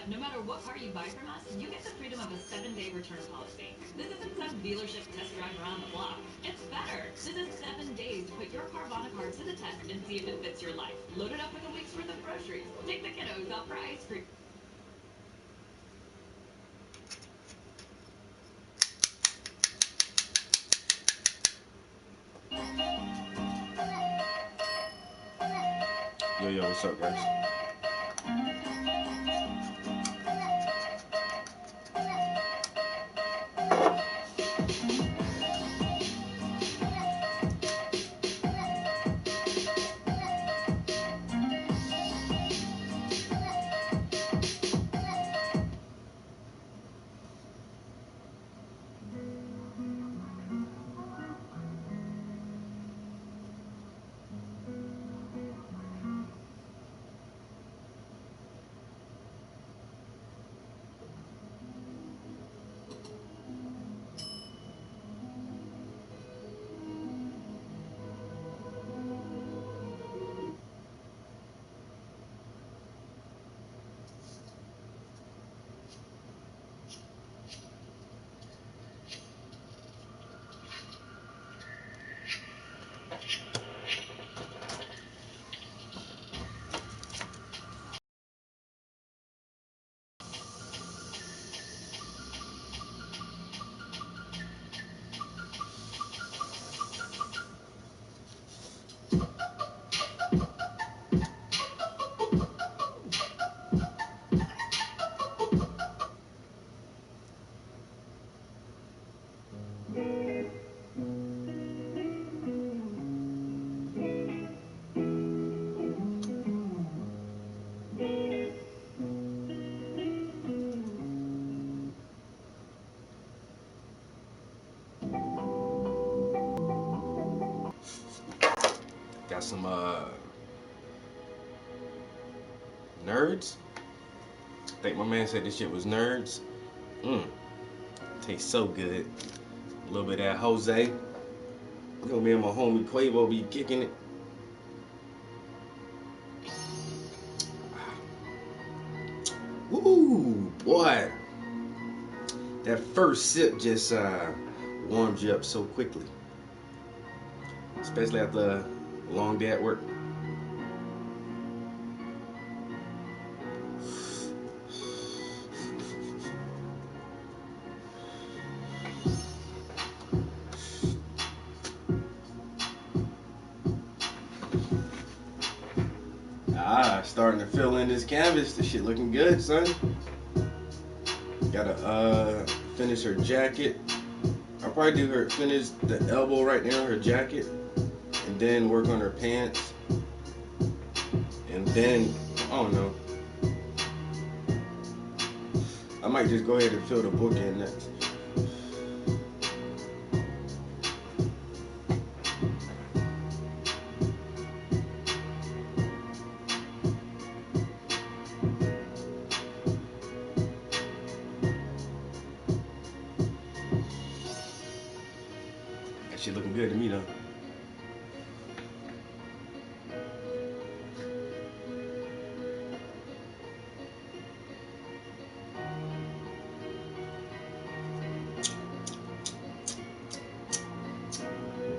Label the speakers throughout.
Speaker 1: No matter what car you buy from us, you get the freedom of a 7-day return policy. This isn't some dealership test drive around the block. It's better. This is 7 days to put your Carvana car to the test and see if it fits your life. Load it up with a week's worth of groceries. Take the kiddos out for ice cream.
Speaker 2: Yo, what's up, guys? Got some nerds. I think my man said this shit was nerds. Tastes so good. A little bit of that Jose. You know, me and my homie Quavo be kicking it. Woo, boy. That first sip just warms you up so quickly. Especially after a long day at work. Starting to fill in this canvas. This shit looking good, son. Gotta finish her jacket. I'll probably do her finish the elbow right there on her jacket, and then work on her pants, and then I don't know. I might just go ahead and fill the book in next. That shit looking good to me though.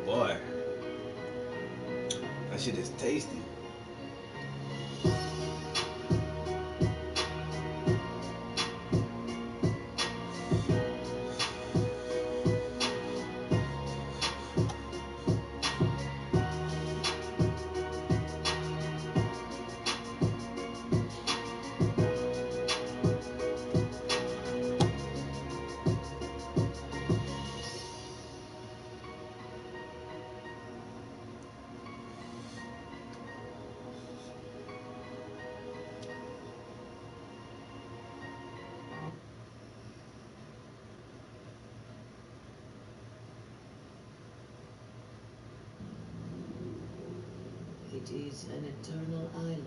Speaker 2: Boy, that shit is tasty.
Speaker 3: It is an eternal island.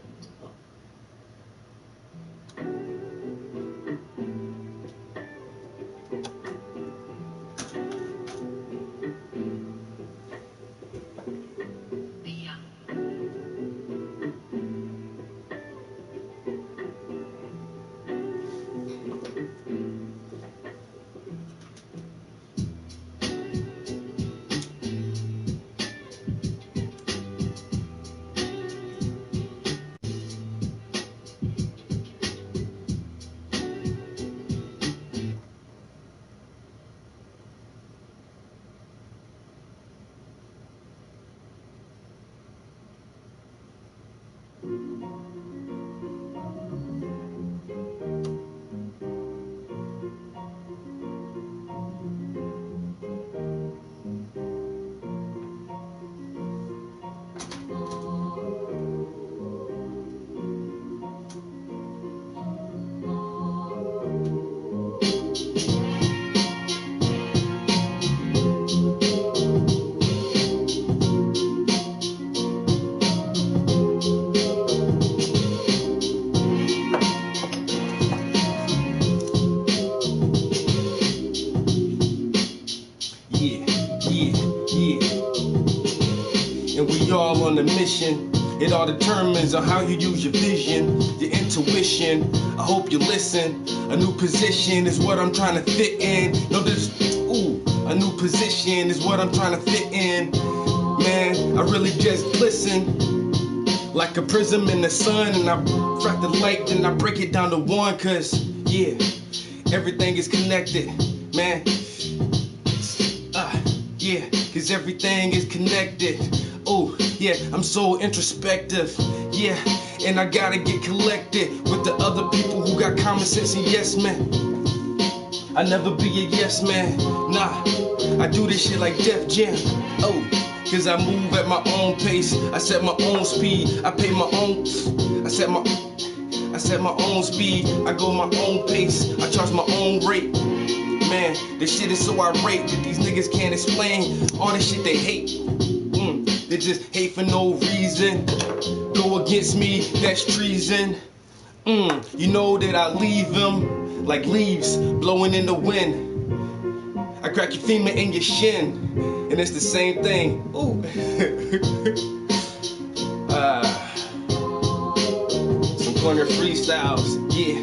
Speaker 2: a mission. It all determines on how you use your vision, your intuition. I hope you listen. A new position is what I'm trying to fit in. No, a new position is what I'm trying to fit in. Man, I really just glisten like a prism in the sun, and I refract the light, then I break it down to one, cause yeah, everything is connected, man. Yeah, cause everything is connected. Oh, yeah, I'm so introspective. Yeah, and I gotta get collected with the other people who got common sense and yes, man. I never be a yes, man. Nah, I do this shit like Def Jam. Oh, cause I move at my own pace. I set my own speed. I pay my own. I set my own speed. I go my own pace. I charge my own rate. Man, this shit is so irate that these niggas can't explain all the shit they hate. They just hate for no reason. Go against me, that's treason. You know that I leave them like leaves blowing in the wind. I crack your femur and your shin, and it's the same thing. Ooh. Some corner freestyles, yeah.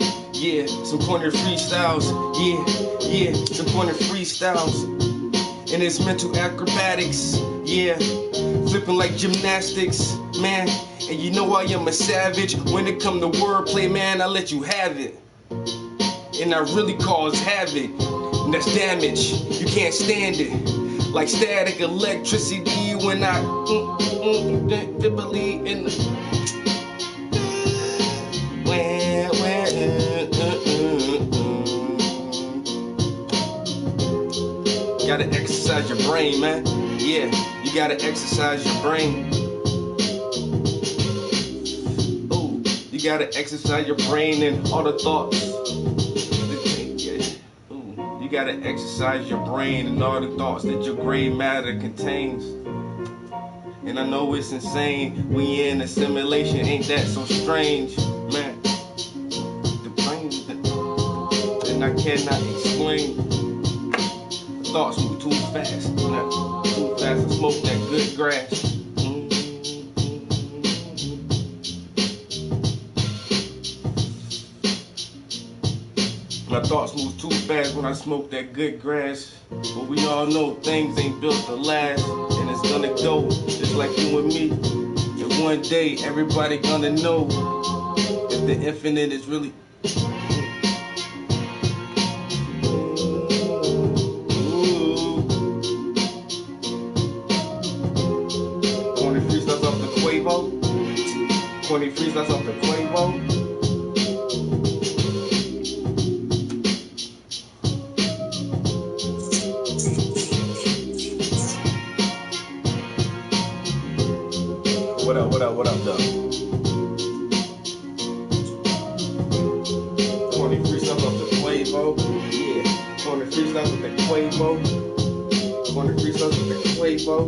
Speaker 2: Some corner freestyles, yeah. Some corner freestyles, and it's mental acrobatics, yeah. Flipping like gymnastics, man. And you know I am a savage. When it come to wordplay, man, I let you have it. And I really cause havoc. And that's damage. You can't stand it. Like static electricity when I believe in the gotta exercise your brain, man. Yeah, you gotta exercise your brain. Ooh, you gotta exercise your brain and all the thoughts. Ooh, you gotta exercise your brain and all the thoughts that your gray matter contains. And I know it's insane. We in a simulation, ain't that so strange, man? The brain, and I cannot explain. Thoughts move too fast, too fast. I smoke that good grass. My thoughts move too fast when I smoke that good grass. But we all know things ain't built to last, and it's gonna go just like you and me. And one day everybody gonna know if the infinite is really. Corny freestyles off the Quavo. What up, though? Corny freestyles off the Quavo. Yeah. Corny freestyles off the Quavo. Corny freestyles off the Quavo.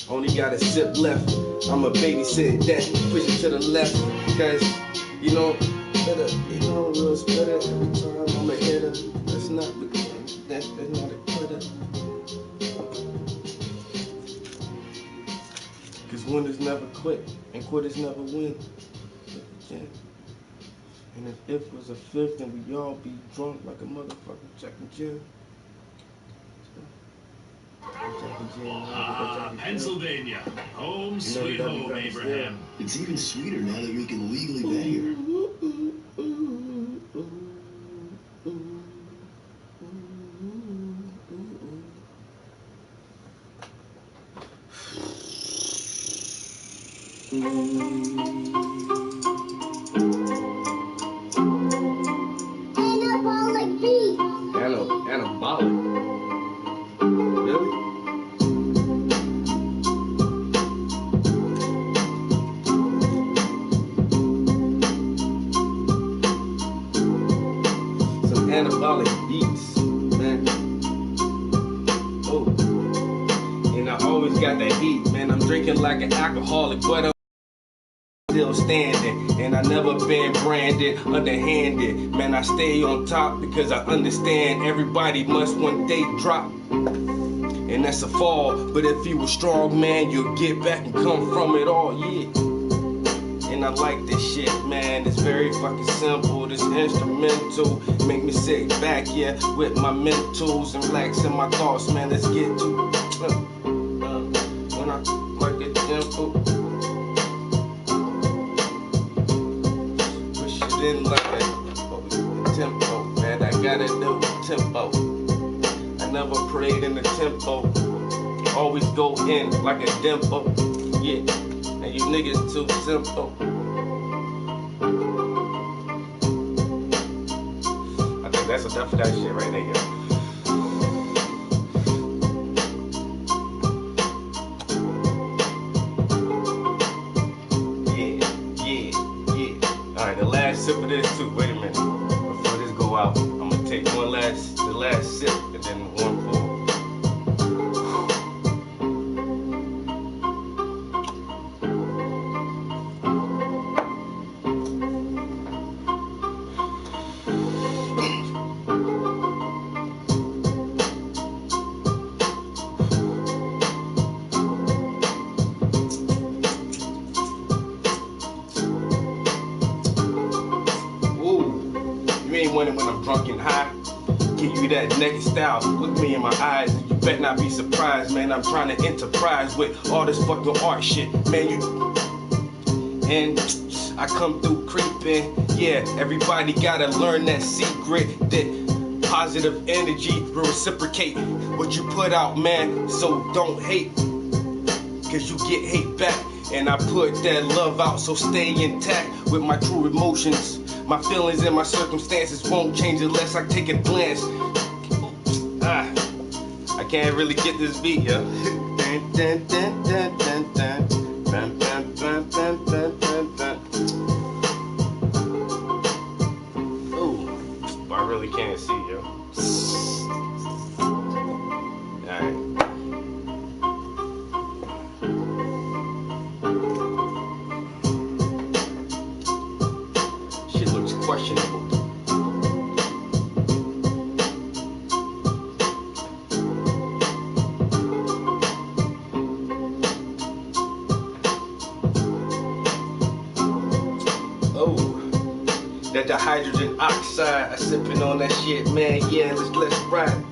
Speaker 2: Only got a sip left. I'ma babysit that, push it to the left, cause you know, real splitter every time I'm a hitter. That's not a quitter. Cause winners never quit and quitters never win. And if was a fifth, then we all be drunk like a motherfucker. Jack and Jill.
Speaker 4: Pennsylvania, home sweet home, Abraham.
Speaker 5: It's even sweeter now that we can legally bet here.
Speaker 6: Anabolic beat.
Speaker 2: Anabolic. Really? Anabolic beats, man. Oh, and I always got that heat, man. I'm drinking like an alcoholic, but I'm still standing. And I never been branded, underhanded. Man, I stay on top because I understand everybody must one day drop. and that's a fall. But if you a strong man, you'll get back and come from it all, yeah. And I like this shit, man. It's very fucking simple. This instrumental make me sit back, yeah, with my mentals and relaxing my thoughts, man. Let's get to when I like it simple. Push it in like a tempo, man. I gotta do tempo. I never prayed in the tempo. Always go in like a tempo, yeah. And you niggas too simple. I think that's enough of that shit right there, yo. Yeah. Alright, the last sip of this too. Wait a minute. Before this go out, I'm gonna take the last sip and then one pour. When I'm drunk and high, give you that naked style. Look me in my eyes, and you better not be surprised, man. I'm trying to enterprise with all this fucking art shit, man. And I come through creeping, yeah. Everybody gotta learn that secret, that positive energy will reciprocate what you put out, man. So don't hate, cause you get hate back. And I put that love out, so stay intact with my true emotions. My feelings and my circumstances won't change unless I take a glance. I can't really get this beat, yo. Ooh, I really can't see, yo. Alright. Questionable. Oh, that the hydrogen oxide, I sipping on that shit, man. Yeah, let's ride.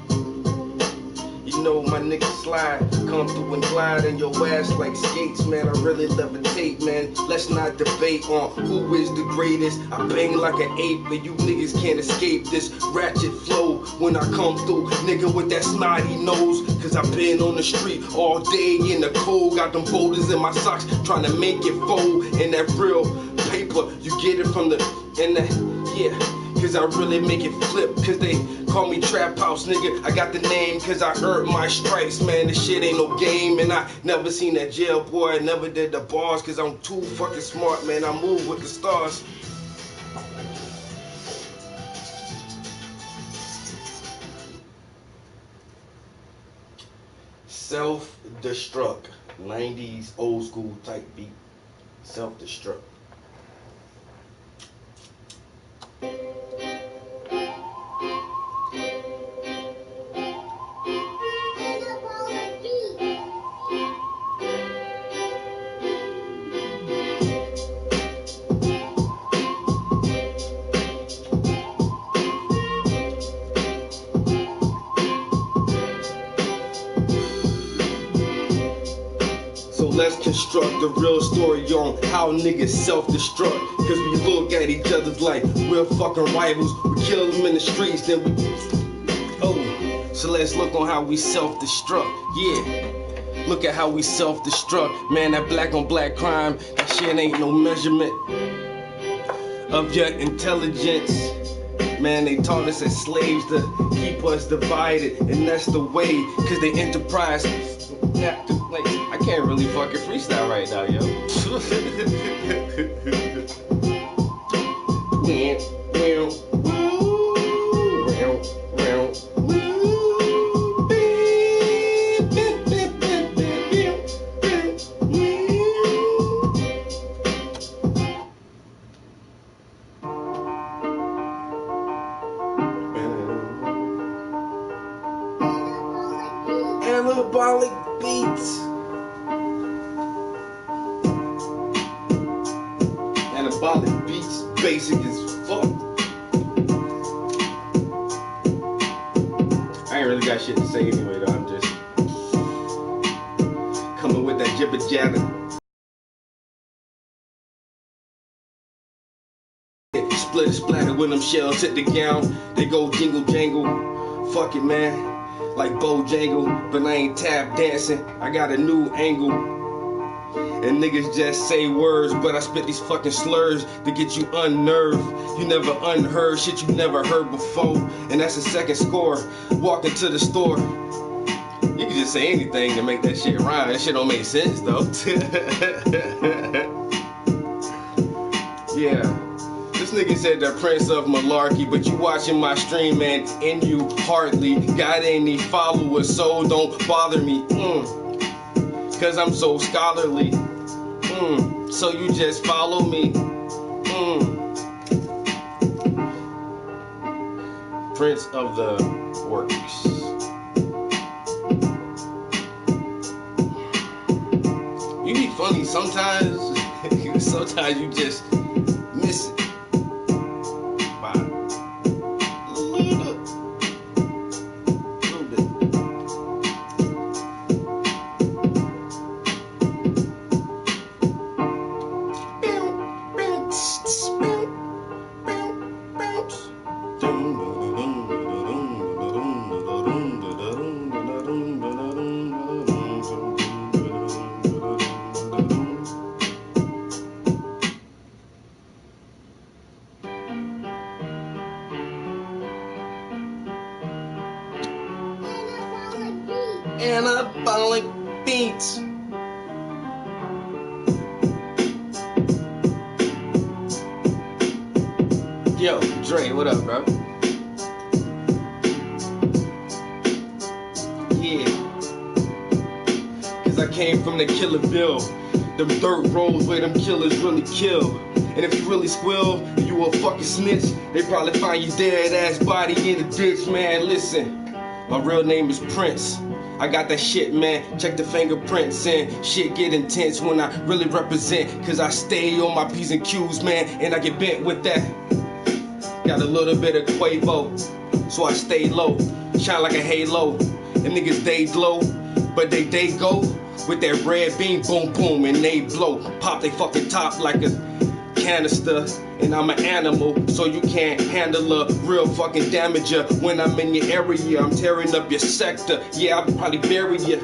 Speaker 2: You know my niggas slide, come through and glide in your ass like skates, man. I really levitate, man. Let's not debate on who is the greatest. I bang like an ape, and you niggas can't escape this ratchet flow when I come through, nigga, with that snotty nose. Cause I've been on the street all day in the cold, got them boulders in my socks, trying to make it fold. And that real paper, you get it from the, yeah. Cause I really make it flip, cause they call me Trap House, nigga. I got the name cause I earned my stripes, man. This shit ain't no game, and I never seen that jail, boy. I never did the bars, cause I'm too fucking smart, man. I move with the stars. Self-destruct, 90s old school type beat. Self-destruct. So let's construct the real story on how niggas self-destruct. Cause we look at each other like we're fucking rivals. We kill them in the streets, then we... Oh, so let's look on how we self-destruct, yeah. Look at how we self-destruct. Man, that black on black crime, that shit ain't no measurement of your intelligence. Man, they taught us as slaves to keep us divided, and that's the way, cause they enterprise. Like, I can't really fucking freestyle right now, yo. And Anabolic Beats. Anabolic Beats, basic as fuck. I ain't really got shit to say anyway though. I'm just coming with that jibber jabber. Split splatter when them shells hit the gown. They go jingle jangle. Fuck it, man. Like Bojangle, but I ain't tap dancing. I got a new angle. And niggas just say words, but I spit these fucking slurs to get you unnerved. You never unheard shit you never heard before. And that's the second score. Walking to the store. You can just say anything to make that shit rhyme. That shit don't make sense though. Yeah. This nigga said the Prince of Malarkey, but you watching my stream, man, and you hardly got any followers, so don't bother me, cause I'm so scholarly, so you just follow me, Prince of the Works. You be funny sometimes, sometimes you just miss it. Anabolic Beats. Yo, Dre, what up, bro? Yeah. Cause I came from the Killerville. Them dirt roads where them killers really kill. And if you really squill, and you a fucking snitch, they probably find you dead ass body in the ditch, man. Listen, my real name is Prince. I got that shit, man. Check the fingerprints and shit get intense when I really represent. Cause I stay on my P's and Q's, man, and I get bent with that. Got a little bit of Quavo, so I stay low. Shine like a halo. And niggas they glow, but they go with that red beam, boom boom, and they blow. Pop they fucking top like a canister. And I'm an animal, so you can't handle a real fucking damager. When I'm in your area, I'm tearing up your sector. Yeah, I'll probably bury you.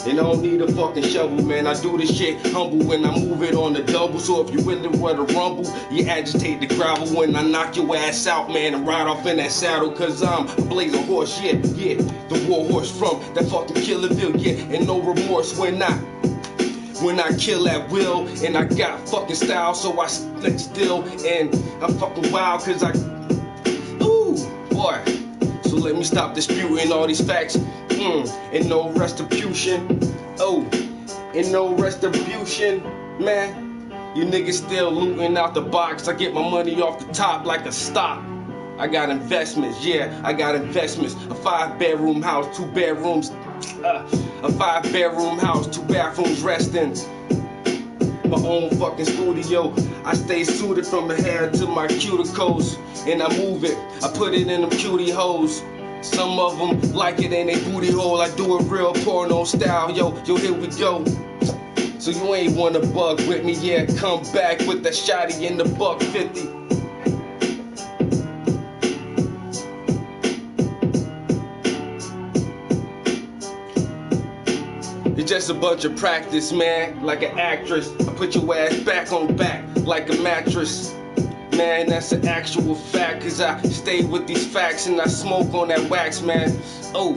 Speaker 2: And I don't need a fucking shovel, man. I do this shit humble when I move it on the double. So if you really want to rumble, you agitate the gravel when I knock your ass out, man, and ride off in that saddle. Cause I'm a blazer horse, yeah, the war horse from that fucking Killerville, yeah. And no remorse when I kill at will, and I got fucking style, so I sit still, and I'm fucking wild, cause ooh, boy. So let me stop disputing all these facts, and no retribution, and no retribution, man. You niggas still looting out the box. I get my money off the top like a stock. I got investments, yeah, I got investments. A 5-bedroom house, 2 bedrooms, a 5-bedroom house, 2 bathrooms, resting. My own fucking studio. I stay suited from the hair to my cuticles, and I move it. I put it in them cutie hoes. Some of them like it in they booty hole. I do it real porno style, yo, here we go. So you ain't wanna bug with me, yeah? Come back with that shotty in the $150. It's just a bunch of practice, man, like an actress. I put your ass back on back like a mattress. Man, that's an actual fact, cause I stay with these facts and I smoke on that wax, man. Oh,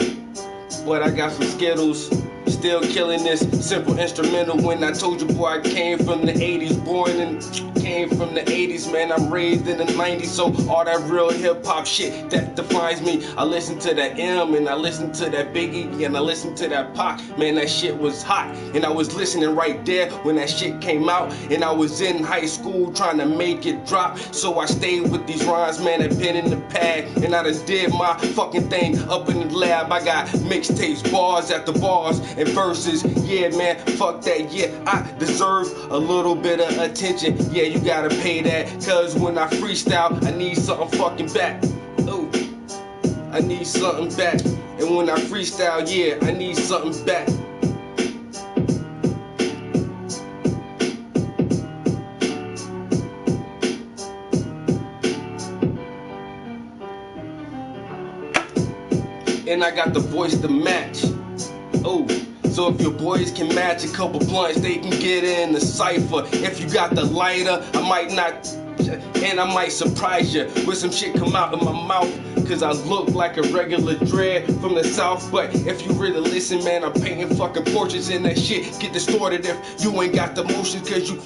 Speaker 2: but I got some Skittles Still killing this simple instrumental when I told you, boy, I came from the 80s, born and came from the 80s, man. I'm raised in the 90s, so all that real hip hop shit that defines me. I listen to that M and I listen to that Biggie and I listen to that Pac, man. That shit was hot, and I was listening right there when that shit came out, and I was in high school trying to make it drop. So I stayed with these rhymes, man, that pen in the pad, and I done did my fucking thing up in the lab. I got mixtapes, bars after bars, and verses. Yeah, man, fuck that. Yeah, I deserve a little bit of attention. Yeah, you gotta pay that, cause when I freestyle, I need something fucking back. Ooh, I need something back. And when I freestyle, yeah, I need something back. And I got the voice to match. Oh, so if your boys can match a couple blunts, they can get in the cypher. If you got the lighter, I might not, and I might surprise you with some shit come out of my mouth, cause I look like a regular dread from the south. But if you really listen, man, I'm painting fucking portraits, and that shit get distorted if you ain't got the motion, cause you...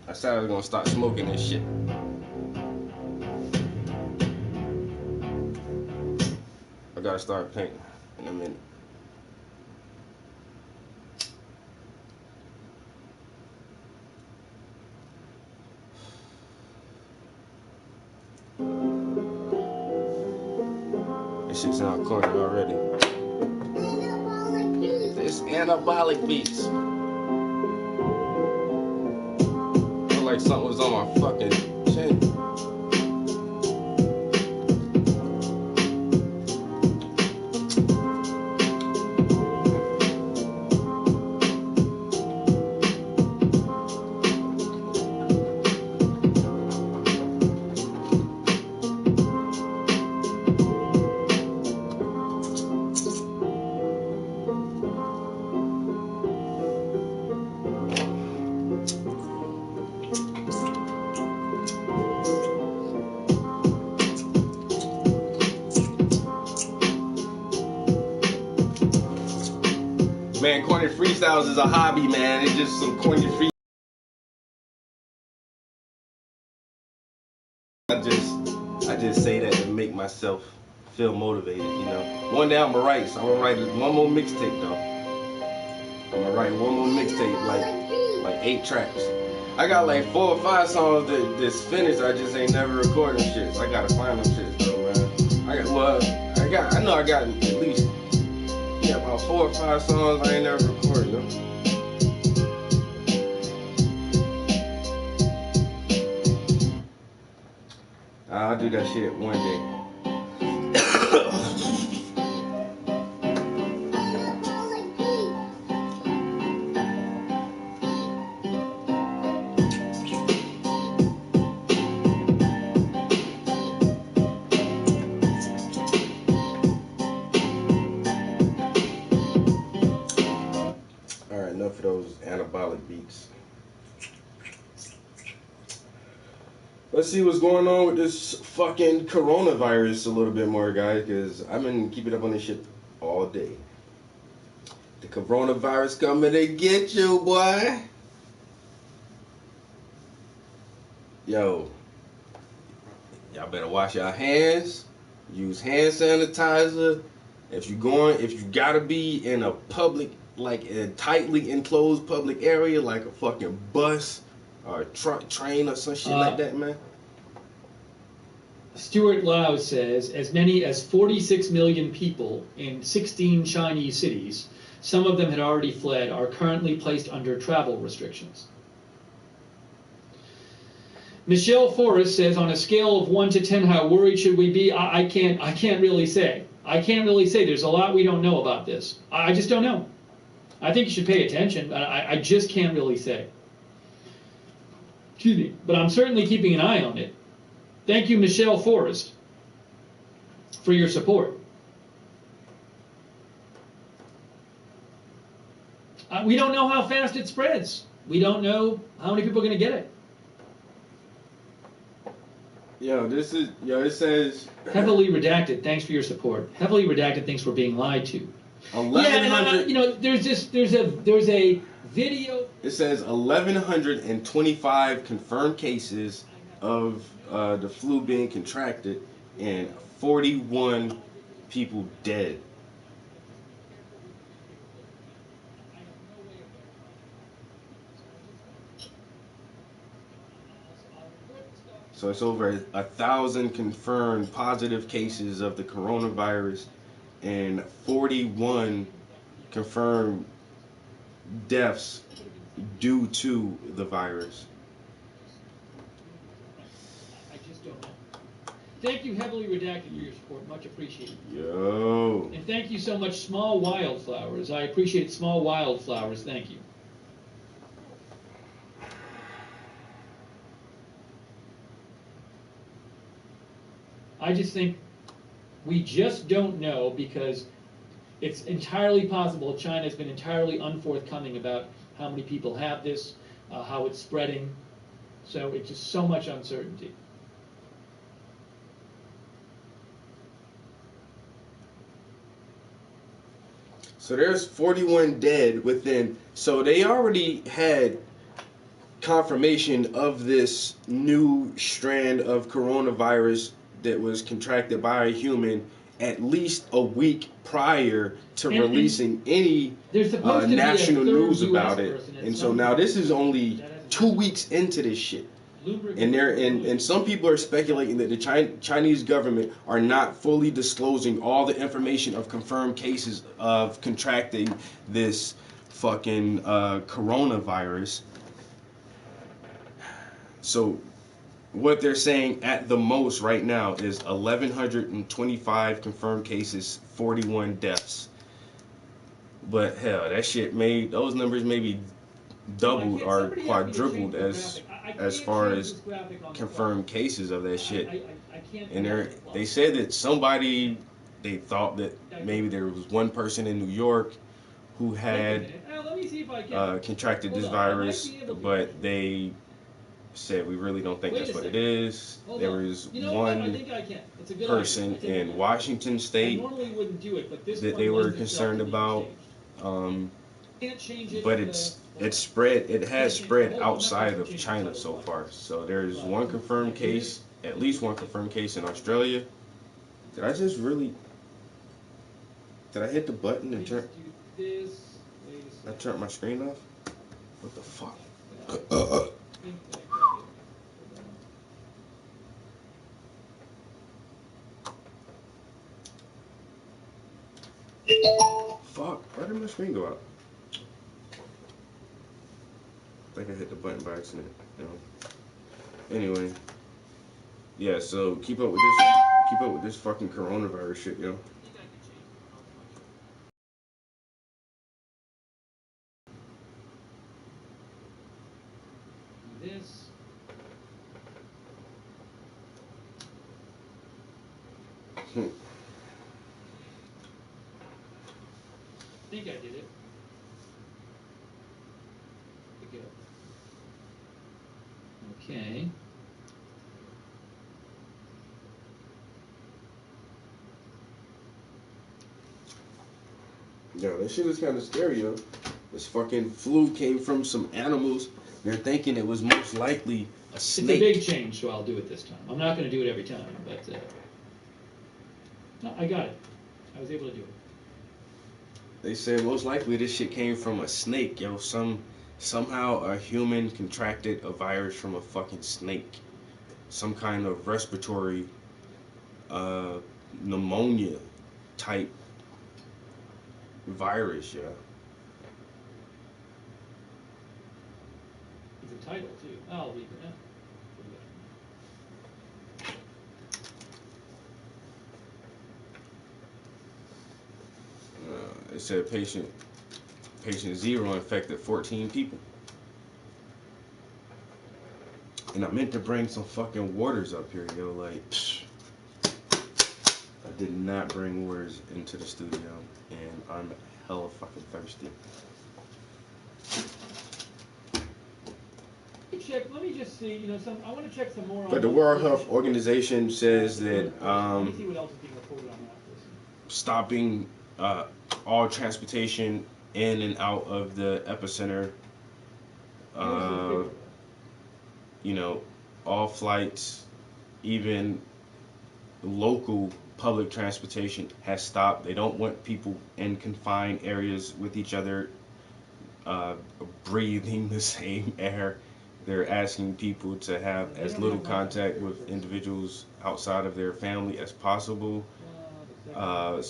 Speaker 2: I said I was gonna start smoking this shit. I gotta start painting in a minute. This shit sound corny already. This anabolic beats. Feel like something was on my fucking chin. Man, corny freestyles is a hobby, man. It's just some corny free. I just say that to make myself feel motivated, you know. One day I'm gonna write, so I'm gonna write one more mixtape though. I'm gonna write one more mixtape, like 8 tracks. I got like 4 or 5 songs that's finished. I just ain't never recording shit. So I gotta find them shit though, man. I know I got at least about 4 or 5 songs I ain't never recorded them. I'll do that shit one day. Alright, enough of those anabolic beats. Let's see what's going on with this fucking coronavirus a little bit more, guys, because I've been keeping up on this shit all day. The coronavirus coming to get you, boy. Yo, y'all better wash your hands, use hand sanitizer. If you gotta be in a public, like a tightly enclosed public area, like a fucking bus or a train or some shit like that, man.
Speaker 6: Stuart Lau says, as many as 46 million people in 16 Chinese cities, some of them had already fled, are currently placed under travel restrictions. Michelle Forrest says, on a scale of 1 to 10, how worried should we be? I can't really say. I can't really say. There's a lot we don't know about this. I just don't know. I think you should pay attention, but I just can't really say. Excuse me. But I'm certainly keeping an eye on it. Thank you, Michelle Forrest, for your support. We don't know how fast it spreads. We don't know how many people are going to get it.
Speaker 2: this is it says
Speaker 6: Heavily redacted. Thanks for your support. Heavily redacted. Thanks for being lied to. Yeah, and
Speaker 2: 1100.
Speaker 6: there's a video.
Speaker 2: It says 1,125 confirmed cases of the flu being contracted and 41 people dead. So it's over 1,000 confirmed positive cases of the coronavirus and 41 confirmed deaths due to the virus.
Speaker 6: I just don't know. Thank you, Heavily Redacted, for your support. Much appreciated.
Speaker 2: Yo.
Speaker 6: And thank you so much, Small Wildflowers. I appreciate Small Wildflowers. Thank you. I just think we just don't know, because it's entirely possible China's been entirely unforthcoming about how many people have this, how it's spreading. So it's just so much uncertainty.
Speaker 2: So there's 41 dead within. So they already had confirmation of this new strand of coronavirus that was contracted by a human at least a week prior to releasing any national news about it. And so now this is only 2 weeks into this shit. And some people are speculating that the Chinese government are not fully disclosing all the information of confirmed cases of contracting this fucking coronavirus. So what they're saying at the most right now is 1,125 confirmed cases, 41 deaths. But hell, that shit those numbers maybe doubled or quadrupled as far as confirmed cases of that shit. And they said that they thought that maybe there was one person in New York who had contracted this virus, but they said we really don't think that's what it is. There was one person in Washington State that they were concerned about, but it has spread outside of China so far. So there's one confirmed case, at least one confirmed case in Australia. Did I hit the button and I turned my screen off? What the fuck? Fuck, why did my screen go out? I think I hit the button by accident. Anyway. Yeah, so keep up with this fucking coronavirus shit, yo.
Speaker 6: I think I did it. Okay.
Speaker 2: Yo, that shit is kind of scary, yo. This fucking flu came from some animals. They're thinking it was most likely a snake.
Speaker 6: It's a big change, so I'll do it this time. I'm not going to do it every time, but no, I got it. I was able to do it.
Speaker 2: They said most likely this shit came from a snake, yo. Somehow a human contracted a virus from a fucking snake. Some kind of respiratory pneumonia type virus, yeah.
Speaker 6: It's a title too. I'll leave it now.
Speaker 2: It said patient 0 infected 14 people. And I meant to bring some fucking waters up here, yo. Like, I did not bring waters into the studio, and I'm hella fucking thirsty.
Speaker 6: check. Let me just see. I want to check some more.
Speaker 2: But the World Health Organization says that
Speaker 6: Let me see what else is being reported on that.
Speaker 2: stopping all transportation in and out of the epicenter. All flights, even local public transportation has stopped. They don't want people in confined areas with each other, breathing the same air. They're asking people to have as little contact with individuals outside of their family as possible. So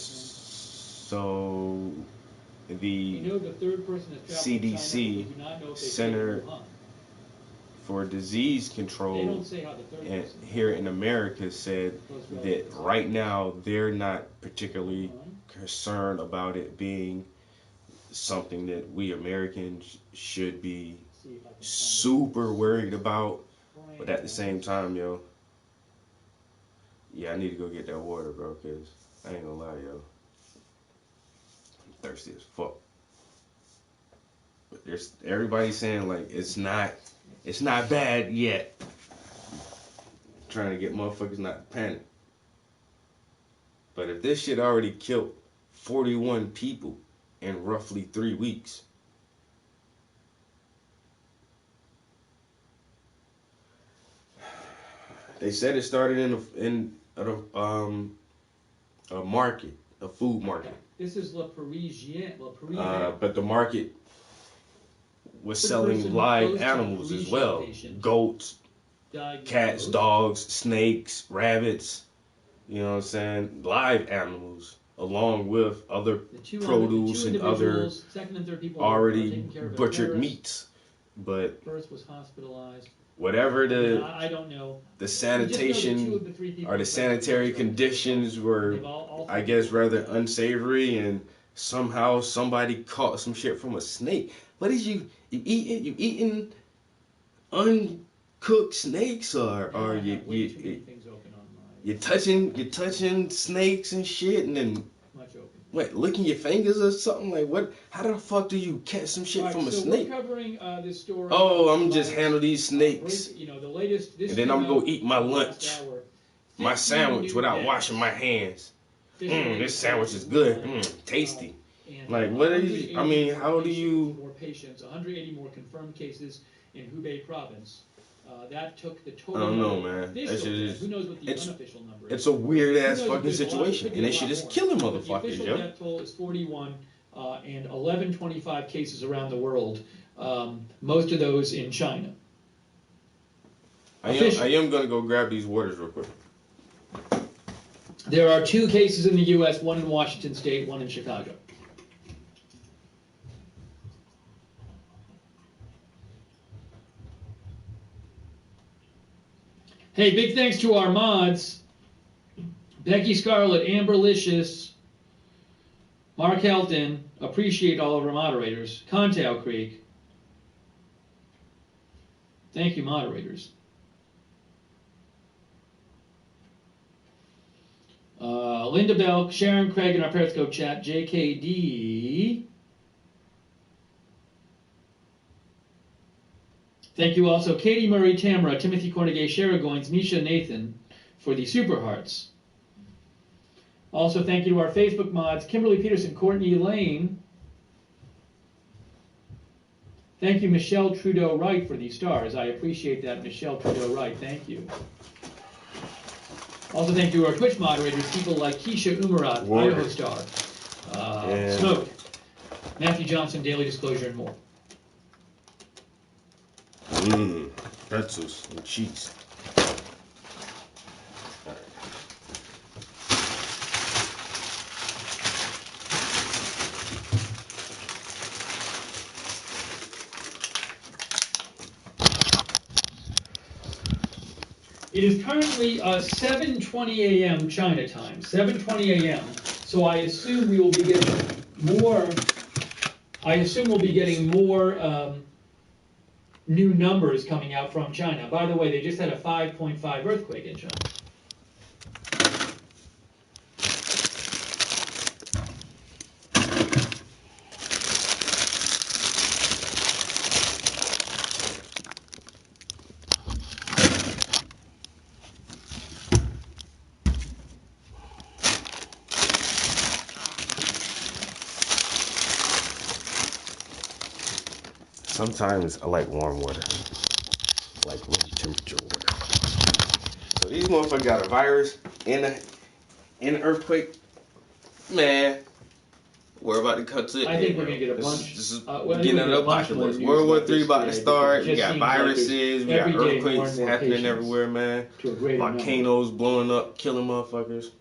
Speaker 2: the
Speaker 6: third person has
Speaker 2: CDC, Center for Disease Control, and here in America said that right now they're not particularly concerned about it being something that we Americans should be super worried about. But at the same time, I need to go get that water, bro, because I ain't gonna lie, I'm thirsty as fuck. But there's everybody saying like it's not bad yet. Trying to get motherfuckers not to panic. But if this shit already killed 41 people in roughly 3 weeks, they said it started in a market, a food market.
Speaker 6: This is Le Parisien.
Speaker 2: But the market was selling live animals as well. Goats, cats, dogs, snakes, rabbits, live animals, along with other produce and other already butchered meats. But
Speaker 6: first was hospitalized.
Speaker 2: Whatever
Speaker 6: I don't know.
Speaker 2: The sanitation or the sanitary conditions were, I guess, rather unsavory, and somehow somebody caught some shit from a snake. What is you eating uncooked snakes, or you touching snakes and shit, and then licking your fingers or something? Like what? How the fuck do you catch some shit from a snake?
Speaker 6: We're covering this story.
Speaker 2: I'm just handle these snakes,
Speaker 6: the latest.
Speaker 2: And then I'm gonna eat my lunch, my sandwich without washing my hands. This sandwich is good, tasty. Like what is? I mean, how do you?
Speaker 6: More patients, 180 more confirmed cases in Hubei province. That took the total.
Speaker 2: I don't know, man.
Speaker 6: Who knows what the unofficial number is?
Speaker 2: It's a weird ass fucking situation, and they should just kill them motherfuckers,
Speaker 6: The official death toll is 41, and 1125 cases around the world. Most of those in China.
Speaker 2: I am gonna go grab these waters real quick.
Speaker 6: There are 2 cases in the U.S., one in Washington State, one in Chicago. Hey, big thanks to our mods, Becky Scarlett, Amber Licious, Mark Helton, appreciate all of our moderators, Contao Creek. Thank you, moderators. Linda Belk, Sharon Craig in our Periscope chat, JKD. Thank you also Katie Murray, Tamara, Timothy Cornegay, Sharagoins, Misha Nathan for the Super Hearts. Also thank you to our Facebook mods, Kimberly Peterson, Courtney Lane. Thank you, Michelle Trudeau-Wright, for the stars. I appreciate that, Michelle Trudeau-Wright. Thank you. Also thank you to our Twitch moderators, people like Keisha Umarat, Idaho Star, Smoke, Matthew Johnson, Daily Disclosure, and more.
Speaker 2: Pretzels and cheese.
Speaker 6: It is currently 7:20 a.m. China time, 7:20 a.m. So I assume we will be getting more. New numbers coming out from China. By the way, they just had a 5.5 earthquake in China.
Speaker 2: sometimes I like warm water. I like room temperature water. So these motherfuckers got a virus in an earthquake. Man, we're about to cut to it.
Speaker 6: I think we're gonna get a bunch.
Speaker 2: This is
Speaker 6: I think
Speaker 2: beginning
Speaker 6: we're
Speaker 2: of
Speaker 6: gonna
Speaker 2: the
Speaker 6: get a bunch more
Speaker 2: apocalypse.
Speaker 6: news
Speaker 2: World War
Speaker 6: about
Speaker 2: III
Speaker 6: this
Speaker 2: about to
Speaker 6: today,
Speaker 2: start.
Speaker 6: because
Speaker 2: We
Speaker 6: it just
Speaker 2: got
Speaker 6: seems like there's
Speaker 2: viruses. We got
Speaker 6: every day more
Speaker 2: earthquakes
Speaker 6: and more
Speaker 2: happening
Speaker 6: patients
Speaker 2: everywhere, man.
Speaker 6: to a greater number.
Speaker 2: Volcanoes blowing up, killing motherfuckers.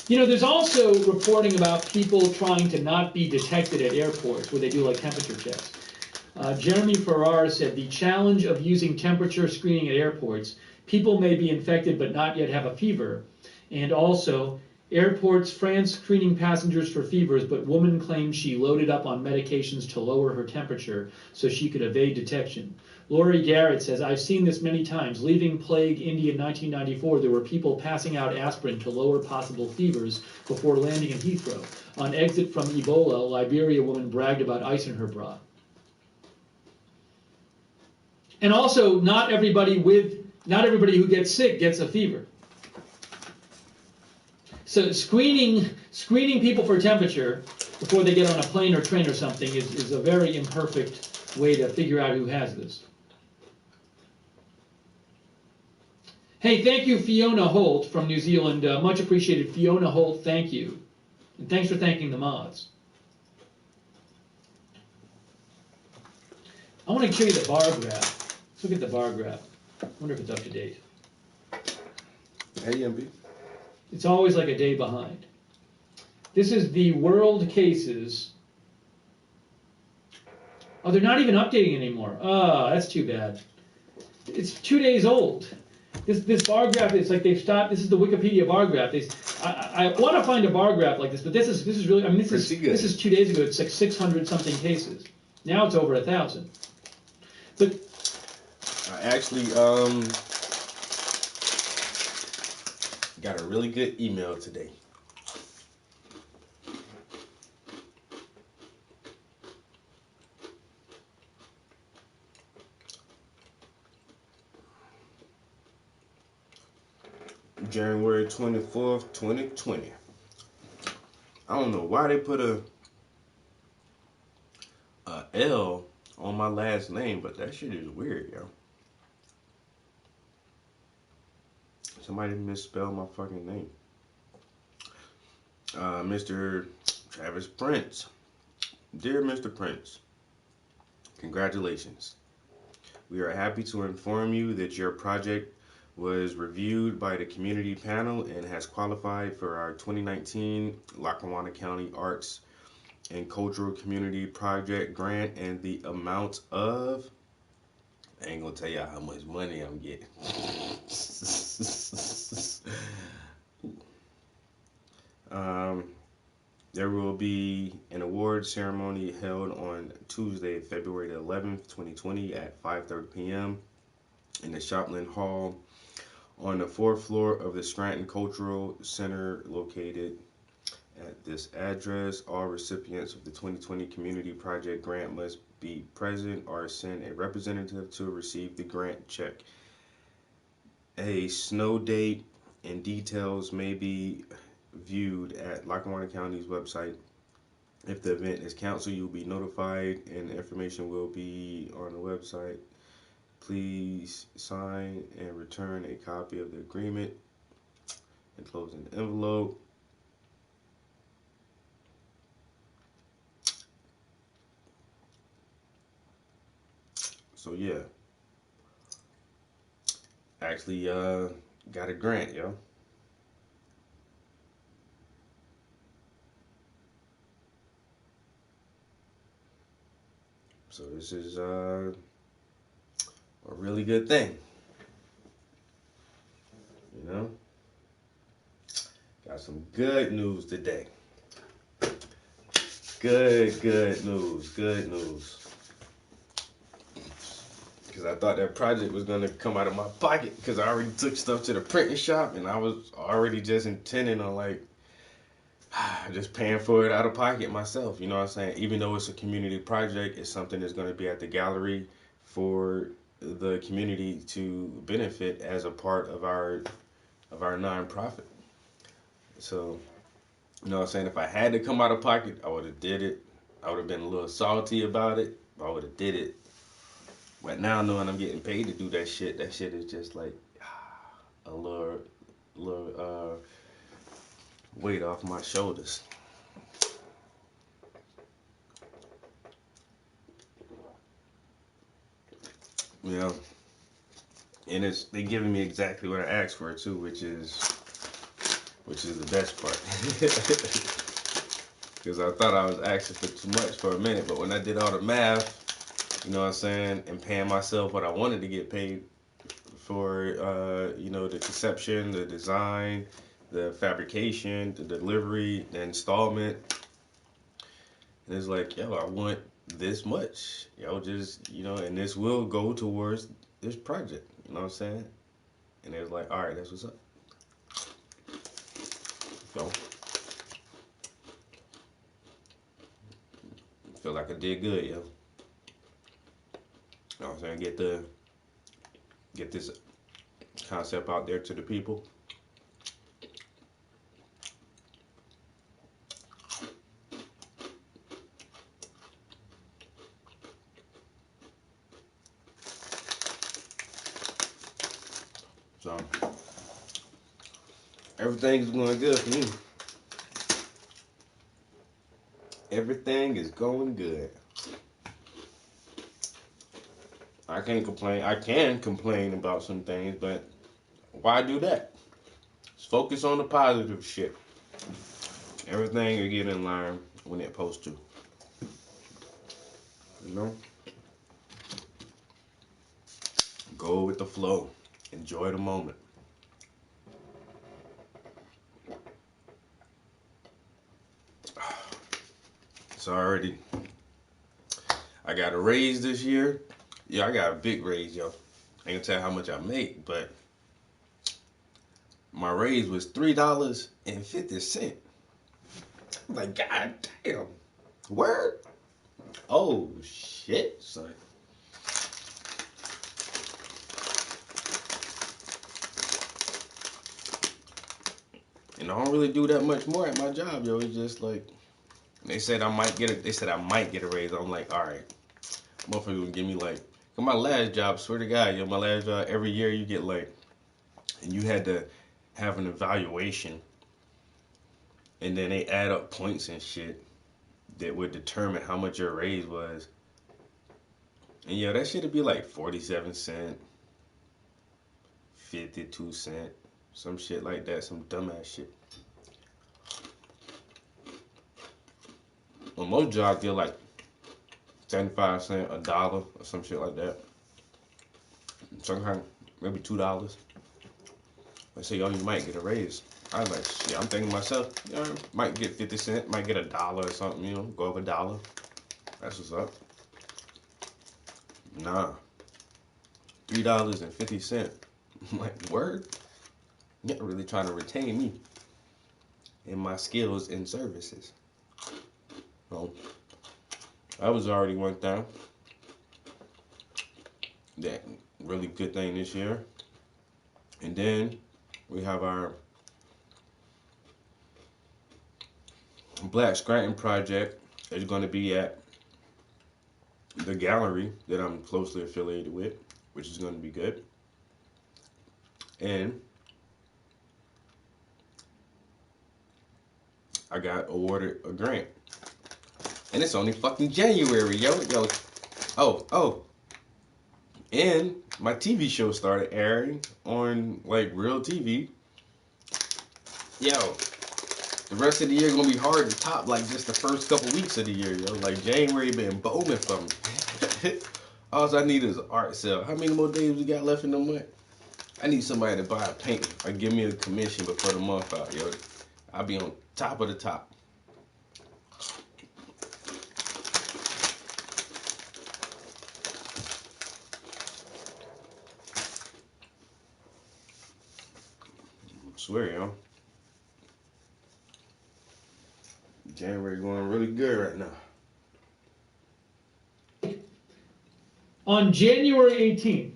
Speaker 6: You know, there's also reporting about people trying to not be detected at airports where they do like temperature checks. Jeremy Farrar said the challenge of using temperature screening at airports, people may be infected but not yet have a fever. And also, airports, France screening passengers for fevers, but woman claims she loaded up on medications to lower her temperature so she could evade detection. Lori Garrett says, I've seen this many times. Leaving Plague India in 1994, there were people passing out aspirin to lower possible fevers before landing in Heathrow. On exit from Ebola, a Liberia woman bragged about ice in her bra. And also, not everybody who gets sick gets a fever. So screening people for temperature before they get on a plane or train or something is a very imperfect way to figure out who has this. Hey, thank you, Fiona Holt from New Zealand. Much appreciated. Fiona Holt, thank you. And thanks for thanking the mods. I want to show you the bar graph. Let's look at the bar graph. I wonder if it's up to date.
Speaker 2: Hey, MB.
Speaker 6: It's always like a day behind. This is the world cases. Oh, they're not even updating anymore. Oh, that's too bad. It's 2 days old. This bar graph is like they've stopped. This is the Wikipedia bar graph. I want to find a bar graph like this, but this is really. I mean, this is 2 days ago. It's like 600 something cases. Now it's over 1,000. But
Speaker 2: I actually got a really good email today. January 24th, 2020. I don't know why they put a L on my last name, but that shit is weird, yo. Somebody misspelled my fucking name. Mr. Travis Prince. Dear Mr. Prince, congratulations. We are happy to inform you that your project was reviewed by the community panel and has qualified for our 2019 Lackawanna County Arts and Cultural Community Project Grant, and the amount of, I ain't gonna tell y'all how much money I'm getting. There will be an award ceremony held on Tuesday, February the 11th, 2020 at 5:30 p.m. in the Shopland Hall on the 4th floor of the Scranton Cultural Center located at this address. All recipients of the 2020 Community Project Grant must be present or send a representative to receive the grant check. A snow date and details may be viewed at Lackawanna County's website. If the event is canceled, you'll be notified and the information will be on the website. Please sign and return a copy of the agreement enclosed in the envelope. So yeah, actually got a grant, yo. So this is a really good thing, you know. Got some good news today. Good news. because I thought that project was gonna come out of my pocket because I already took stuff to the printing shop and I was already just intending on like just paying for it out of pocket myself. You know what I'm saying? Even though it's a community project, it's something that's gonna be at the gallery for the community to benefit as a part of our nonprofit. So, you know what I'm saying? If I had to come out of pocket, I would have did it. I would have been a little salty about it. I would have did it. But now knowing I'm getting paid to do that shit is just like a little weight off my shoulders. You know, and they giving me exactly what I asked for too, which is the best part. Because I thought I was asking for too much for a minute, but when I did all the math, you know what I'm saying, and paying myself what I wanted to get paid for, you know, the conception, the design, the fabrication, the delivery, the installment, and it's like, yo, I want this much, yo, just, you know, and this will go towards this project, you know what I'm saying? And it was like, all right, that's what's up. So, feel like I did good, yo. You know what I'm saying? Get this concept out there to the people. So, everything's going good for me. Everything is going good. I can complain about some things, but why do that? Let's focus on the positive shit. Everything will get in line when it's supposed to. You know? Go with the flow. Enjoy the moment. So I got a raise this year. Yeah, I got a big raise, yo. I ain't gonna tell you how much I make, but my raise was $3.50. I'm like, God damn. Word? Oh shit, son. And I don't really do that much more at my job, yo. It's just like they said I might get a raise. I'm like, all right. Motherfucker gonna give me like, my last job, swear to God, yo, my last job, every year you get like, and you had to have an evaluation, and then they add up points and shit that would determine how much your raise was. And yeah, that shit'd be like 47 cents, 52 cents, some shit like that, some dumbass shit. Well, most jobs get like 75 cents, $1, or some shit like that. Sometimes maybe $2. They say, oh, you might get a raise. I was like, shit, I'm thinking to myself, you know, might get 50 cents, might get $1 or something, you know, go over $1. That's what's up. Nah. $3.50. I'm like, word? You're not really trying to retain me and my skills and services. So, that was already one thing. That really good thing this year. And then we have our Black Scranton project. It's going to be at the gallery that I'm closely affiliated with, which is going to be good. And I got awarded a grant. And it's only fucking January, yo. Oh. And my TV show started airing on, like, real TV. Yo, the rest of the year gonna be hard to top, like, just the first couple weeks of the year, yo. Like, January been booming for me. All I need is an art sale. How many more days we got left in the month? I need somebody to buy a painting or give me a commission before the month out, yo. I'll be on top of the top. Swear, yo. January going really good right now.
Speaker 6: On January 18th,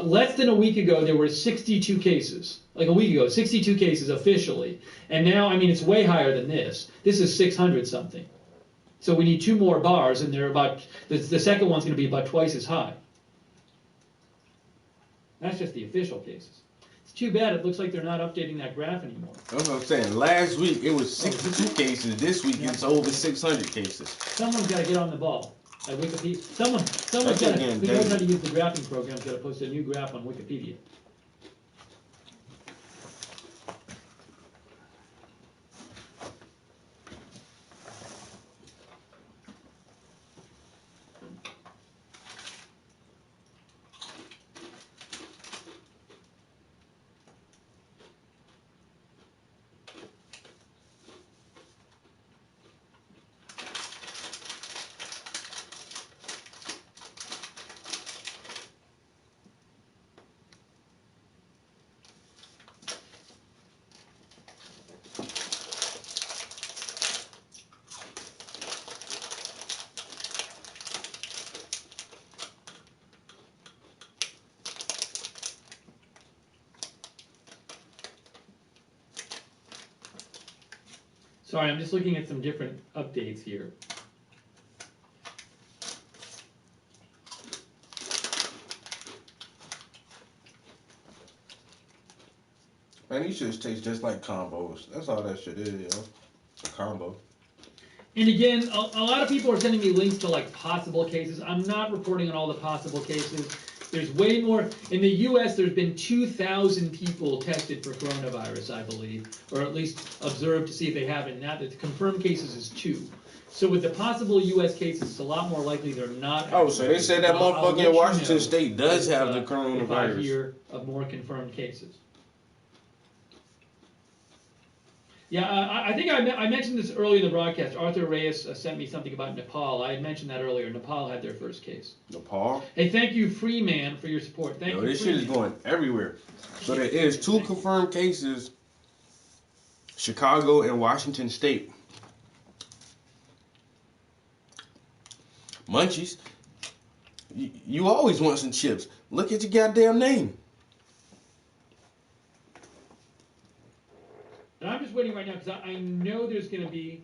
Speaker 6: less than a week ago, there were 62 cases. Like a week ago, 62 cases officially. And now, I mean, it's way higher than this. This is 600 something. So we need 2 more bars, and they're about, the second one's going to be about twice as high. That's just the official cases. It's too bad. It looks like they're not updating that graph anymore.
Speaker 2: That's what I'm saying. Last week it was 62 cases. This week it's over 600 cases.
Speaker 6: Someone's got to get on the ball. At Wikipedia. Someone's got to, who knows how to use the graphing program's got to post a new graph on Wikipedia. Sorry, I'm just looking at some different updates here.
Speaker 2: Man, these shits taste just like combos. That's all that shit is, yo. A combo.
Speaker 6: And again, a lot of people are sending me links to like possible cases. I'm not reporting on all the possible cases. There's way more. In the U.S., there's been 2,000 people tested for coronavirus, I believe, or at least observed to see if they have it. Now, the confirmed cases is 2. So with the possible U.S. cases, it's a lot more likely they're not.
Speaker 2: Oh, so they said that motherfucker in Washington State does have the coronavirus.
Speaker 6: If I hear of more confirmed cases. Yeah, I think I mentioned this earlier in the broadcast. Arthur Reyes sent me something about Nepal. I had mentioned that earlier. Nepal had their first case.
Speaker 2: Nepal?
Speaker 6: Hey, thank you, Freeman, for your support. Thank you,
Speaker 2: this shit is going everywhere. So there is 2 confirmed cases, Chicago and Washington State. Munchies, you always want some chips. Look at your goddamn name.
Speaker 6: And I'm just waiting right now because I know there's going to be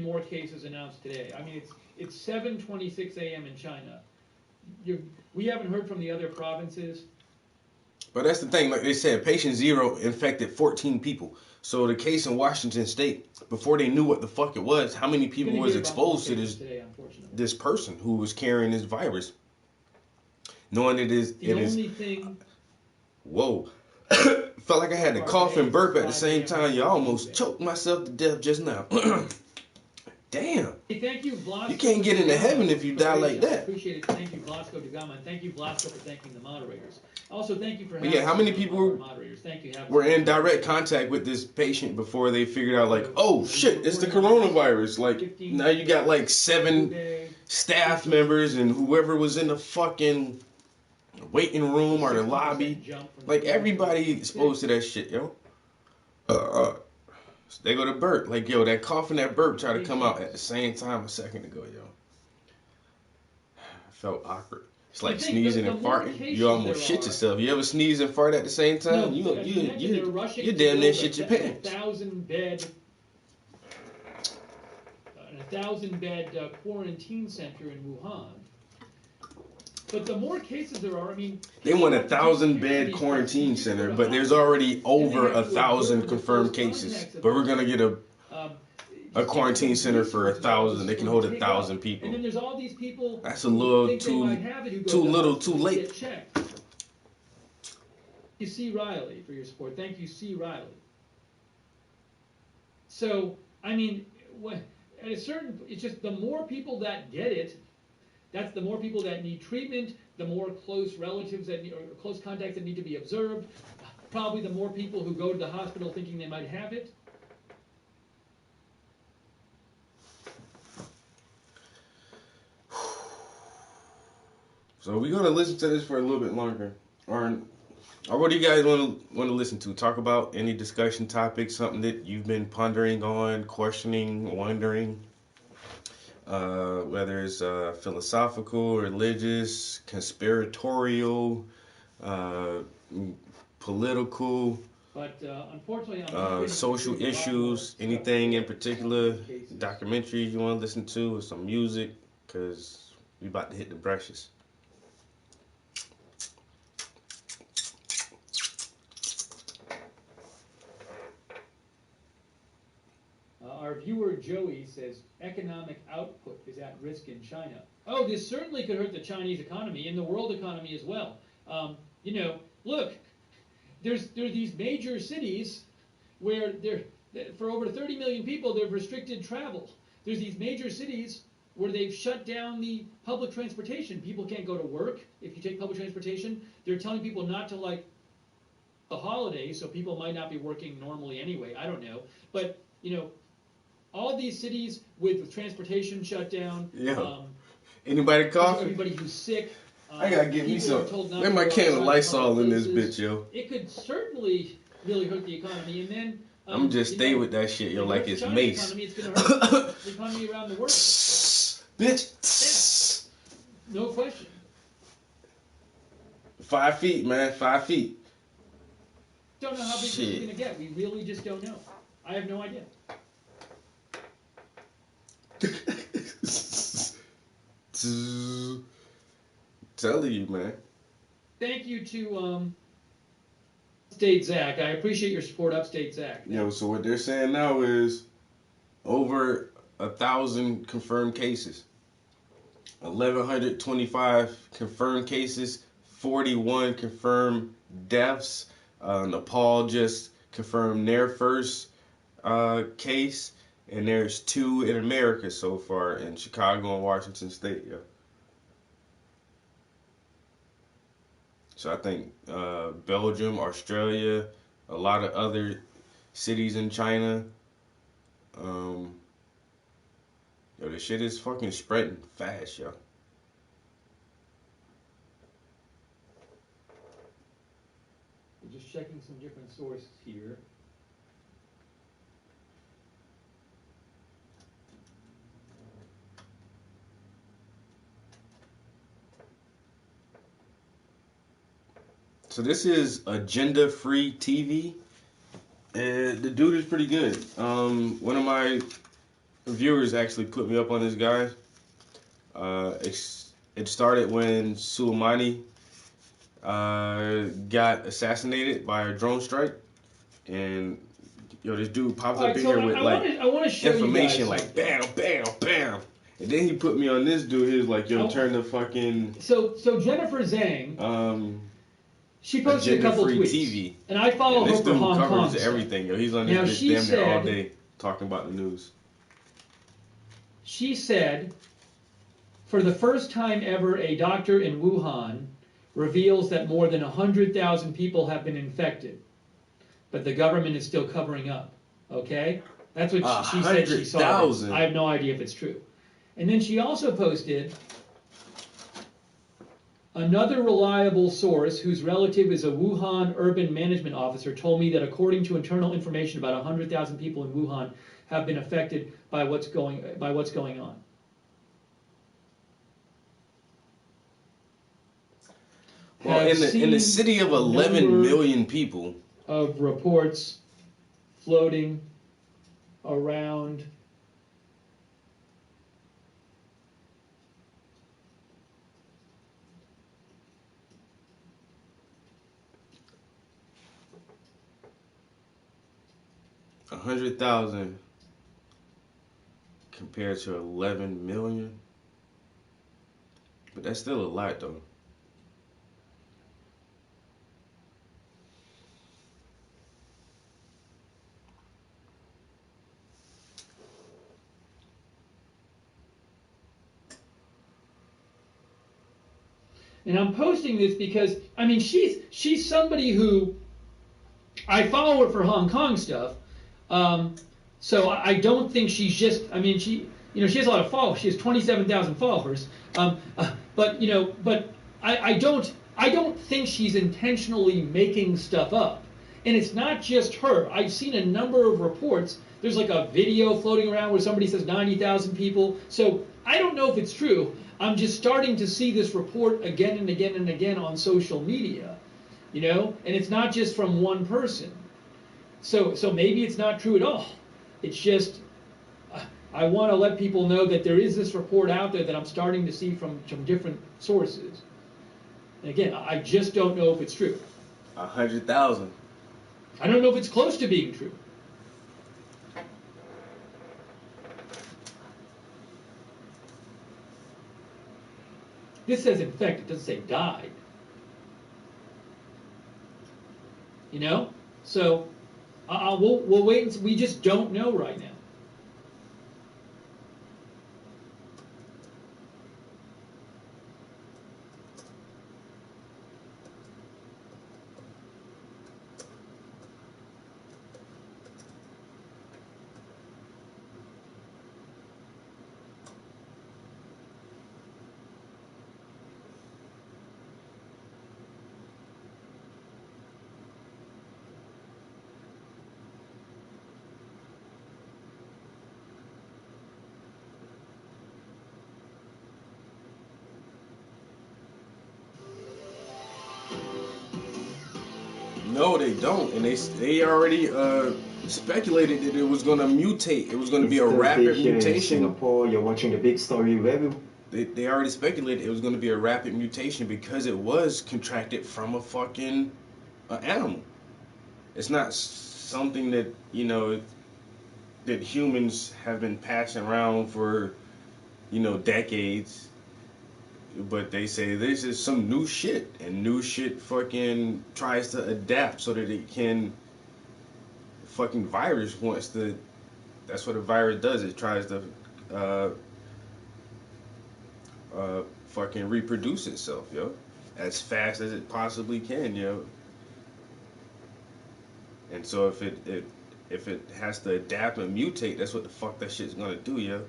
Speaker 6: more cases announced today. I mean, it's 7:26 a.m. in China. We haven't heard from the other provinces.
Speaker 2: But that's the thing. Like they said, patient 0 infected 14 people. So the case in Washington State, before they knew what the fuck it was, how many people was exposed to this person who was carrying this virus? Knowing it is. Whoa. Felt like I had to cough and burp at the same time. You almost choked myself to death just now. Damn.
Speaker 6: Hey, thank you, Blasco.
Speaker 2: You can't get into heaven if you die like that.
Speaker 6: Appreciate it. Thank you, Blasco Dugama, and thank you, Blasco, for thanking the moderators. Also, thank you for
Speaker 2: having how many people were in direct contact with this patient before they figured out, like, oh shit, it's the coronavirus. Like, now you got like 7 staff members and whoever was in the fucking waiting room or the lobby. Like, everybody exposed to that shit, yo. They go to burp. Like, yo, that cough and that burp try to come out at the same time a second ago, yo. I felt awkward. It's like sneezing and farting. You almost shit yourself. You ever sneeze and fart at the same time?
Speaker 6: No,
Speaker 2: you damn near shit your pants.
Speaker 6: 1,000-bed quarantine center in Wuhan. But the more cases there are, I mean...
Speaker 2: They want 1,000-bed quarantine center, but there's already over 1,000 confirmed cases. But we're going to get a quarantine center for 1,000. They can hold 1,000 people.
Speaker 6: And then there's all these people...
Speaker 2: That's a little too little, too late.
Speaker 6: Thank you, C. Riley, for your support. Thank you, C. Riley. So, I mean, at a certain... It's just the more people that get it... That's the more people that need treatment, the more close relatives or close contacts that need to be observed, probably the more people who go to the hospital thinking they might have it.
Speaker 2: So we're going to listen to this for a little bit longer. Or Or what do you guys want to listen to? Talk about any discussion topic, something that you've been pondering on, questioning, wondering. Whether it's philosophical, religious, conspiratorial, uh, political,
Speaker 6: But unfortunately, I'm not ready to
Speaker 2: social
Speaker 6: read a lot more
Speaker 2: issues,
Speaker 6: stuff
Speaker 2: anything in
Speaker 6: about
Speaker 2: particular,
Speaker 6: cases.
Speaker 2: documentaries you want to listen to, or some music, because we about to hit the brushes.
Speaker 6: Our viewer Joey says economic output is at risk in China. Oh, this certainly could hurt the Chinese economy and the world economy as well. Look, there are these major cities where for over 30 million people, they've restricted travel. There's these major cities where they've shut down the public transportation. People can't go to work if you take public transportation. They're telling people not to like the holidays, so people might not be working normally anyway. I don't know, but all these cities with transportation shut down.
Speaker 2: Yeah. Anybody coughing?
Speaker 6: Everybody who's sick.
Speaker 2: I gotta get me some. Let my can of Lysol in this bitch, yo.
Speaker 6: It could certainly really hurt the economy, and then
Speaker 2: I'm just stay with that shit, yo, like it's
Speaker 6: China's
Speaker 2: mace.
Speaker 6: Economy, it's gonna hurt the economy around the world.
Speaker 2: Bitch.
Speaker 6: No question.
Speaker 2: 5 feet, man. 5 feet.
Speaker 6: Don't know how big this is gonna get. We really just don't know. I have no idea.
Speaker 2: Telling you, man.
Speaker 6: Thank you to Upstate Zach. I appreciate your support, Upstate Zach.
Speaker 2: Yo, so what they're saying now is over 1,000 confirmed cases, 1,125 confirmed cases, 41 confirmed deaths. Nepal just confirmed their first case, and there's 2 in America so far, in Chicago and Washington State. Yeah. So I think Belgium, Australia, a lot of other cities in China. This shit is fucking spreading fast, yo.
Speaker 6: We're just checking some different sources here.
Speaker 2: So this is Agenda Free TV, and the dude is pretty good. One of my viewers actually put me up on this guy. It started when Soleimani got assassinated by a drone strike, and this dude pops up in here with
Speaker 6: I want to show
Speaker 2: information
Speaker 6: you guys
Speaker 2: like bam, bam, bam, and then he put me on this dude. He was like, "Yo, turn the fucking."
Speaker 6: So Jennifer Zhang. She posted a couple
Speaker 2: Agenda
Speaker 6: tweets,
Speaker 2: Free TV.
Speaker 6: and I follow her for Hong Kong.
Speaker 2: This dude covers everything, yo. He's on
Speaker 6: Now,
Speaker 2: this
Speaker 6: she
Speaker 2: bitch damn near all
Speaker 6: said-
Speaker 2: day talking about the news.
Speaker 6: She said, for the first time ever, a doctor in Wuhan reveals that more than 100,000 people have been infected, but the government is still covering up. Okay? That's what she said she saw.
Speaker 2: 100,000?
Speaker 6: I have no idea if it's true. And then she also posted, another reliable source whose relative is a Wuhan urban management officer told me that according to internal information, about 100,000 people in Wuhan have been affected by what's going on.
Speaker 2: Well, in the city of 11 million people,
Speaker 6: Of reports floating around
Speaker 2: $100,000 compared to 11 million. But that's still a lot, though.
Speaker 6: And I'm posting this because, I mean, she's somebody who, I follow her for Hong Kong stuff, so I don't think she's just, I mean, she has a lot of followers. She has 27,000 followers, but I don't I don't think she's intentionally making stuff up. And it's not just her. I've seen a number of reports. There's like a video floating around where somebody says 90,000 people. So I don't know if it's true. I'm just starting to see this report again and again and again on social media, you know, and it's not just from one person. So maybe it's not true at all. It's just I want to let people know that there is this report out there that I'm starting to see from different sources. And again, I just don't know if it's true.
Speaker 2: 100,000.
Speaker 6: I don't know if it's close to being true. This says infected, it doesn't say died. You know? So we'll wait and see. We just don't know right now.
Speaker 2: No, they don't, and they already speculated that it was going to mutate. It was going to be a rapid
Speaker 7: here in
Speaker 2: mutation.
Speaker 7: Singapore, you're watching the big story where we.
Speaker 2: They already speculated it was going to be a rapid mutation because it was contracted from a fucking animal. It's not something that, you know, that humans have been passing around for, you know, decades. But they say this is some new shit, and new shit fucking tries to adapt so that it can. Fucking virus wants to. That's what a virus does. It tries to fucking reproduce itself, yo, as fast as it possibly can, yo. And so if it has to adapt and mutate, that's what the fuck that shit's gonna do, yo.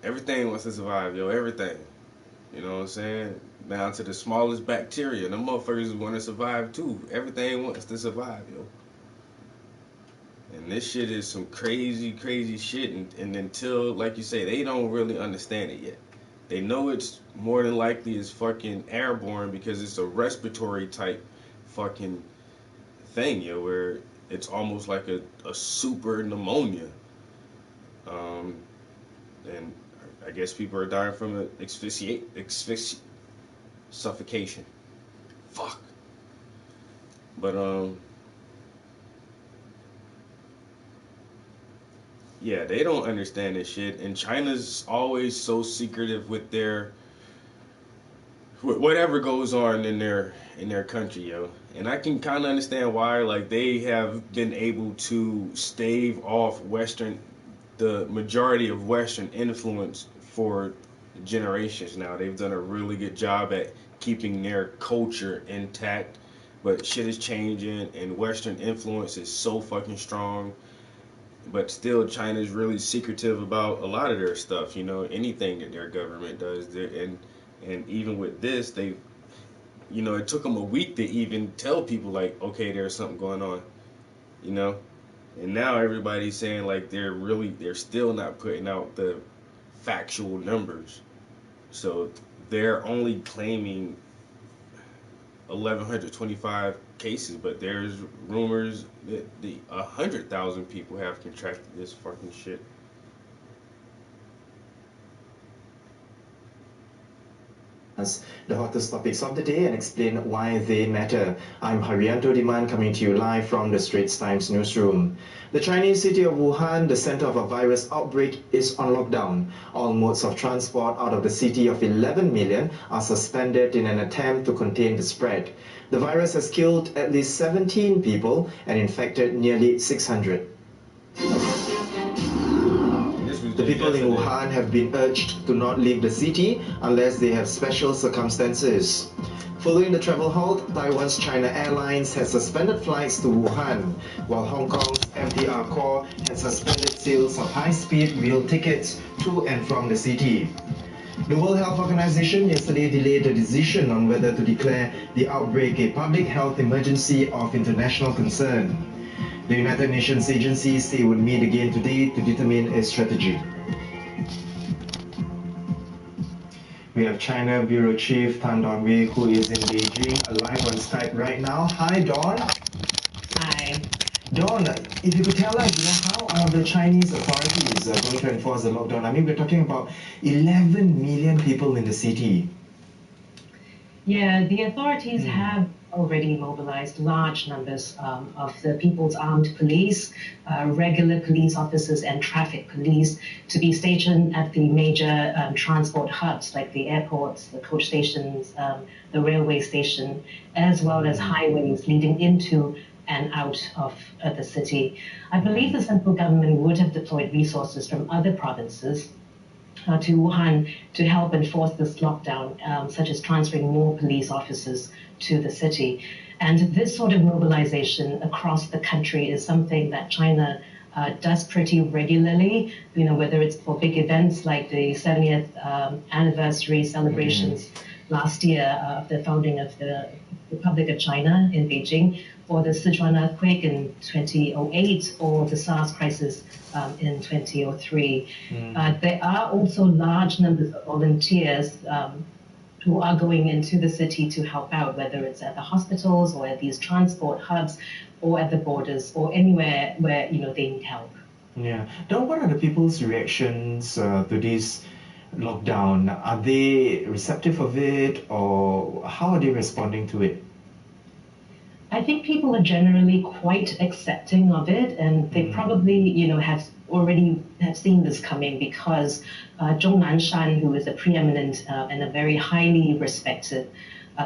Speaker 2: Everything wants to survive, yo. Everything. You know what I'm saying? Down to the smallest bacteria. Them motherfuckers want to survive too. Everything wants to survive, yo. And this shit is some crazy, crazy shit. And until, like you say, they don't really understand it yet. They know it's more than likely is fucking airborne because it's a respiratory type fucking thing, yo, where it's almost like a super pneumonia. And I guess people are dying from suffocation. Fuck. But yeah, they don't understand this shit, and China's always so secretive with their whatever goes on in their country, yo. And I can kind of understand why. Like, they have been able to stave off the majority of Western influence for generations now. They've done a really good job at keeping their culture intact, but shit is changing, and Western influence is so fucking strong. But still, China's really secretive about a lot of their stuff, you know, anything that their government does. And even with this, they, you know, it took them a week to even tell people, like, okay, there's something going on, you know. And now everybody's saying, like, they're still not putting out the factual numbers. So they're only claiming 1,125 cases, but there's rumors that 100,000 people have contracted this fucking shit.
Speaker 7: The hottest topics of the day and explain why they matter. I'm Haryanto Diman, coming to you live from the Straits Times newsroom. The Chinese city of Wuhan, the center of a virus outbreak, is on lockdown. All modes of transport out of the city of 11 million are suspended in an attempt to contain the spread. The virus has killed at least 17 people and infected nearly 600. The people in Wuhan have been urged to not leave the city unless they have special circumstances. Following the travel halt, Taiwan's China Airlines has suspended flights to Wuhan, while Hong Kong's MTR Corps has suspended sales of high-speed rail tickets to and from the city. The World Health Organization yesterday delayed the decision on whether to declare the outbreak a public health emergency of international concern. The United Nations agencies say it would meet again today to determine a strategy. We have China Bureau Chief Tan Dongwei, who is in Beijing, live on Skype right now. Hi, Dawn.
Speaker 8: Hi.
Speaker 7: Dawn, if you could tell us, how are the Chinese authorities going to enforce the lockdown? I mean, we're talking about 11 million people in the city.
Speaker 8: Yeah, the authorities have already mobilized large numbers of the People's Armed Police, regular police officers and traffic police to be stationed at the major transport hubs like the airports, the coach stations, the railway station, as well as highways leading into and out of the city. I believe the central government would have deployed resources from other provinces to Wuhan to help enforce this lockdown, such as transferring more police officers to the city. And this sort of mobilization across the country is something that China does pretty regularly, whether it's for big events like the 70th anniversary celebrations last year of the founding of the Republic of China in Beijing, or the Sichuan earthquake in 2008, or the SARS crisis in 2003. There are also large numbers of volunteers who are going into the city to help out, whether it's at the hospitals or at these transport hubs or at the borders or anywhere where they need help.
Speaker 7: Yeah. Don, what are the people's reactions to this lockdown? Are they receptive of it, or how are they responding to it?
Speaker 8: I think people are generally quite accepting of it, and they probably, have seen this coming because Zhong Nanshan, who is a preeminent and a very highly respected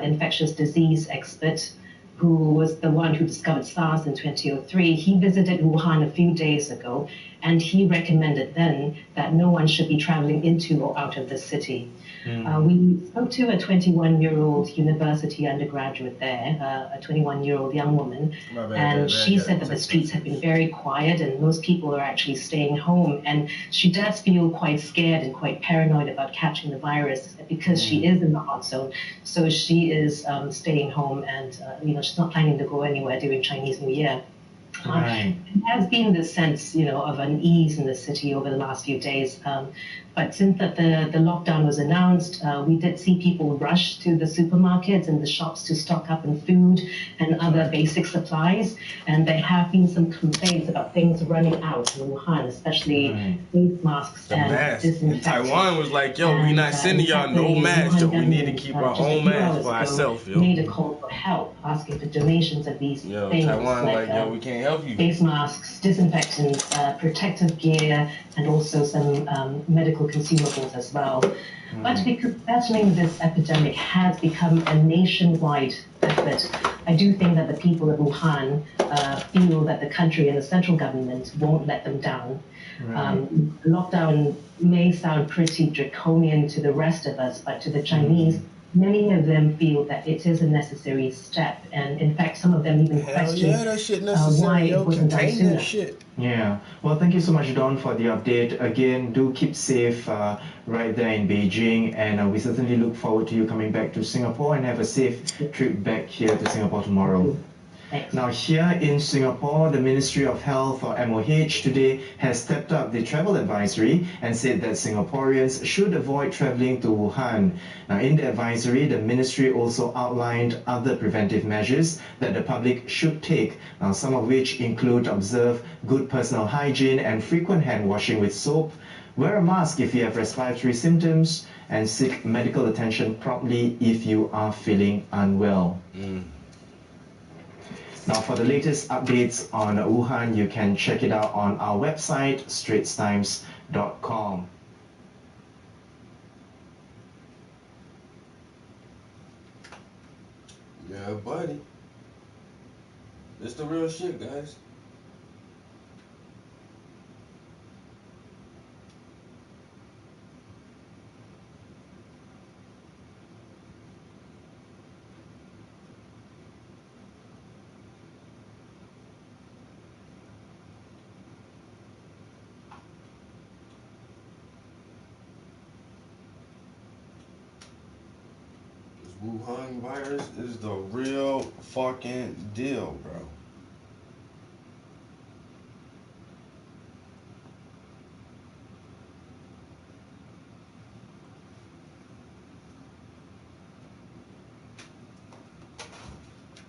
Speaker 8: infectious disease expert, who was the one who discovered SARS in 2003, he visited Wuhan a few days ago, and he recommended then that no one should be traveling into or out of the city. We spoke to a 21-year-old university undergraduate there, a 21-year-old young woman, and she said that the streets have been very quiet and most people are actually staying home. And she does feel quite scared and quite paranoid about catching the virus because she is in the hot zone. So she is staying home and, she's not planning to go anywhere during Chinese New Year.
Speaker 7: Right.
Speaker 8: There has been this sense, of unease in the city over the last few days. But since that the lockdown was announced, we did see people rush to the supermarkets and the shops to stock up on food and other basic supplies. And there have been some complaints about things running out in Wuhan, especially face masks and disinfectants.
Speaker 2: Taiwan was like, yo, we not sending y'all no masks, yo. We need to keep our own masks for ourselves, yo.
Speaker 8: Made a call for help, asking for donations of these things.
Speaker 2: Taiwan like, yo, we can't help you.
Speaker 8: Face masks, disinfectants, protective gear, and also some medical consumables as well. But because battling this epidemic has become a nationwide effort, I do think that the people of Wuhan feel that the country and the central government won't let them down. Lockdown may sound pretty draconian to the rest of us, but to the Chinese, many of them feel that it is a necessary step, and in fact, some of them even question
Speaker 2: that shit necessary,
Speaker 8: why
Speaker 2: yo.
Speaker 8: it wasn't done
Speaker 2: Contain
Speaker 8: sooner.
Speaker 2: that shit.
Speaker 7: Yeah. Well, thank you so much, Don, for the update. Again, do keep safe right there in Beijing, and we certainly look forward to you coming back to Singapore and have a safe trip back here to Singapore tomorrow. Now, here in Singapore, the Ministry of Health, or MOH, today has stepped up the travel advisory and said that Singaporeans should avoid traveling to Wuhan. Now, in the advisory, the ministry also outlined other preventive measures that the public should take, now some of which include observe good personal hygiene and frequent hand washing with soap, wear a mask if you have respiratory symptoms, and seek medical attention promptly if you are feeling unwell. Now, for the latest updates on Wuhan, you can check it out on our website, straitstimes.com.
Speaker 2: Yeah, buddy. It's the real shit, guys. Wuhan virus is the real fucking deal, bro.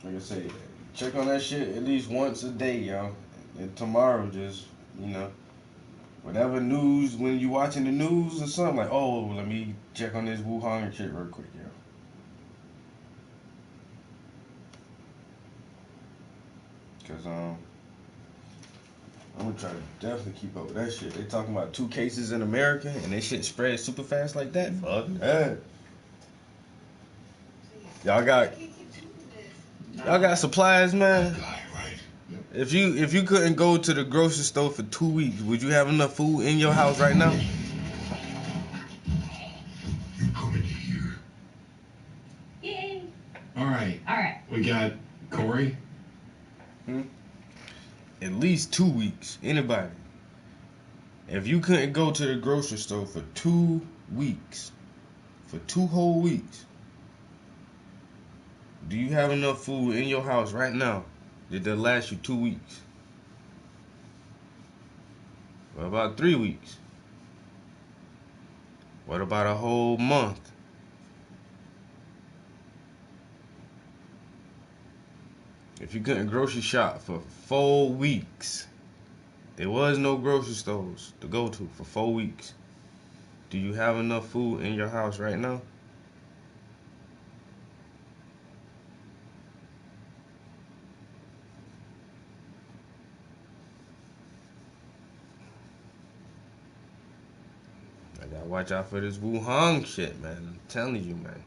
Speaker 2: Like I say, check on that shit at least once a day, yo. And tomorrow, just, you know, whatever news, when you watching the news or something, like, oh, let me check on this Wuhan shit real quick, yo. Cause I'm gonna try to definitely keep up with that shit. They talking about 2 cases in America and they shit spread super fast like that. Fuck that. Y'all got supplies, man. If you couldn't go to the grocery store for 2 weeks, would you have enough food in your house right now?
Speaker 9: You're coming here.
Speaker 1: Yay!
Speaker 9: All right.
Speaker 1: All right.
Speaker 9: We got Corey.
Speaker 2: At least 2 weeks. Anybody. If you couldn't go to the grocery store for 2 weeks, for 2 whole weeks, do you have enough food in your house right now that'll last you 2 weeks? What about 3 weeks? What about a whole month? If you couldn't grocery shop for 4 weeks, there was no grocery stores to go to for 4 weeks, do you have enough food in your house right now? I gotta watch out for this Wuhan shit, man. I'm telling you, man.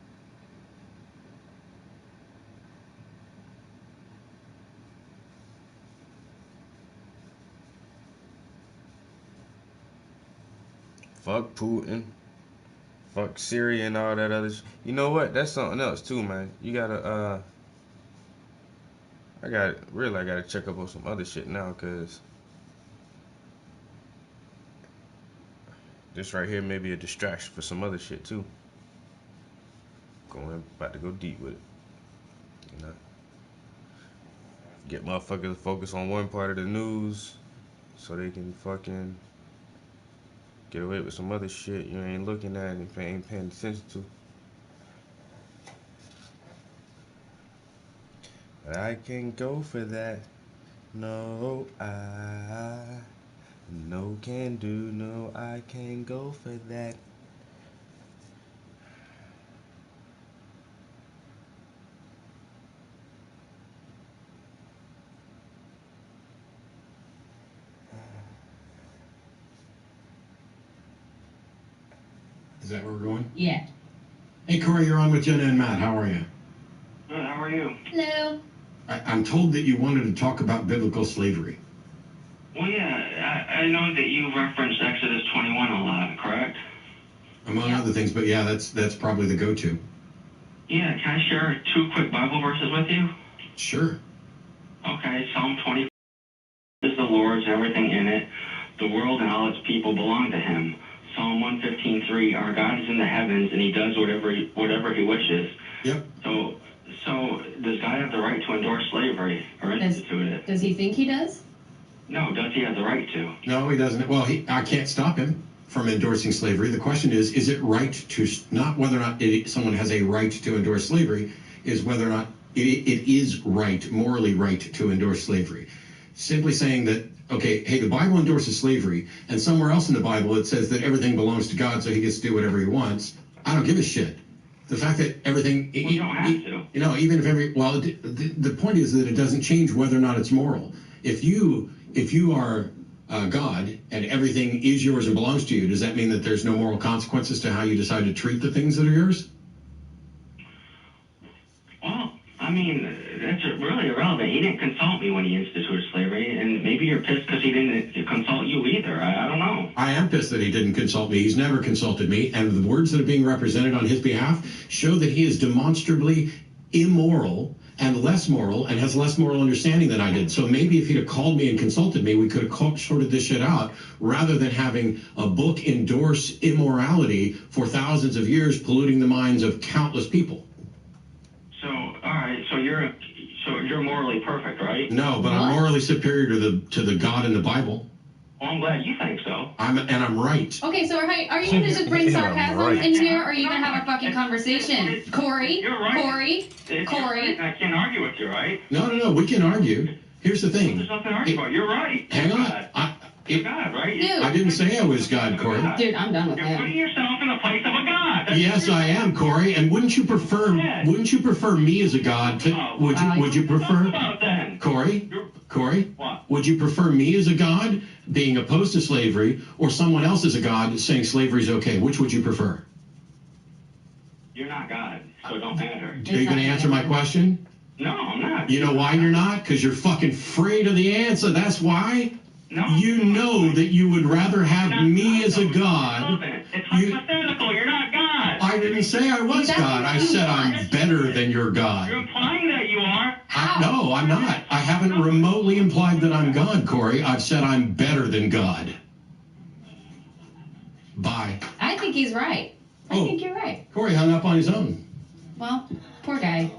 Speaker 2: Fuck Putin. Fuck Syria and all that other shit. You know what? That's something else too, man. You gotta, I gotta check up on some other shit now, cause this right here may be a distraction for some other shit too. About to go deep with it. You know? Get motherfuckers to focus on one part of the news so they can fucking get away with some other shit you ain't looking at and ain't paying attention to. But I can't go for that. No, no can do. No, I can't go for that.
Speaker 9: Is that where we're going?
Speaker 1: Yeah.
Speaker 9: Hey, Corey, you're on with Jenna and Matt. How are you?
Speaker 10: Good, how are you?
Speaker 1: Hello.
Speaker 9: I'm told that you wanted to talk about biblical slavery.
Speaker 10: Well, yeah, I know that you referenced Exodus 21 a lot, correct?
Speaker 9: Among other things, but yeah, that's probably the go-to.
Speaker 10: Yeah, can I share 2 quick Bible verses with you?
Speaker 9: Sure.
Speaker 10: Okay, Psalm 20 is the Lord's and everything in it. The world and all its people belong to him. Psalm 115:3, our God is in the heavens and he does whatever he wishes.
Speaker 9: Yep.
Speaker 10: So does God have the right to endorse slavery or institute it?
Speaker 1: Does he think he does?
Speaker 10: No, does he have the right to?
Speaker 9: No, he doesn't. Well, I can't stop him from endorsing slavery. The question is it right to, not whether or not someone has a right to endorse slavery, is whether or not it is right, morally right to endorse slavery. Simply saying that, okay, hey, the Bible endorses slavery, and somewhere else in the Bible it says that everything belongs to God, so he gets to do whatever he wants. I don't give a shit. The fact that everything,
Speaker 10: well, you don't have to.
Speaker 9: You know, even if the point is that it doesn't change whether or not it's moral. If you are God and everything is yours and belongs to you, does that mean that there's no moral consequences to how you decide to treat the things that are yours?
Speaker 10: Well, I mean, that's really irrelevant. He didn't consult me when he instituted slavery, and maybe you're pissed because he didn't consult you either. I don't know.
Speaker 9: I am pissed that he didn't consult me. He's never consulted me, and the words that are being represented on his behalf show that he is demonstrably immoral and less moral and has less moral understanding than I did. So maybe if he'd have called me and consulted me, we could have sorted this shit out rather than having a book endorse immorality for thousands of years, polluting the minds of countless people.
Speaker 10: right. So you're morally perfect, right?
Speaker 9: No, but I'm morally superior to the God in the Bible.
Speaker 10: Well, I'm glad you think so.
Speaker 9: I'm right.
Speaker 11: Okay, so are you gonna just bring sarcasm in here, or are you gonna have a fucking conversation? Corey?
Speaker 10: You're right.
Speaker 11: Corey? Corey?
Speaker 10: I can't argue with you, right?
Speaker 9: No, we can argue. Here's the thing.
Speaker 10: There's nothing to argue about. You're right.
Speaker 9: Hang on.
Speaker 10: You're God, right?
Speaker 11: Dude.
Speaker 9: I didn't say I was God, Corey.
Speaker 11: Dude, I'm done with
Speaker 10: You're
Speaker 11: that.
Speaker 10: putting yourself in the place of a God.
Speaker 9: Yes, I am, Corey. And wouldn't you prefer me as a God? Would you prefer Corey?
Speaker 10: What?
Speaker 9: Would you prefer me as a God being opposed to slavery, or someone else as a God saying slavery is okay? Which would you prefer?
Speaker 10: You're not God, so it don't matter.
Speaker 9: Are you going to answer my question?
Speaker 10: No, I'm not.
Speaker 9: You know why you're not? Because you're fucking afraid of the answer. That's why.
Speaker 10: No.
Speaker 9: You know that you would rather have me as a God.
Speaker 10: It's hypothetical. You're not God.
Speaker 9: I didn't say I was God. I said I'm better than your God.
Speaker 10: You're implying that you are.
Speaker 9: No, I'm not. I haven't remotely implied that I'm God, Corey. I've said I'm better than God. Bye.
Speaker 11: I think he's right. I think you're right.
Speaker 9: Corey hung up on his own.
Speaker 11: Well, poor guy.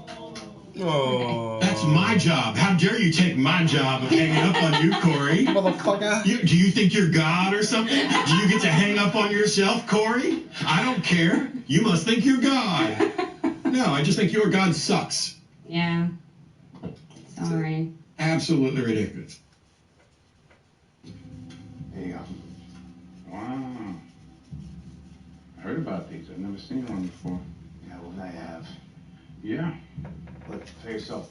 Speaker 2: Oh.
Speaker 9: That's my job. How dare you take my job of hanging up on you, Corey?
Speaker 2: Motherfucker.
Speaker 9: Do you think you're God or something? Do you get to hang up on yourself, Corey? I don't care. You must think you're God. No, I just think your God sucks.
Speaker 11: Yeah. Sorry.
Speaker 9: Absolutely ridiculous.
Speaker 12: There you go. Wow. I heard about these. I've never seen one before.
Speaker 5: Yeah, well, I have.
Speaker 12: Yeah.
Speaker 5: Look for yourself.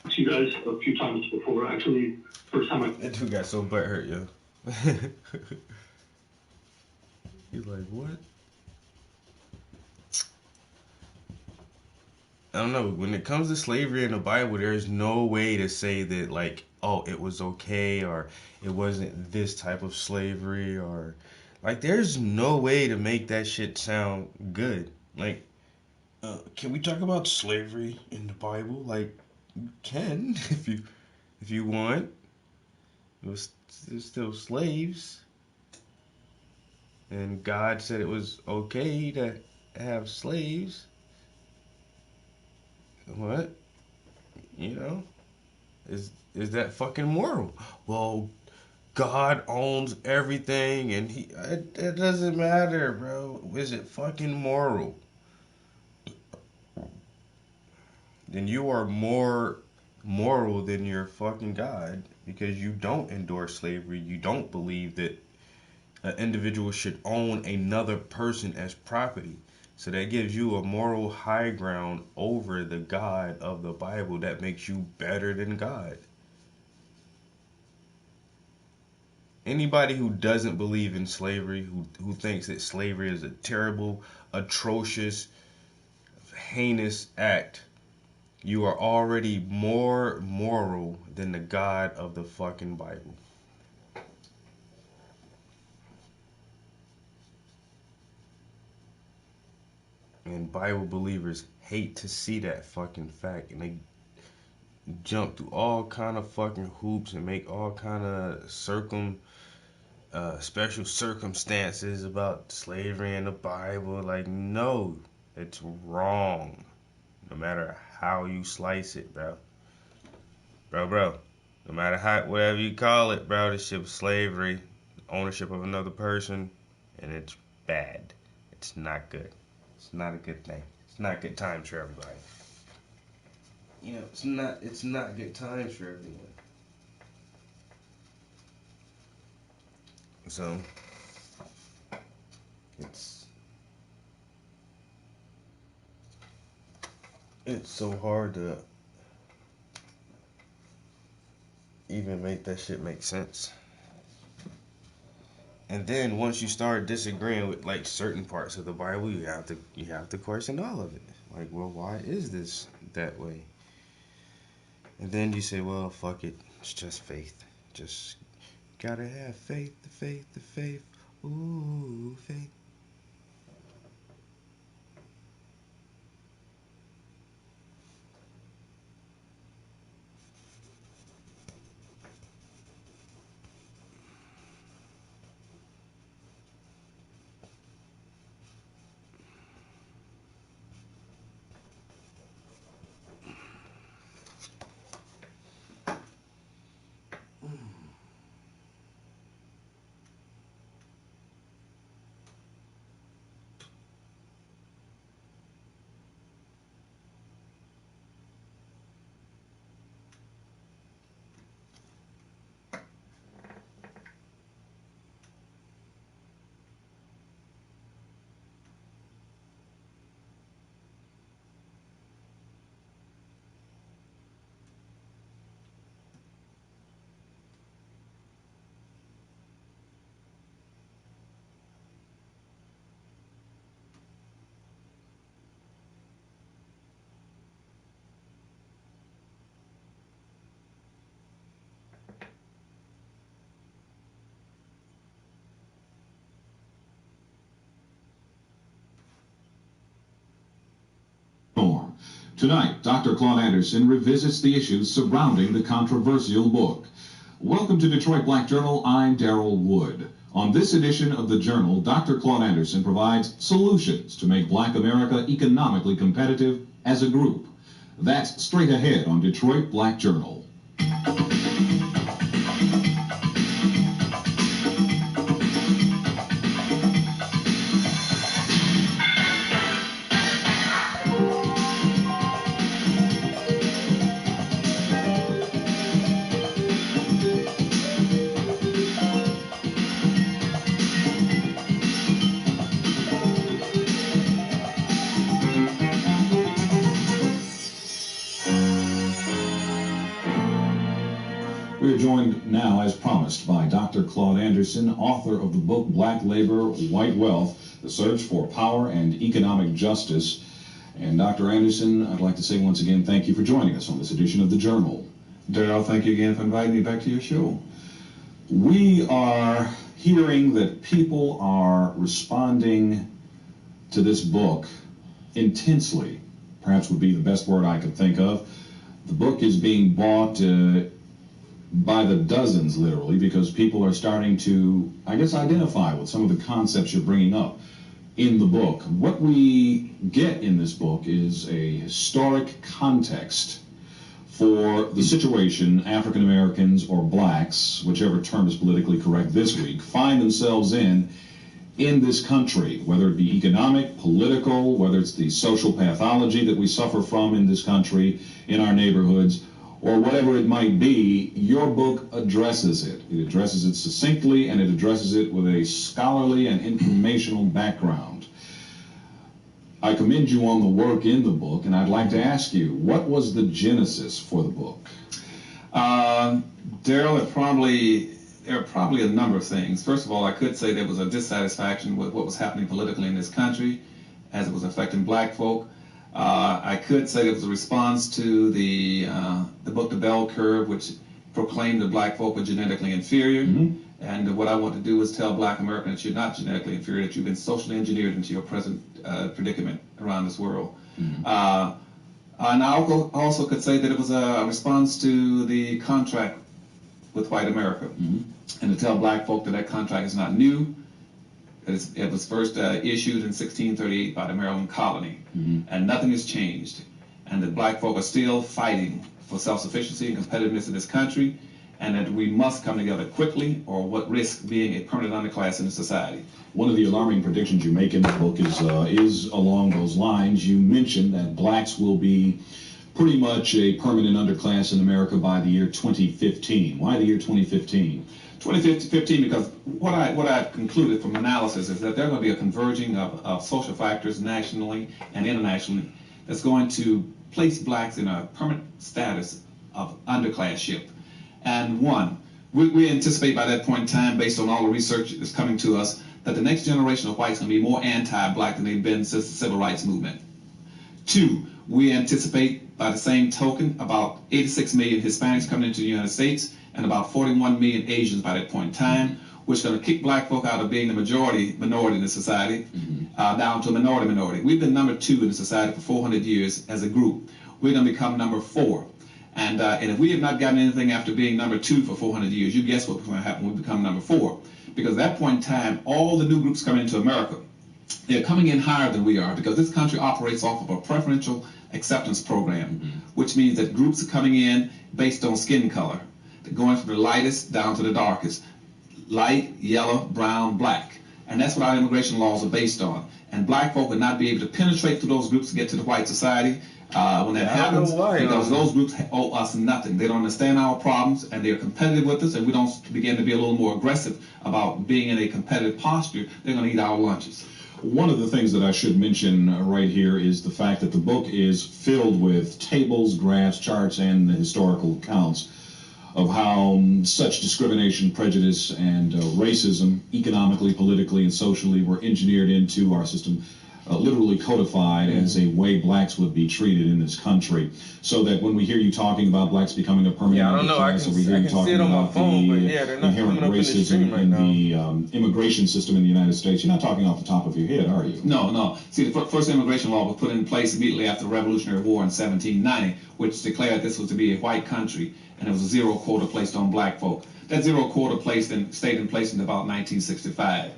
Speaker 13: You guys a few times before. Actually, first time
Speaker 2: That dude got so butthurt, yo. He's like, what? I don't know. When it comes to slavery in the Bible, there's no way to say that, like, oh, it was okay, or it wasn't this type of slavery, or like, there's no way to make that shit sound good. Like, can we talk about slavery in the Bible? Like, you can if you want. There's still slaves, and God said it was okay to have slaves. What? You know? Is that fucking moral? Well, God owns everything, and it doesn't matter, bro. Is it fucking moral? Then you are more moral than your fucking God, because you don't endorse slavery. You don't believe that an individual should own another person as property. So that gives you a moral high ground over the God of the Bible. That makes you better than God. Anybody who doesn't believe in slavery, who thinks that slavery is a terrible, atrocious, heinous act, you are already more moral than the God of the fucking Bible. And Bible believers hate to see that fucking fact, and they jump through all kind of fucking hoops and make all kind of special circumstances about slavery in the Bible. Like, no, it's wrong. No matter how you slice it, bro. Bro. No matter how, whatever you call it, bro, this shit was slavery, ownership of another person, and it's bad. It's not good. It's not a good thing. It's not good times for everybody. You know, it's not good times for everyone. So it's so hard to even make that shit make sense. And then once you start disagreeing with like certain parts of the Bible, you have to question all of it. Like, well, why is this that way? And then you say, well, fuck it, it's just faith. Just gotta have faith, the faith. Ooh, faith.
Speaker 14: Tonight, Dr. Claude Anderson revisits the issues surrounding the controversial book. Welcome to Detroit Black Journal. I'm Daryl Wood. On this edition of the Journal, Dr. Claude Anderson provides solutions to make Black America economically competitive as a group. That's straight ahead on Detroit Black Journal. We are joined now, as promised, by Dr. Claude Anderson, author of the book Black Labor, White Wealth, The Search for Power and Economic Justice. And Dr. Anderson, I'd like to say once again thank you for joining us on this edition of the Journal.
Speaker 12: Daryl, thank you again for inviting me back to your show.
Speaker 14: We are hearing that people are responding to this book intensely, perhaps would be the best word I could think of. The book is being bought by the dozens, literally, because people are starting to, I guess, identify with some of the concepts you're bringing up in the book. What we get in this book is a historic context for the situation African Americans or blacks, whichever term is politically correct this week, find themselves in this country, whether it be economic, political, whether it's the social pathology that we suffer from in this country, in our neighborhoods, or whatever it might be. Your book addresses it. It addresses it succinctly, and it addresses it with a scholarly and informational background. I commend you on the work in the book, and I'd like to ask you, what was the genesis for the book?
Speaker 12: Daryl, there are probably a number of things. First of all, I could say there was a dissatisfaction with what was happening politically in this country as it was affecting black folk. I could say it was a response to the book The Bell Curve, which proclaimed that black folk were genetically inferior.
Speaker 14: Mm-hmm.
Speaker 12: And what I want to do is tell black Americans that you're not genetically inferior, that you've been socially engineered into your present predicament around this world.
Speaker 14: Mm-hmm.
Speaker 12: And I also could say that it was a response to the contract with white America.
Speaker 14: Mm-hmm.
Speaker 12: And to tell black folk that contract is not new. It was first issued in 1638 by the Maryland colony,
Speaker 14: mm-hmm.
Speaker 12: and nothing has changed. And that black folk are still fighting for self-sufficiency and competitiveness in this country, and that we must come together quickly or what risk being a permanent underclass in the society.
Speaker 14: One of the alarming predictions you make in the book is along those lines. You mentioned that blacks will be pretty much a permanent underclass in America by the year 2015. Why the year 2015?
Speaker 12: 2015, because what I've concluded from analysis is that there's going to be a converging of social factors nationally and internationally that's going to place blacks in a permanent status of underclassship. And we anticipate by that point in time, based on all the research that's coming to us, that the next generation of whites are going to be more anti-black than they've been since the Civil Rights Movement. 2, we anticipate by the same token about 86 million Hispanics coming into the United States and about 41 million Asians by that point in time, which is going to kick black folk out of being the minority in the society, down to a minority. We've been number 2 in the society for 400 years as a group. We're going to become number 4. And if we have not gotten anything after being number 2 for 400 years, you guess what's going to happen when we become number 4. Because at that point in time, all the new groups coming into America, they're coming in higher than we are, because this country operates off of a preferential acceptance program, which means that groups are coming in based on skin color. They're going from the lightest down to the darkest. Light, yellow, brown, black. And that's what our immigration laws are based on. And black folk would not be able to penetrate through those groups to get to the white society when that happens, because those groups owe us nothing. They don't understand our problems, and they're competitive with us, and we don't begin to be a little more aggressive about being in a competitive posture. They're going to eat our lunches.
Speaker 14: One of the things that I should mention right here is the fact that the book is filled with tables, graphs, charts, and historical accounts of how such discrimination, prejudice, and racism, economically, politically, and socially, were engineered into our system literally codified as a way blacks would be treated in this country. So that when we hear you talking about blacks becoming a permanent
Speaker 2: I don't know.
Speaker 14: class, or we hear you talking about the inherent racism in the immigration system in the United States, you're not talking off the top of your head, are you?
Speaker 12: No. See, the first immigration law was put in place immediately after the Revolutionary War in 1790, which declared this was to be a white country, and there was a zero quota placed on black folk. That zero quota stayed in place until about 1965.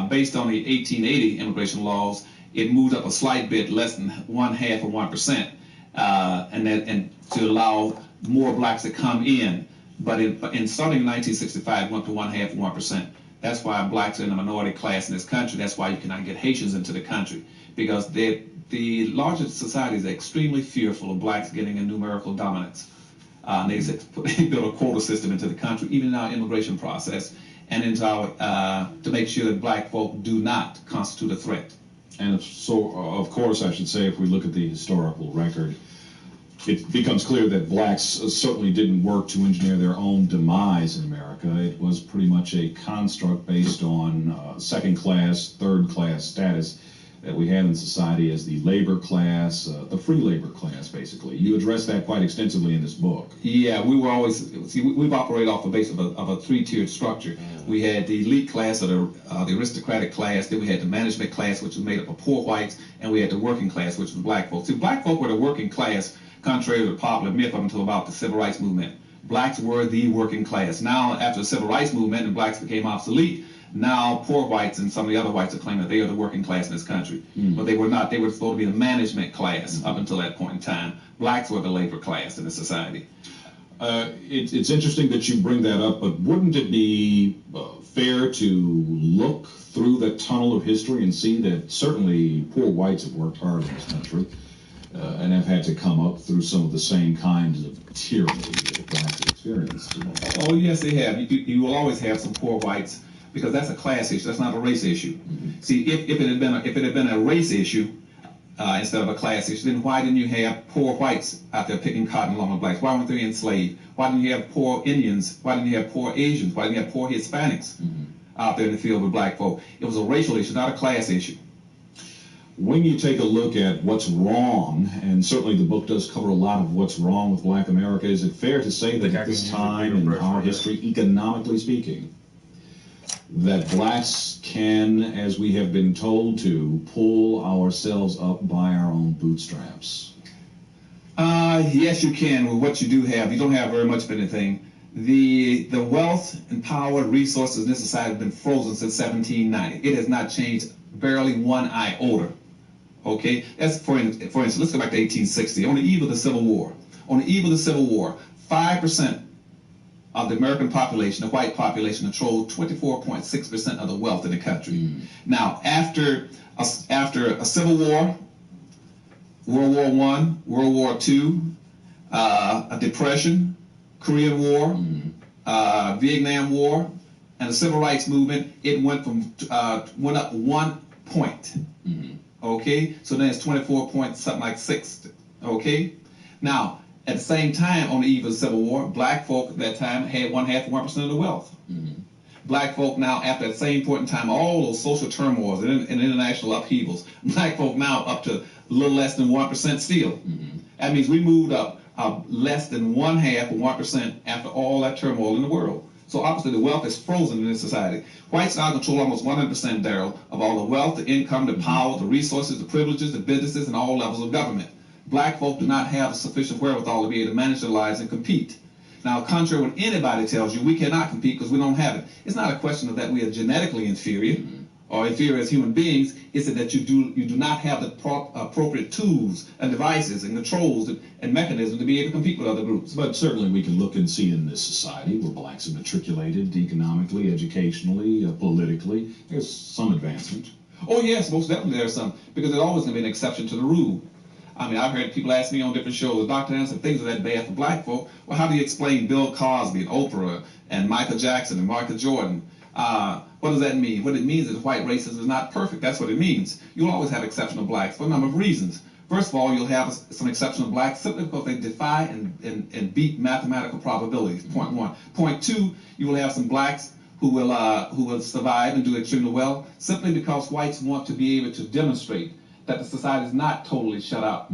Speaker 12: Based on the 1880 immigration laws, it moved up a slight bit, less than 1/2 of 1%, and to allow more blacks to come in. But in starting in 1965, it went to 1/2 of 1%. That's why blacks are in a minority class in this country. That's why you cannot get Haitians into the country, because the larger societies are extremely fearful of blacks getting a numerical dominance. They built a quota system into the country, even in our immigration process, and into our to make sure that black folk do not constitute a threat.
Speaker 14: And so, of course, I should say, if we look at the historical record, it becomes clear that blacks certainly didn't work to engineer their own demise in America. It was pretty much a construct based on second-class, third-class status that we had in society as the labor class, the free labor class, basically. You address that quite extensively in this book.
Speaker 12: Yeah, we were always, we've operated off the base of a three-tiered structure. We had the elite class, or the aristocratic class, then we had the management class, which was made up of poor whites, and we had the working class, which was black folks. See, black folk were the working class, contrary to the popular myth up until about the Civil Rights Movement. Blacks were the working class. Now, after the Civil Rights Movement and blacks became obsolete, now poor whites and some of the other whites are claiming that they are the working class in this country. But they were not. They were supposed to be the management class up until that point in time. Blacks were the labor class in the society.
Speaker 14: It's interesting that you bring that up, but wouldn't it be fair to look through the tunnel of history and see that certainly poor whites have worked hard in this country and have had to come up through some of the same kinds of tyranny that blacks have experienced?
Speaker 12: Oh, yes, they have. You will always have some poor whites, because that's a class issue. That's not a race issue. See, if it had been a race issue instead of a class issue, then why didn't you have poor whites out there picking cotton along with blacks? Why weren't they enslaved? Why didn't you have poor Indians? Why didn't you have poor Asians? Why didn't you have poor Hispanics out there in the field with black folk? It was a racial issue, not a class issue.
Speaker 14: When you take a look at what's wrong, and certainly the book does cover a lot of what's wrong with black America, is it fair to say that at this time in our history, economically speaking, that blacks can, as we have been told to, pull ourselves up by our own bootstraps?
Speaker 12: Yes, you can. With what you do have, you don't have very much of anything. The wealth and power and resources in this society have been frozen since 1790. It has not changed barely one iota. Okay, that's for instance. Let's go back to 1860. On the eve of the Civil War. On the eve of the Civil War, 5% of the American population, the white population, controlled 24.6% of the wealth in the country. Now, after a Civil War, World War I, World War II, a Depression, Korean War, Vietnam War, and the Civil Rights Movement, it went up 1 point. Okay, so then it's 24 point something like 6. Okay, now at the same time, on the eve of the Civil War, black folk at that time had 1/2 of 1% of the wealth. Black folk now, after that same point in time, all those social turmoils and international upheavals, black folk now up to a little less than 1% still. That means we moved up less than 1/2 of 1% after all that turmoil in the world. So obviously the wealth is frozen in this society. Whites now control almost 100%, Daryl, of all the wealth, the income, the power, the resources, the privileges, the businesses, and all levels of government. Black folk do not have sufficient wherewithal to be able to manage their lives and compete. Now, contrary to what anybody tells you, we cannot compete because we don't have it. It's not a question of that we are genetically inferior or inferior as human beings. It's that you do not have the appropriate tools and devices and controls and mechanisms to be able to compete with other groups.
Speaker 14: But certainly we can look and see in this society where blacks are matriculated economically, educationally, politically, there's some advancement.
Speaker 12: Oh yes, most definitely there's some, because there's always going to be an exception to the rule. I mean, I've heard people ask me on different shows, Dr. Anderson, if things are that bad for black folk, well, how do you explain Bill Cosby and Oprah and Michael Jackson and Michael Jordan? What does that mean? What it means is white racism is not perfect. That's what it means. You'll always have exceptional blacks for a number of reasons. First of all, you'll have some exceptional blacks simply because they defy and beat mathematical probabilities, point one. Point two, you will have some blacks who will survive and do extremely well, simply because whites want to be able to demonstrate that the society is not totally shut out,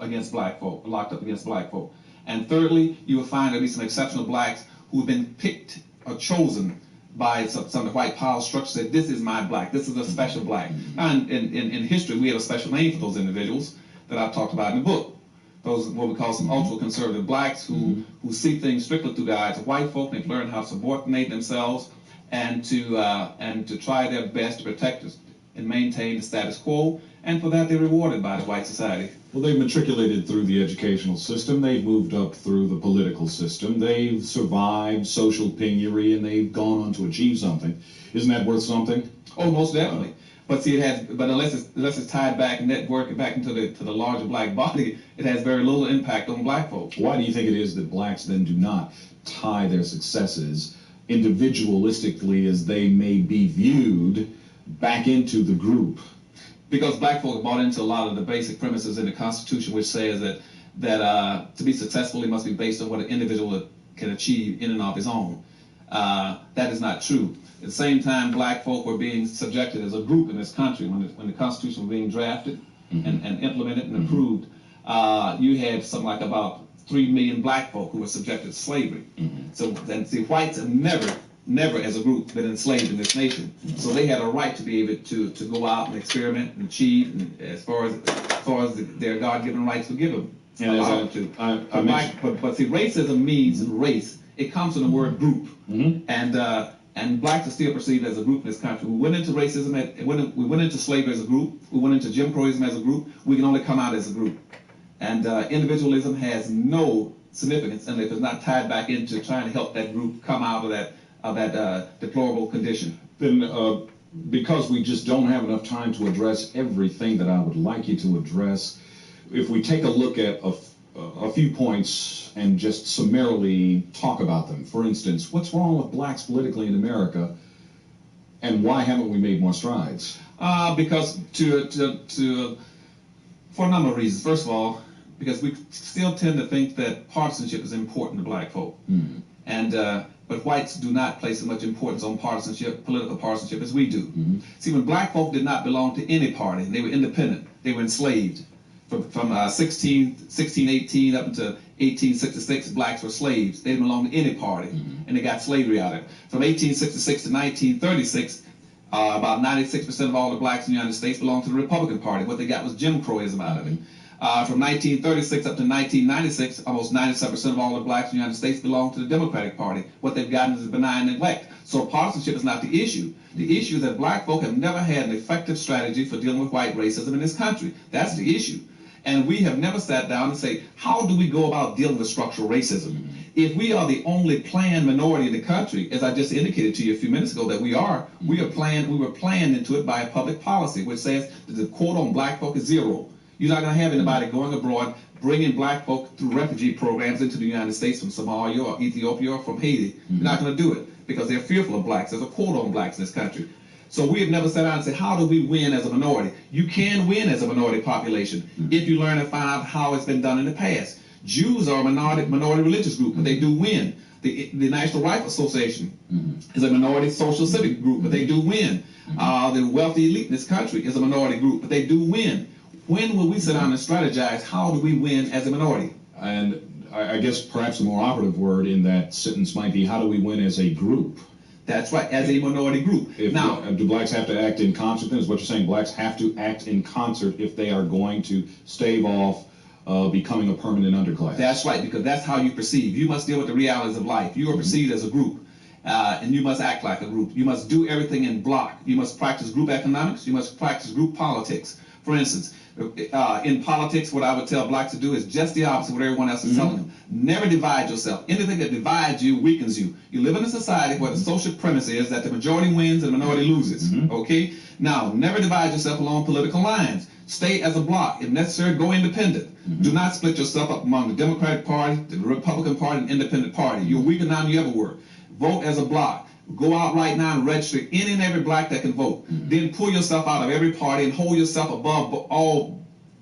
Speaker 12: against black folk, locked up against black folk. And thirdly, you will find at least some exceptional blacks who have been picked or chosen by some of the white power structure, said, this is my black, this is a special black. And in history, we have a special name for those individuals that I've talked about in the book. Those what we call some ultra-conservative blacks who see things strictly through the eyes of white folk. They've learned how to subordinate themselves and to try their best to protect and maintain the status quo, and for that they're rewarded by the white society.
Speaker 14: Well, they've matriculated through the educational system, they've moved up through the political system, they've survived social penury, and they've gone on to achieve something. Isn't that worth something?
Speaker 12: Oh, most definitely. But see, unless it's tied back and networked back into the larger black body, it has very little impact on black folks.
Speaker 14: Why do you think it is that blacks then do not tie their successes individualistically as they may be viewed back into the group?
Speaker 12: Because black folk have bought into a lot of the basic premises in the Constitution, which says that to be successful, it must be based on what an individual can achieve in and of his own. That is not true. At the same time, black folk were being subjected as a group in this country when the Constitution was being drafted and implemented and approved. You had something like about 3 million black folk who were subjected to slavery. So then, see, whites have never as a group been enslaved in this nation. So they had a right to be able to go out and experiment and achieve, and as far as their God-given rights were given.
Speaker 14: And
Speaker 12: but see, racism means race. It comes from the word group, and blacks are still perceived as a group in this country. We went into racism, we went into slavery as a group, we went into Jim Crowism as a group. We can only come out as a group, and individualism has no significance unless it's not tied back into trying to help that group come out of that deplorable condition.
Speaker 14: Then, because we just don't have enough time to address everything that I would like you to address, if we take a look at a few points and just summarily talk about them. For instance, what's wrong with blacks politically in America, and why haven't we made more strides?
Speaker 12: Because for a number of reasons. First of all, because we still tend to think that partisanship is important to black folk, but whites do not place as much importance on partisanship, political partisanship, as we do. See, when black folk did not belong to any party, they were independent, they were enslaved. From 1618 up until 1866, blacks were slaves. They didn't belong to any party, and they got slavery out of it. From 1866 to 1936, about 96% of all the blacks in the United States belonged to the Republican Party. What they got was Jim Crowism out of it. From 1936 up to 1996, almost 97% of all the blacks in the United States belong to the Democratic Party. What they've gotten is benign neglect. So partisanship is not the issue. The issue is that black folk have never had an effective strategy for dealing with white racism in this country. That's the issue. And we have never sat down and say, how do we go about dealing with structural racism? If we are the only planned minority in the country, as I just indicated to you a few minutes ago that we were planned into it by a public policy which says that the quota on black folk is zero. You're not going to have anybody going abroad bringing black folk through refugee programs into the United States from Somalia or Ethiopia or from Haiti. You're not going to do it because they're fearful of blacks. There's a quota on blacks in this country. So we have never sat down and said, how do we win as a minority? You can win as a minority population if you learn and find out how it's been done in the past. Jews are a minority religious group, but they do win. The National Rifle Association is a minority social civic group, but they do win. The wealthy elite in this country is a minority group, but they do win. When will we sit down and strategize how do we win as a minority?
Speaker 14: And I guess perhaps the more operative word in that sentence might be, how do we win as a group?
Speaker 12: That's right, as a minority group.
Speaker 14: Now, do blacks have to act in concert then? Is what you're saying, blacks have to act in concert if they are going to stave off becoming a permanent underclass?
Speaker 12: That's right, because that's how you perceive. You must deal with the realities of life. You are perceived as a group, and you must act like a group. You must do everything in block. You must practice group economics. You must practice group politics. For instance, in politics, what I would tell blacks to do is just the opposite of what everyone else is telling them. Never divide yourself. Anything that divides you weakens you. You live in a society where the social premise is that the majority wins and the minority loses. Okay? Now, never divide yourself along political lines. Stay as a block. If necessary, go independent. Do not split yourself up among the Democratic Party, the Republican Party, and Independent Party. You're weaker now than you ever were. Vote as a block. Go out right now and register any and every black that can vote. Then pull yourself out of every party and hold yourself above both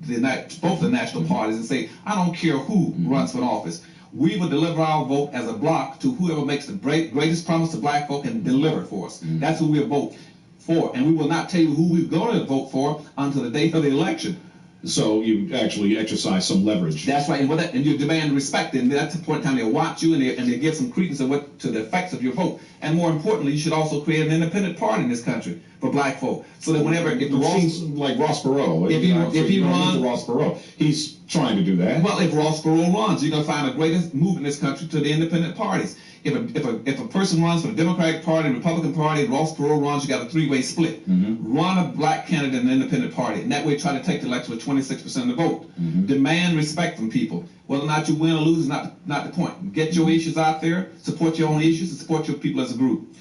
Speaker 12: the national parties and say, I don't care who runs for office. We will deliver our vote as a block to whoever makes the greatest promise to black folk and deliver it for us. That's who we'll vote for, and we will not tell you who we're going to vote for until the day of the election.
Speaker 14: So you actually exercise some leverage.
Speaker 12: That's right, and you demand respect, and that's the point in time they watch you and they give some credence to the effects of your vote. And more importantly, you should also create an independent party in this country for black folk, so that whenever if
Speaker 14: like Ross Perot,
Speaker 12: if he runs,
Speaker 14: Ross Perot, he's trying to do that.
Speaker 12: Well, if Ross Perot runs, you're going to find the greatest move in this country to the independent parties. If a person runs for the Democratic Party, Republican Party, and Ross Perot runs, you got a three-way split. Run a black candidate in an independent party, and that way try to take the election with 26% of the vote. Demand respect from people. Whether or not you win or lose is not the point. Get your issues out there, support your own issues, and support your people as a group.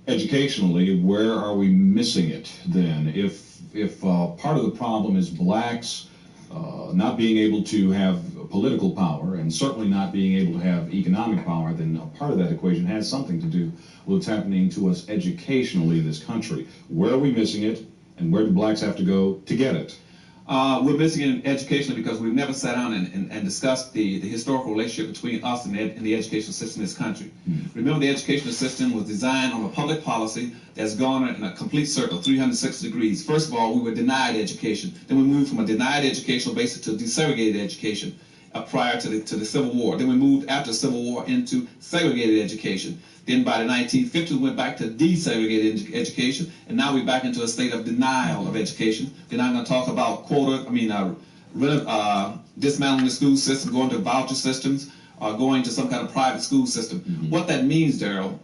Speaker 14: Educationally, where are we missing it then? If part of the problem is blacks not being able to have political power and certainly not being able to have economic power, then a part of that equation has something to do with what's happening to us educationally in this country. Where are we missing it, and where do blacks have to go to get it?
Speaker 12: We're missing it in educationally because we've never sat down and discussed the historical relationship between us and the educational system in this country. Remember, the educational system was designed on a public policy that's gone in a complete circle, 360 degrees. First of all, we were denied education. Then we moved from a denied educational basis to desegregated education prior to the Civil War. Then we moved after the Civil War into segregated education. Then by the 1950s, we went back to desegregated education, and now we're back into a state of denial of education. Then I'm going to talk about dismantling the school system, going to voucher systems, or going to some kind of private school system. What that means, Daryl,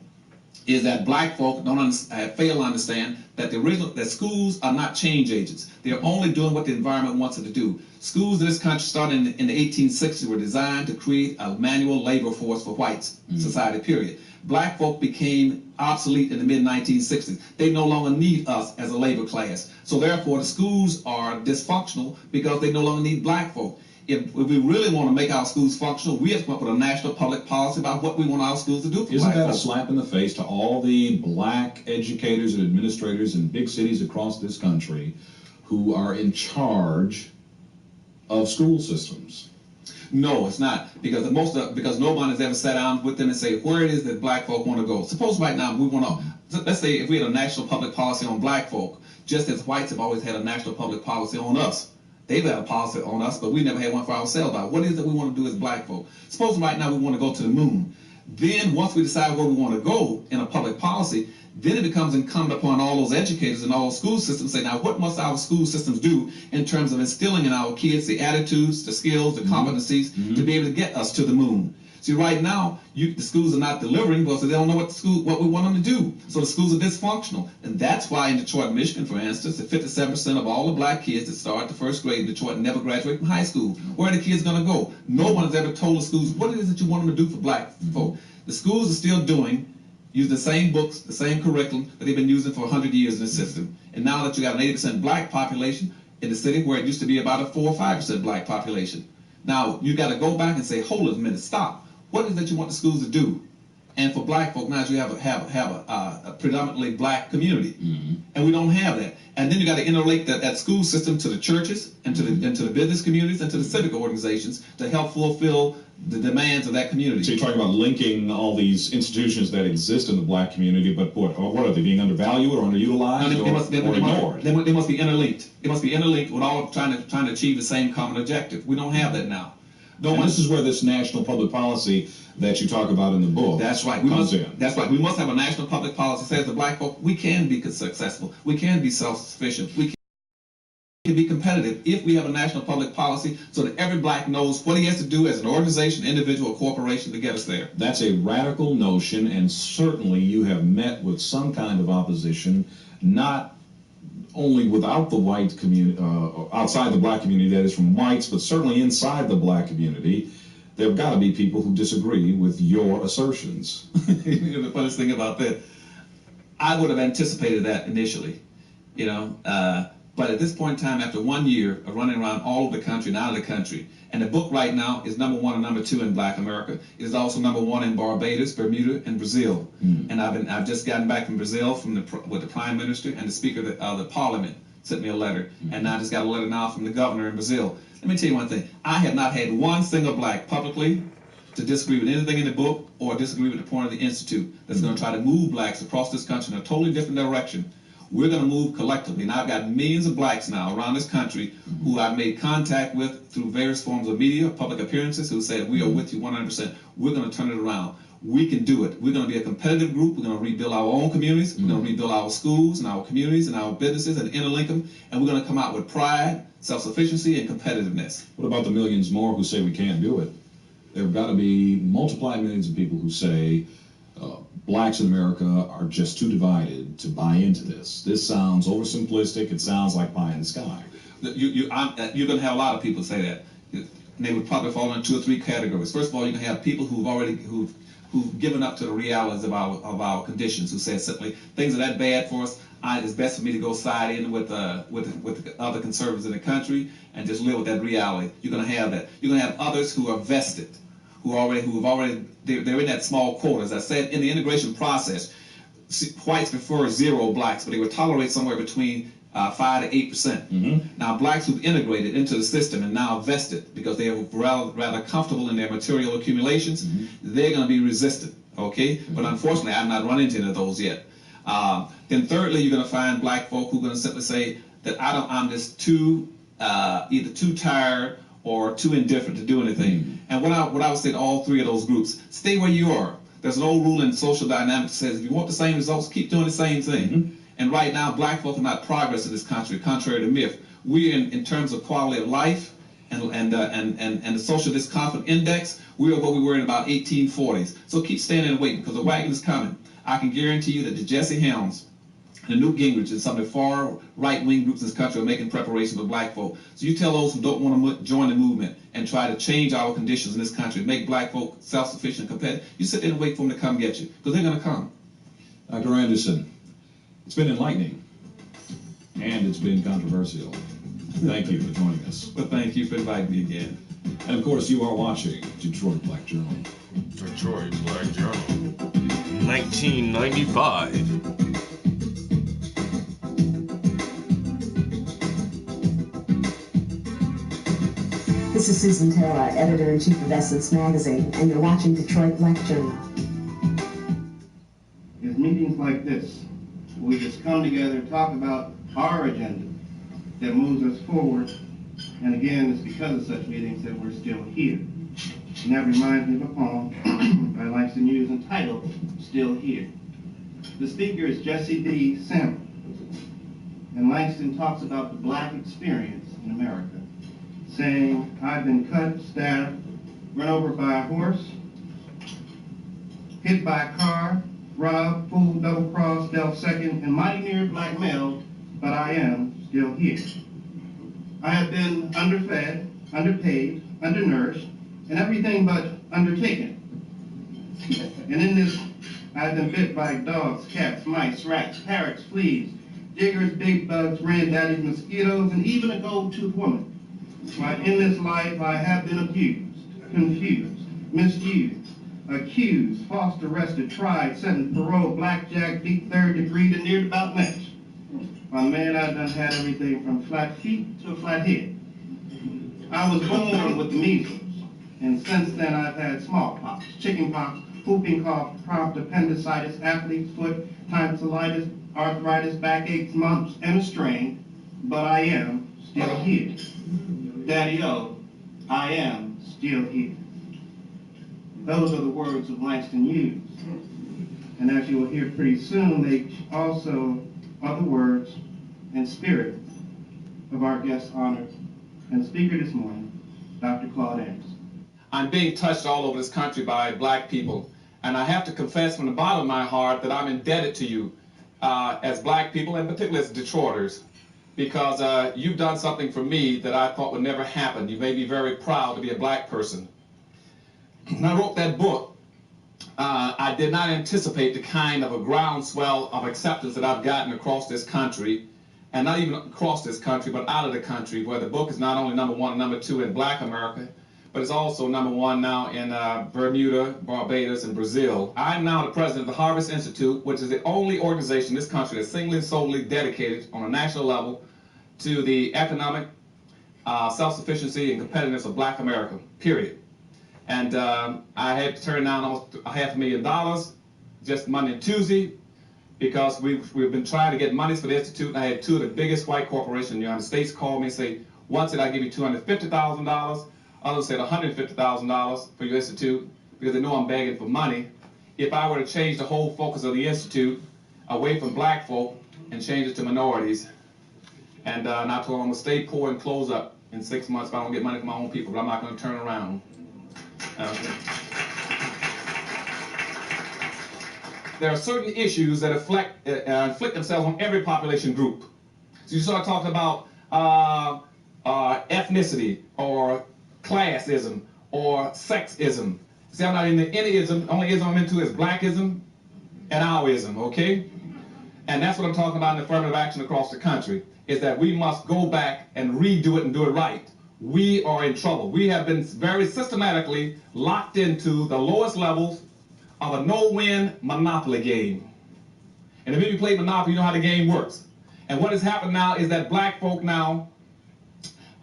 Speaker 12: is that black folk fail to understand that that schools are not change agents. They're only doing what the environment wants them to do. Schools in this country, starting in the 1860s, were designed to create a manual labor force for whites society, period. Black folk became obsolete in the mid-1960s. They no longer need us as a labor class. So therefore, the schools are dysfunctional because they no longer need black folk. If we really want to make our schools functional, we have to come up with a national public policy about what we want our schools to do for
Speaker 14: Isn't
Speaker 12: black
Speaker 14: that
Speaker 12: folk.
Speaker 14: a slap in the face to all the black educators and administrators in big cities across this country who are in charge of school systems?
Speaker 12: No, it's not, because because nobody has ever sat down with them and say where it is that black folk want to go. Suppose right now we want to, let's say if we had a national public policy on black folk, just as whites have always had a national public policy on us. They've had a policy on us, but we never had one for ourselves about what it is that we want to do as black folk. Suppose right now we want to go to the moon. Then once we decide where we want to go in a public policy, then it becomes incumbent upon all those educators and all those school systems to say, now what must our school systems do in terms of instilling in our kids the attitudes, the skills, the competencies to be able to get us to the moon. See, right now, the schools are not delivering because they don't know what we want them to do. So the schools are dysfunctional. And that's why in Detroit, Michigan, for instance, 57% of all the black kids that start the first grade in Detroit never graduate from high school. Where are the kids going to go? No one has ever told the schools what it is that you want them to do for black folk. The schools are still using the same books, the same curriculum that they've been using for 100 years in the system. And now that you got an 80% black population in the city where it used to be about a 4 or 5% black population. Now, you got to go back and say, hold it a minute, stop. What is it that you want the schools to do? And for black folk, now you have a predominantly black community, and we don't have that. And then you got to interlink that school system to the churches and to the business communities and to the civic organizations to help fulfill the demands of that community.
Speaker 14: So you're talking about linking all these institutions that exist in the black community, but what are they, being undervalued or underutilized or ignored?
Speaker 12: They must be interlinked. They must be interlinked with all trying to achieve the same common objective. We don't have that now.
Speaker 14: This is where this national public policy that you talk about in the book comes in.
Speaker 12: That's right. We must have a national public policy that says to black folk, we can be successful. We can be self-sufficient. We can be competitive if we have a national public policy so that every black knows what he has to do as an organization, individual, or corporation to get us there.
Speaker 14: That's a radical notion, and certainly you have met with some kind of opposition, not only without the white community, outside the black community, that is from whites, but certainly inside the black community. There have got to be people who disagree with your assertions.
Speaker 12: The funniest thing about that, I would have anticipated that initially, but at this point in time, after 1 year of running around all over the country and out of the country, and the book right now is #1 and #2 in Black America. It is also #1 in Barbados, Bermuda, and Brazil. And I've just gotten back from Brazil with the Prime Minister and the Speaker of the Parliament sent me a letter, and I just got a letter now from the governor in Brazil. Let me tell you one thing. I have not had one single black publicly to disagree with anything in the book or disagree with the point of the Institute that's going to try to move blacks across this country in a totally different direction. We're going to move collectively. And I've got millions of blacks now around this country who I've made contact with through various forms of media, public appearances, who said, we are with you 100%. We're going to turn it around. We can do it. We're going to be a competitive group. We're going to rebuild our own communities. We're going to rebuild our schools and our communities and our businesses and interlink them. And we're going to come out with pride, self-sufficiency, and competitiveness.
Speaker 14: What about the millions more who say we can't do it? There have got to be multiplied millions of people who say blacks in America are just too divided to buy into this. This sounds oversimplistic. It sounds like pie in the sky.
Speaker 12: You're going to have a lot of people say that. And they would probably fall into 2 or 3 categories. First of all, you're going to have people who've given up to the realities of our conditions, who say simply, things are that bad for us, it's best for me to go side in with the other conservatives in the country and just live with that reality. You're going to have that. You're going to have others who are vested, they're in that small quota. As I said, in the integration process, whites prefer 0 blacks, but they would tolerate somewhere between 5 to 8%. Now, blacks who've integrated into the system and now vested because they are rather comfortable in their material accumulations, they're going to be resistant, okay? But unfortunately, I've not run into any of those yet. Then thirdly, you're going to find black folk who are going to simply say that I'm just either too tired or too indifferent to do anything. And what I would say to all 3 of those groups, stay where you are. There's an old rule in social dynamics that says if you want the same results, keep doing the same thing. And right now, black folk are not progress in this country, contrary to myth. We, in terms of quality of life and the social discomfort index, we are what we were in about 1840s. So keep standing and waiting, because the wagon is coming. I can guarantee you that the Jesse Helms, the Newt Gingrich, and some of the far right-wing groups in this country are making preparations for black folk. So you tell those who don't want to join the movement and try to change our conditions in this country, make black folk self-sufficient and competitive, you sit there and wait for them to come get you, because they're going to come.
Speaker 14: Dr. Anderson, it's been enlightening, and it's been controversial. Thank you for joining us.
Speaker 12: Well, thank you for inviting me again.
Speaker 14: And of course, you are watching Detroit Black Journal.
Speaker 2: Detroit Black Journal, 1995.
Speaker 15: This is Susan Taylor, Editor-in-Chief of Essence Magazine, and you're watching Detroit Black Journal.
Speaker 16: It's meetings like this where we just come together and talk about our agenda that moves us forward. And again, it's because of such meetings that we're still here. And that reminds me of a poem by Langston Hughes entitled, Still Here. The speaker is Jesse D. Sample. And Langston talks about the black experience in America, saying, I've been cut, stabbed, run over by a horse, hit by a car, robbed, fooled, double-crossed, dealt second, and mighty near blackmailed, but I am still here. I have been underfed, underpaid, undernourished, and everything but undertaken. And in this, I've been bit by dogs, cats, mice, rats, parrots, fleas, diggers, big bugs, red daddies, mosquitoes, and even a gold-toothed woman. Why, in this life I have been abused, confused, misused, accused, false arrested, tried, sentenced, paroled, blackjack, beat, 3rd degree, and near about next. Why, man, I done had everything from flat feet to a flat head. I was born with the measles, and since then I've had smallpox, chickenpox, whooping cough, prompt appendicitis, athlete's foot, tonsillitis, arthritis, backaches, mumps, and a strain, but I am still here. Daddy-o, I am still here. Those are the words of Langston Hughes. And as you will hear pretty soon, they also are the words and spirit of our guest honored and speaker this morning, Dr. Claude Anderson.
Speaker 12: I'm being touched all over this country by black people, and I have to confess from the bottom of my heart that I'm indebted to you as black people, and particularly as Detroiters, because you've done something for me that I thought would never happen. You made me very proud to be a black person. When I wrote that book, I did not anticipate the kind of a groundswell of acceptance that I've gotten across this country, and not even across this country, but out of the country, where the book is not only #1 and #2 in Black America, but it's also #1 now in Bermuda, Barbados, and Brazil. I'm now the president of the Harvest Institute, which is the only organization in this country that's singly and solely dedicated on a national level to the economic self-sufficiency and competitiveness of Black America, period. And I had to turn down almost $500,000 just Monday and Tuesday because we've been trying to get monies for the Institute. And I had two of the biggest white corporations in the United States call me and say, one said I'll give you $250,000, others said $150,000 for your Institute because they know I'm begging for money. If I were to change the whole focus of the Institute away from black folk and change it to minorities, and I told them I'm going to stay poor and close up in 6 months if I don't get money from my own people, but I'm not going to turn around. There are certain issues that inflict themselves on every population group. So you start talking about ethnicity or classism or sexism. See, I'm not into any ism. The only ism I'm into is blackism and owism, okay? And that's what I'm talking about in affirmative action across the country, is that we must go back and redo it and do it right. We are in trouble. We have been very systematically locked into the lowest levels of a no-win monopoly game. And if you play Monopoly, you know how the game works. And what has happened now is that black folk now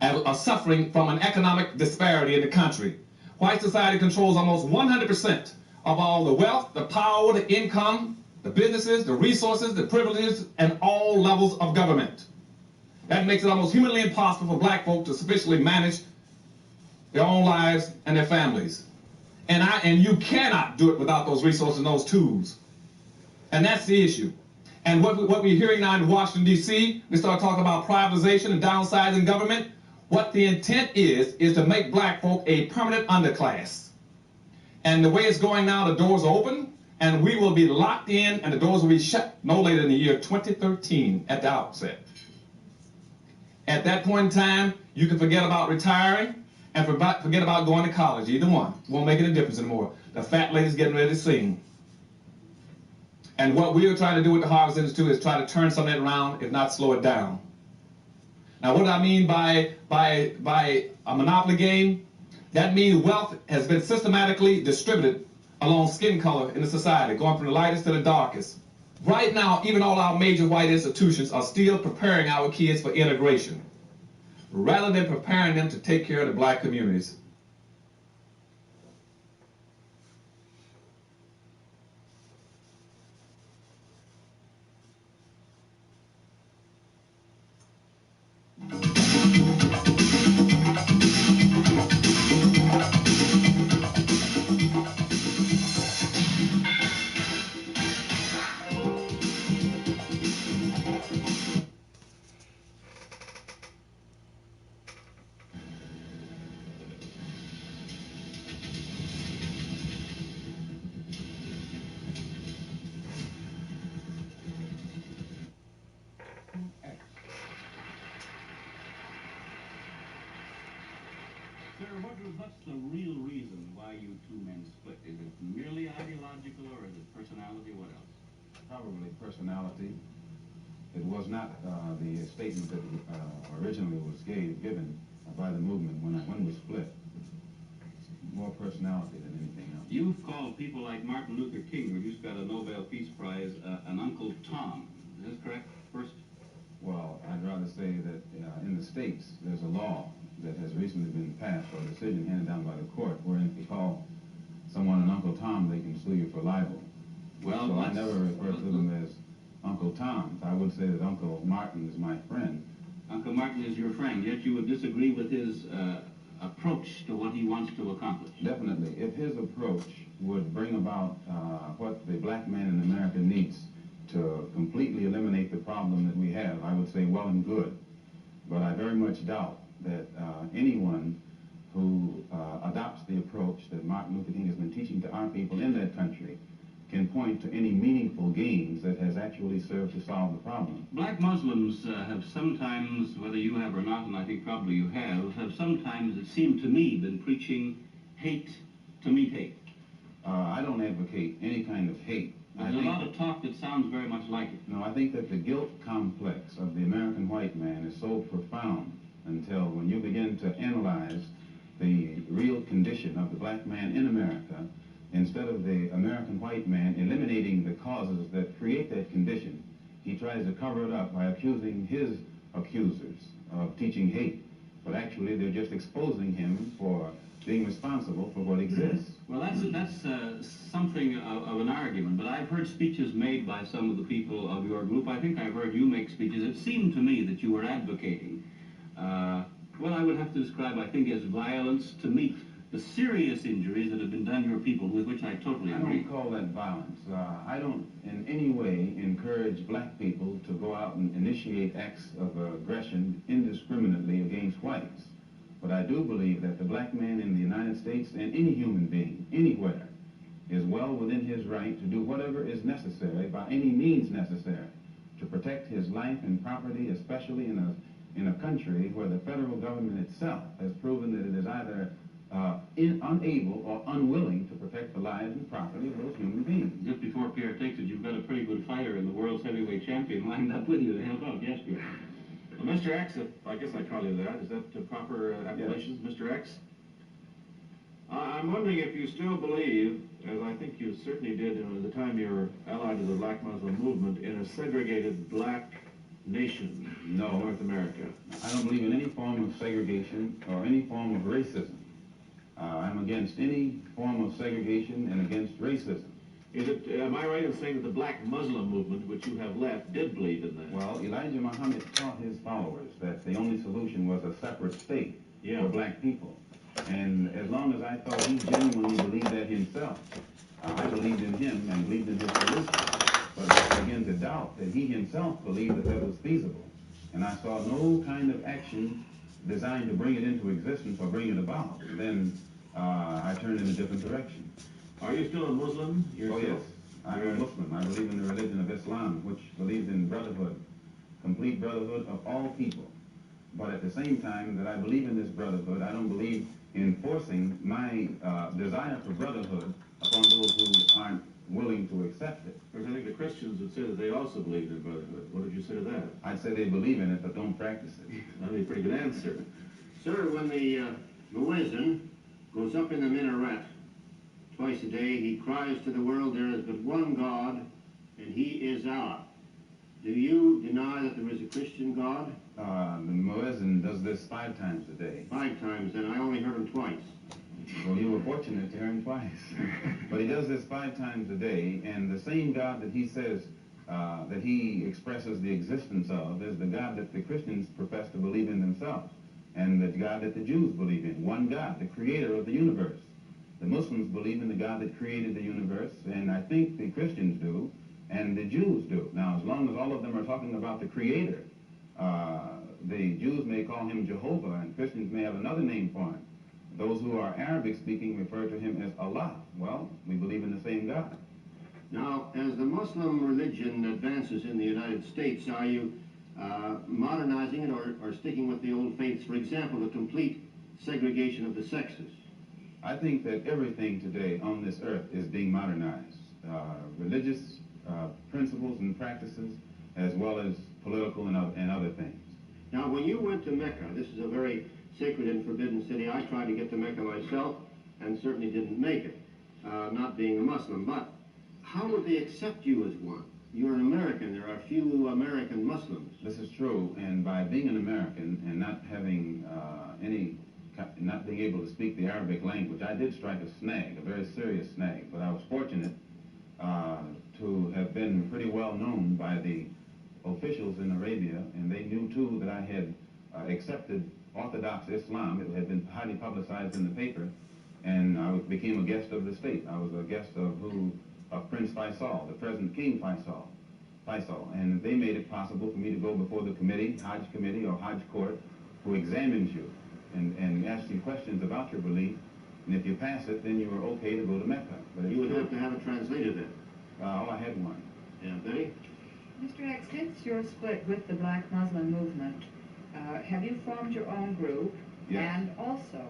Speaker 12: are suffering from an economic disparity in the country. White society controls almost 100% of all the wealth, the power, the income, the businesses, the resources, the privileges, and all levels of government. That makes it almost humanly impossible for black folk to sufficiently manage their own lives and their families. And you cannot do it without those resources and those tools. And that's the issue. And what we're hearing now in Washington, D.C., they start talking about privatization and downsizing government. What the intent is to make black folk a permanent underclass. And the way it's going now, the doors are open, and we will be locked in, and the doors will be shut no later than the year 2013 at the outset. At that point in time, you can forget about retiring and forget about going to college. Either one. Won't make any difference anymore. The fat lady's getting ready to sing. And what we are trying to do with the Harvest Institute is try to turn some of that around, if not slow it down. Now, what do I mean by a monopoly game? That means wealth has been systematically distributed along skin color in the society, going from the lightest to the darkest. Right now, even all our major white institutions are still preparing our kids for integration, rather than preparing them to take care of the black communities.
Speaker 17: What's the real reason why you two men split? Is it merely ideological, or is it personality? What else?
Speaker 18: Probably personality. It was not the statement that originally was given by the movement when we split. More personality than anything else.
Speaker 17: You've called people like Martin Luther King, who just got a Nobel Peace Prize, an Uncle Tom. Is this correct? First?
Speaker 18: Well, I'd rather say that in the States, there's a law that has recently been passed, or a decision handed down by the court, wherein if you call someone an Uncle Tom, they can sue you for libel.
Speaker 17: Well,
Speaker 18: so I never refer to them as Uncle Tom. I would say that Uncle Martin is my friend.
Speaker 17: Uncle Martin is your friend, yet you would disagree with his approach to what he wants to accomplish.
Speaker 18: Definitely. If his approach would bring about what the black man in America needs to completely eliminate the problem that we have, I would say well and good. But I very much doubt that anyone who adopts the approach that Martin Luther King has been teaching to our people in that country can point to any meaningful gains that has actually served to solve the problem.
Speaker 17: Black Muslims have sometimes, whether you have or not, and I think probably you have sometimes, it seemed to me, been preaching hate to meet hate.
Speaker 18: I don't advocate any kind of hate.
Speaker 17: There's a lot of talk that sounds very much like it.
Speaker 18: No, I think that the guilt complex of the American white man is so profound until when you begin to analyze the real condition of the black man in America, instead of the American white man eliminating the causes that create that condition, he tries to cover it up by accusing his accusers of teaching hate. But actually, they're just exposing him for being responsible for what exists.
Speaker 17: Well, that's something of an argument, but I've heard speeches made by some of the people of your group. I think I've heard you make speeches. It seemed to me that you were advocating what I would have to describe, I think, as violence to meet the serious injuries that have been done to your people, with which I totally agree.
Speaker 18: I don't call that violence. I don't in any way encourage black people to go out and initiate acts of aggression indiscriminately against whites. But I do believe that the black man in the United States and any human being, anywhere, is well within his right to do whatever is necessary, by any means necessary, to protect his life and property, especially in a country where the federal government itself has proven that it is either unable or unwilling to protect the lives and property of those human beings.
Speaker 17: Just before Pierre takes it, you've got a pretty good fighter in the world's heavyweight champion lined up with you to help out. Yes, Pierre. Well, Mr. X, I guess I call you that. Is that the proper appellation, yes. Mr. X?
Speaker 19: I'm wondering if you still believe, as I think you certainly did at the time you were allied to the Black Muslim movement, in a segregated black nation in North America.
Speaker 18: I don't believe in any form of segregation or any form of racism. I'm against any form of segregation and against racism.
Speaker 19: Am I right in saying that the Black Muslim movement, which you have left, did believe in that?
Speaker 18: Well, Elijah Muhammad taught his followers that the only solution was a separate state for black people. And as long as I thought he genuinely believed that himself, I believed in him and believed in his solution. But I began to doubt that he himself believed that that was feasible. And I saw no kind of action designed to bring it into existence or bring it about. Then I turned in a different direction.
Speaker 19: Are you still a Muslim yourself?
Speaker 18: Oh, yes. I'm a Muslim. I believe in the religion of Islam, which believes in brotherhood, complete brotherhood of all people. But at the same time that I believe in this brotherhood, I don't believe in forcing my desire for brotherhood upon those who aren't willing to accept it.
Speaker 19: Because I think the Christians would say that they also believe in brotherhood. What did you say to that?
Speaker 18: I'd say they believe in it, but don't practice it.
Speaker 19: That'd be a pretty good answer.
Speaker 20: Sir, when the muezzin goes up in the minaret twice a day, he cries to the world, there is but one God, and he is Allah. Do you deny that there is a Christian God?
Speaker 18: The muezzin does this 5 times a day.
Speaker 20: 5 times, and I only heard him twice.
Speaker 18: Well, you were fortunate to hear him twice. But he does this 5 times a day, and the same God that he says, that he expresses the existence of, is the God that the Christians profess to believe in themselves, and the God that the Jews believe in. One God, the creator of the universe. The Muslims believe in the God that created the universe, and I think the Christians do, and the Jews do. Now, as long as all of them are talking about the creator, the Jews may call him Jehovah, and Christians may have another name for him. Those who are Arabic-speaking refer to him as Allah. Well, we believe in the same God.
Speaker 20: Now, as the Muslim religion advances in the United States, are you modernizing it or sticking with the old faiths? For example, the complete segregation of the sexes.
Speaker 18: I think that everything today on this earth is being modernized. Religious principles and practices, as well as political and other things.
Speaker 20: Now, when you went to Mecca, this is a very sacred and forbidden city. I tried to get to Mecca myself and certainly didn't make it, not being a Muslim. But how would they accept you as one? You're an American. There are few American Muslims.
Speaker 18: This is true, and by being an American and not having not being able to speak the Arabic language, I did strike a snag, a very serious snag. But I was fortunate to have been pretty well known by the officials in Arabia, and they knew too that I had accepted Orthodox Islam. It had been highly publicized in the paper, and I became a guest of the state. I was a guest of Prince Faisal, the present King Faisal, and they made it possible for me to go before the committee, Hajj committee or Hajj court, who examines you and asks you questions about your belief, and if you pass it, then you are okay to go to Mecca. But
Speaker 20: you would have to have a translator then.
Speaker 18: Oh, I had one.
Speaker 20: Yeah, Betty?
Speaker 21: Mr. X, since you're split with the Black Muslim movement, have you formed your own group?
Speaker 18: Yes.
Speaker 21: And also,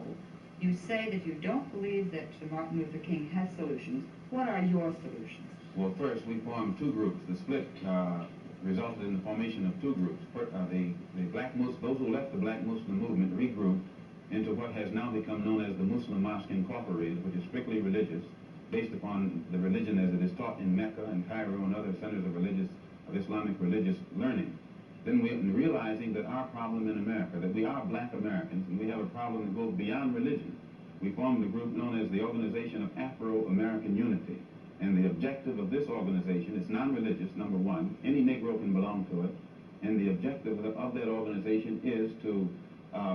Speaker 21: you say that you don't believe that Martin Luther King has solutions. What are your solutions?
Speaker 18: Well, first, we formed 2 groups. The split resulted in the formation of 2 groups. Those who left the Black Muslim movement regrouped into what has now become known as the Muslim Mosque Incorporated, which is strictly religious, based upon the religion as it is taught in Mecca and Cairo and other centers of Islamic religious learning. Then realizing that our problem in America, that we are black Americans, and we have a problem that goes beyond religion. we formed a group known as the Organization of Afro-American Unity. And the objective of this organization is non-religious, number one. Any Negro can belong to it. And the objective of that organization is to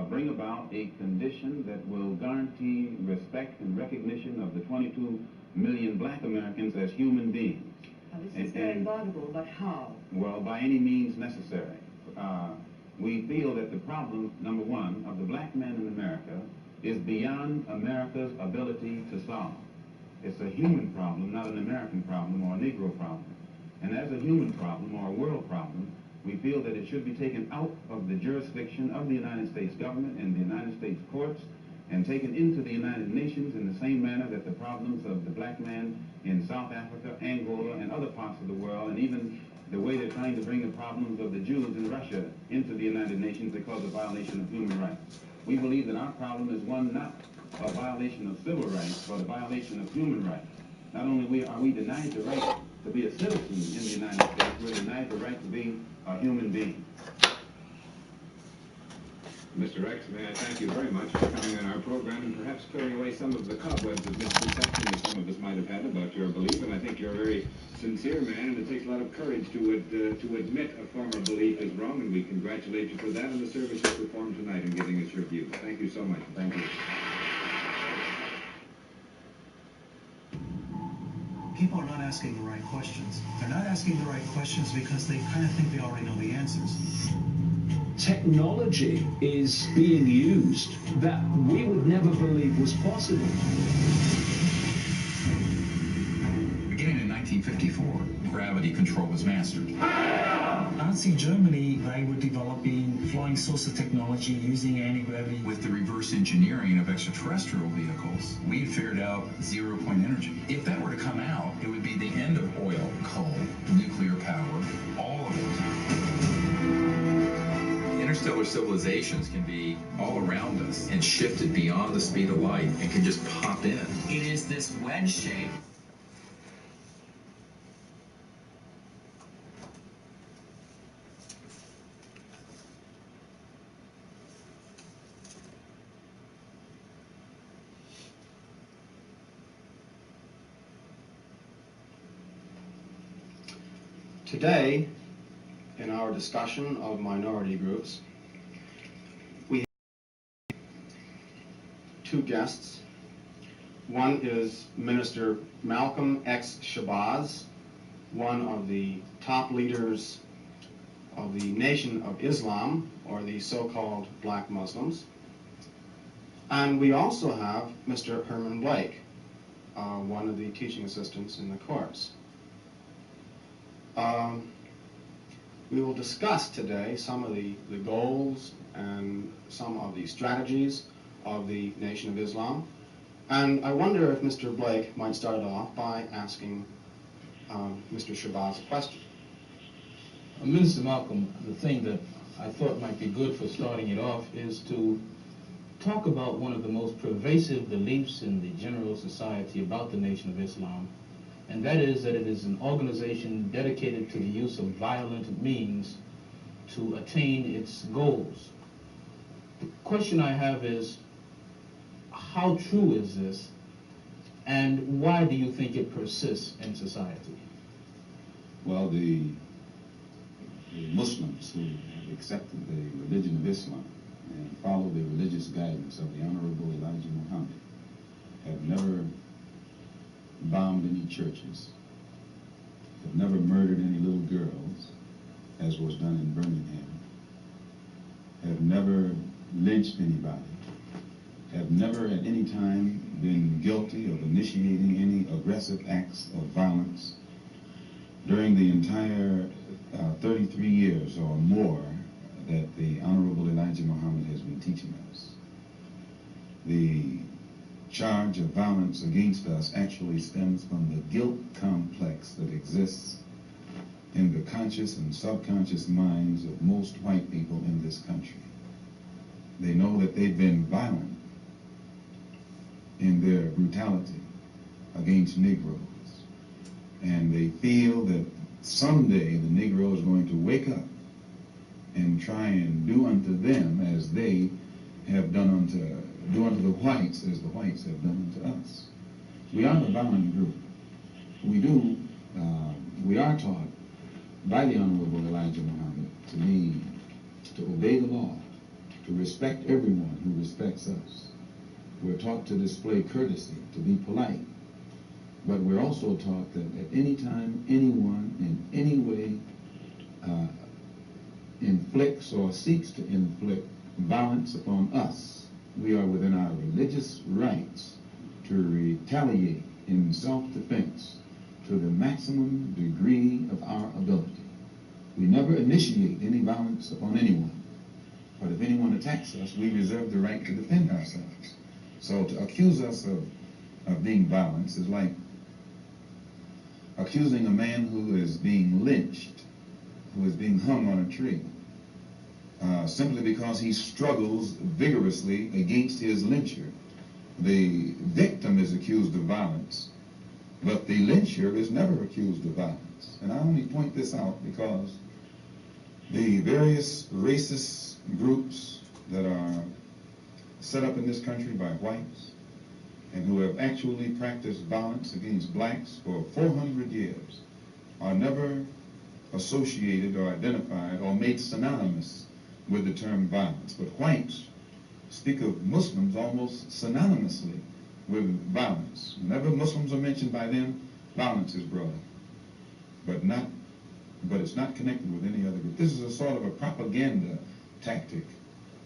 Speaker 18: bring about a condition that will guarantee respect and recognition of the 22 million black Americans as human beings.
Speaker 21: Now, this is very laudable, but how?
Speaker 18: Well, by any means necessary. We feel that the problem, number one, of the black man in America is beyond America's ability to solve. It's a human problem, not an American problem or a Negro problem. And as a human problem or a world problem, we feel that it should be taken out of the jurisdiction of the United States government and the United States courts and taken into the United Nations in the same manner that the problems of the black man in South Africa, Angola, and other parts of the world, and even the way they're trying to bring the problems of the Jews in Russia into the United Nations because of violation of human rights. We believe that our problem is one not a violation of civil rights, but a violation of human rights. Not only are we denied the right to be a citizen in the United States, we're denied the right to be a human being.
Speaker 3: Mr. X, may I thank you very much for coming on our program and perhaps clearing away some of the cobwebs of misconception that some of us might have had about your belief. And I think you're a very sincere man, and it takes a lot of courage to admit a former belief is wrong, and we congratulate you for that and the service you performed tonight in giving us your views. Thank you so much. Thank you.
Speaker 22: People are not asking the right questions. They're not asking the right questions because they kind of think they already know the answers.
Speaker 23: Technology is being used that we would never believe was possible.
Speaker 24: Beginning in 1954, gravity control was mastered.
Speaker 22: Nazi Germany, they were developing flying saucer technology using anti-gravity.
Speaker 24: With the reverse engineering of extraterrestrial vehicles, we figured out zero-point energy. If that were to come out, it would be the end of oil, coal, nuclear power, all of it. Interstellar civilizations can be all around us and shifted beyond the speed of light and can just pop in.
Speaker 25: It is this wedge shape.
Speaker 26: Today, in our discussion of minority groups, we have two guests. One is Minister Malcolm X. Shabazz, one of the top leaders of the Nation of Islam, or the so-called black Muslims. And we also have Mr. Herman Blake, one of the teaching assistants in the course. We will discuss today some of the goals and some of the strategies of the Nation of Islam. And I wonder if Mr. Blake might start it off by asking Mr. Shabazz a question.
Speaker 27: Minister Malcolm, the thing that I thought might be good for starting it off is to talk about one of the most pervasive beliefs in the general society about the Nation of Islam, and that is that it is an organization dedicated to the use of violent means to attain its goals. The question I have is, how true is this, and why do you think it persists in society?
Speaker 14: Well, the Muslims who have accepted the religion of Islam and follow the religious guidance of the Honorable Elijah Muhammad have never bombed any churches, have never murdered any little girls, as was done in Birmingham, have never lynched anybody, have never at any time been guilty of initiating any aggressive acts of violence during the entire 33 years or more that the Honorable Elijah Muhammad has been teaching us. The charge of violence against us actually stems from the guilt complex that exists in the conscious and subconscious minds of most white people in this country. They know that they've been violent in their brutality against Negroes, and they feel that someday the Negro is going to wake up and try and do unto them as they
Speaker 18: have done do unto the whites as the whites have done unto us. We are a violent group. We are taught by the Honorable Elijah Muhammad to obey the law, to respect everyone who respects us. We're taught to display courtesy, to be polite. But we're also taught that at any time, anyone in any way inflicts or seeks to inflict violence upon us, we are within our religious rights to retaliate in self-defense to the maximum degree of our ability. We never initiate any violence upon anyone, but if anyone attacks us, we reserve the right to defend ourselves. So to accuse us of being violent is like accusing a man who is being lynched, who is being hung on a tree, simply because he struggles vigorously against his lyncher. The victim is accused of violence, but the lyncher is never accused of violence. And I only point this out because the various racist groups that are set up in this country by whites and who have actually practiced violence against blacks for 400 years are never associated or identified or made synonymous with the term violence. But whites speak of Muslims almost synonymously with violence. Whenever Muslims are mentioned by them, violence is brought up. But it's not connected with any other group. This is a sort of a propaganda tactic,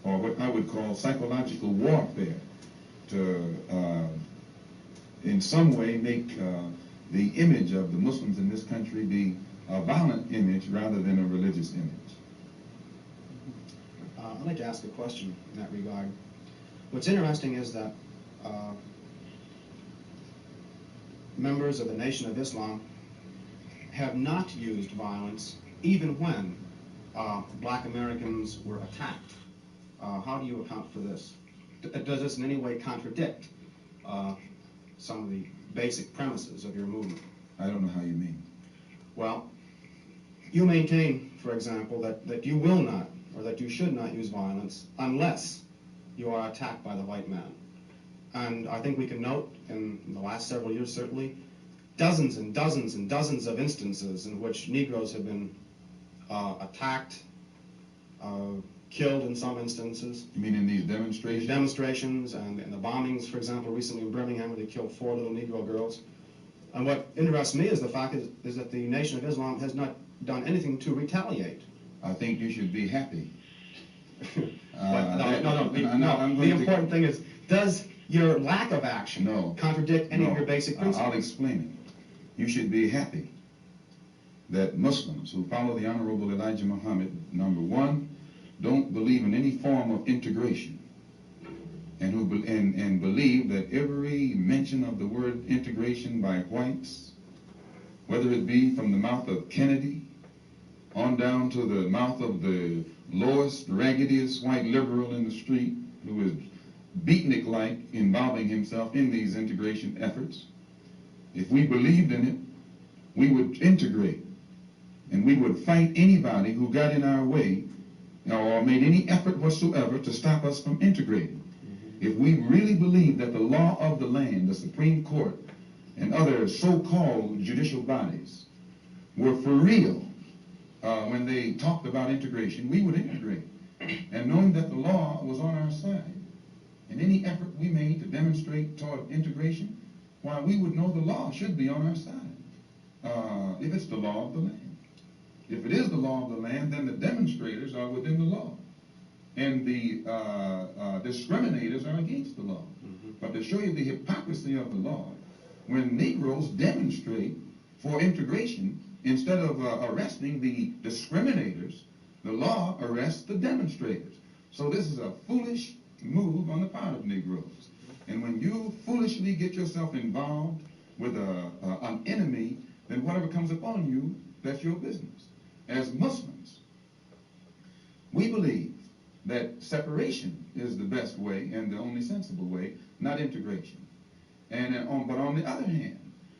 Speaker 18: or what I would call psychological warfare, to in some way make the image of the Muslims in this country be a violent image rather than a religious image.
Speaker 26: I'd like to ask a question in that regard. What's interesting is that members of the Nation of Islam have not used violence even when black Americans were attacked. How do you account for this? Does this in any way contradict some of the basic premises of your movement?
Speaker 18: I don't know how you mean.
Speaker 26: Well, you maintain, for example, that you will not, or that you should not use violence unless you are attacked by the white man. And I think we can note in the last several years, certainly, dozens and dozens and dozens of instances in which Negroes have been attacked, killed in some instances.
Speaker 18: You mean in these demonstrations?
Speaker 26: These demonstrations and the bombings, for example, recently in Birmingham where they killed 4 little Negro girls. And what interests me is the fact is that the Nation of Islam has not done anything to retaliate.
Speaker 18: I think you should be happy.
Speaker 26: The important thing is, does your lack of action contradict any of your basic principles?
Speaker 18: I'll explain it. You should be happy that Muslims who follow the Honorable Elijah Muhammad, number one, don't believe in any form of integration, and believe that every mention of the word integration by whites, whether it be from the mouth of Kennedy on down to the mouth of the lowest, raggediest white liberal in the street who is beatnik-like involving himself in these integration efforts, if we believed in it, we would integrate, and we would fight anybody who got in our way or made any effort whatsoever to stop us from integrating. If we really believed that the law of the land, the Supreme Court, and other so-called judicial bodies were for real when they talked about integration, we would integrate. And knowing that the law was on our side, and any effort we made to demonstrate toward integration, why, we would know the law should be on our side, if it's the law of the land. If it is the law of the land, then the demonstrators are within the law, and the discriminators are against the law. But to show you the hypocrisy of the law, when Negroes demonstrate for integration, instead of arresting the discriminators, the law arrests the demonstrators. So this is a foolish move on the part of Negroes. And when you foolishly get yourself involved with an enemy, then whatever comes upon you, that's your business. As Muslims, we believe that separation is the best way and the only sensible way, not integration. But on the other hand,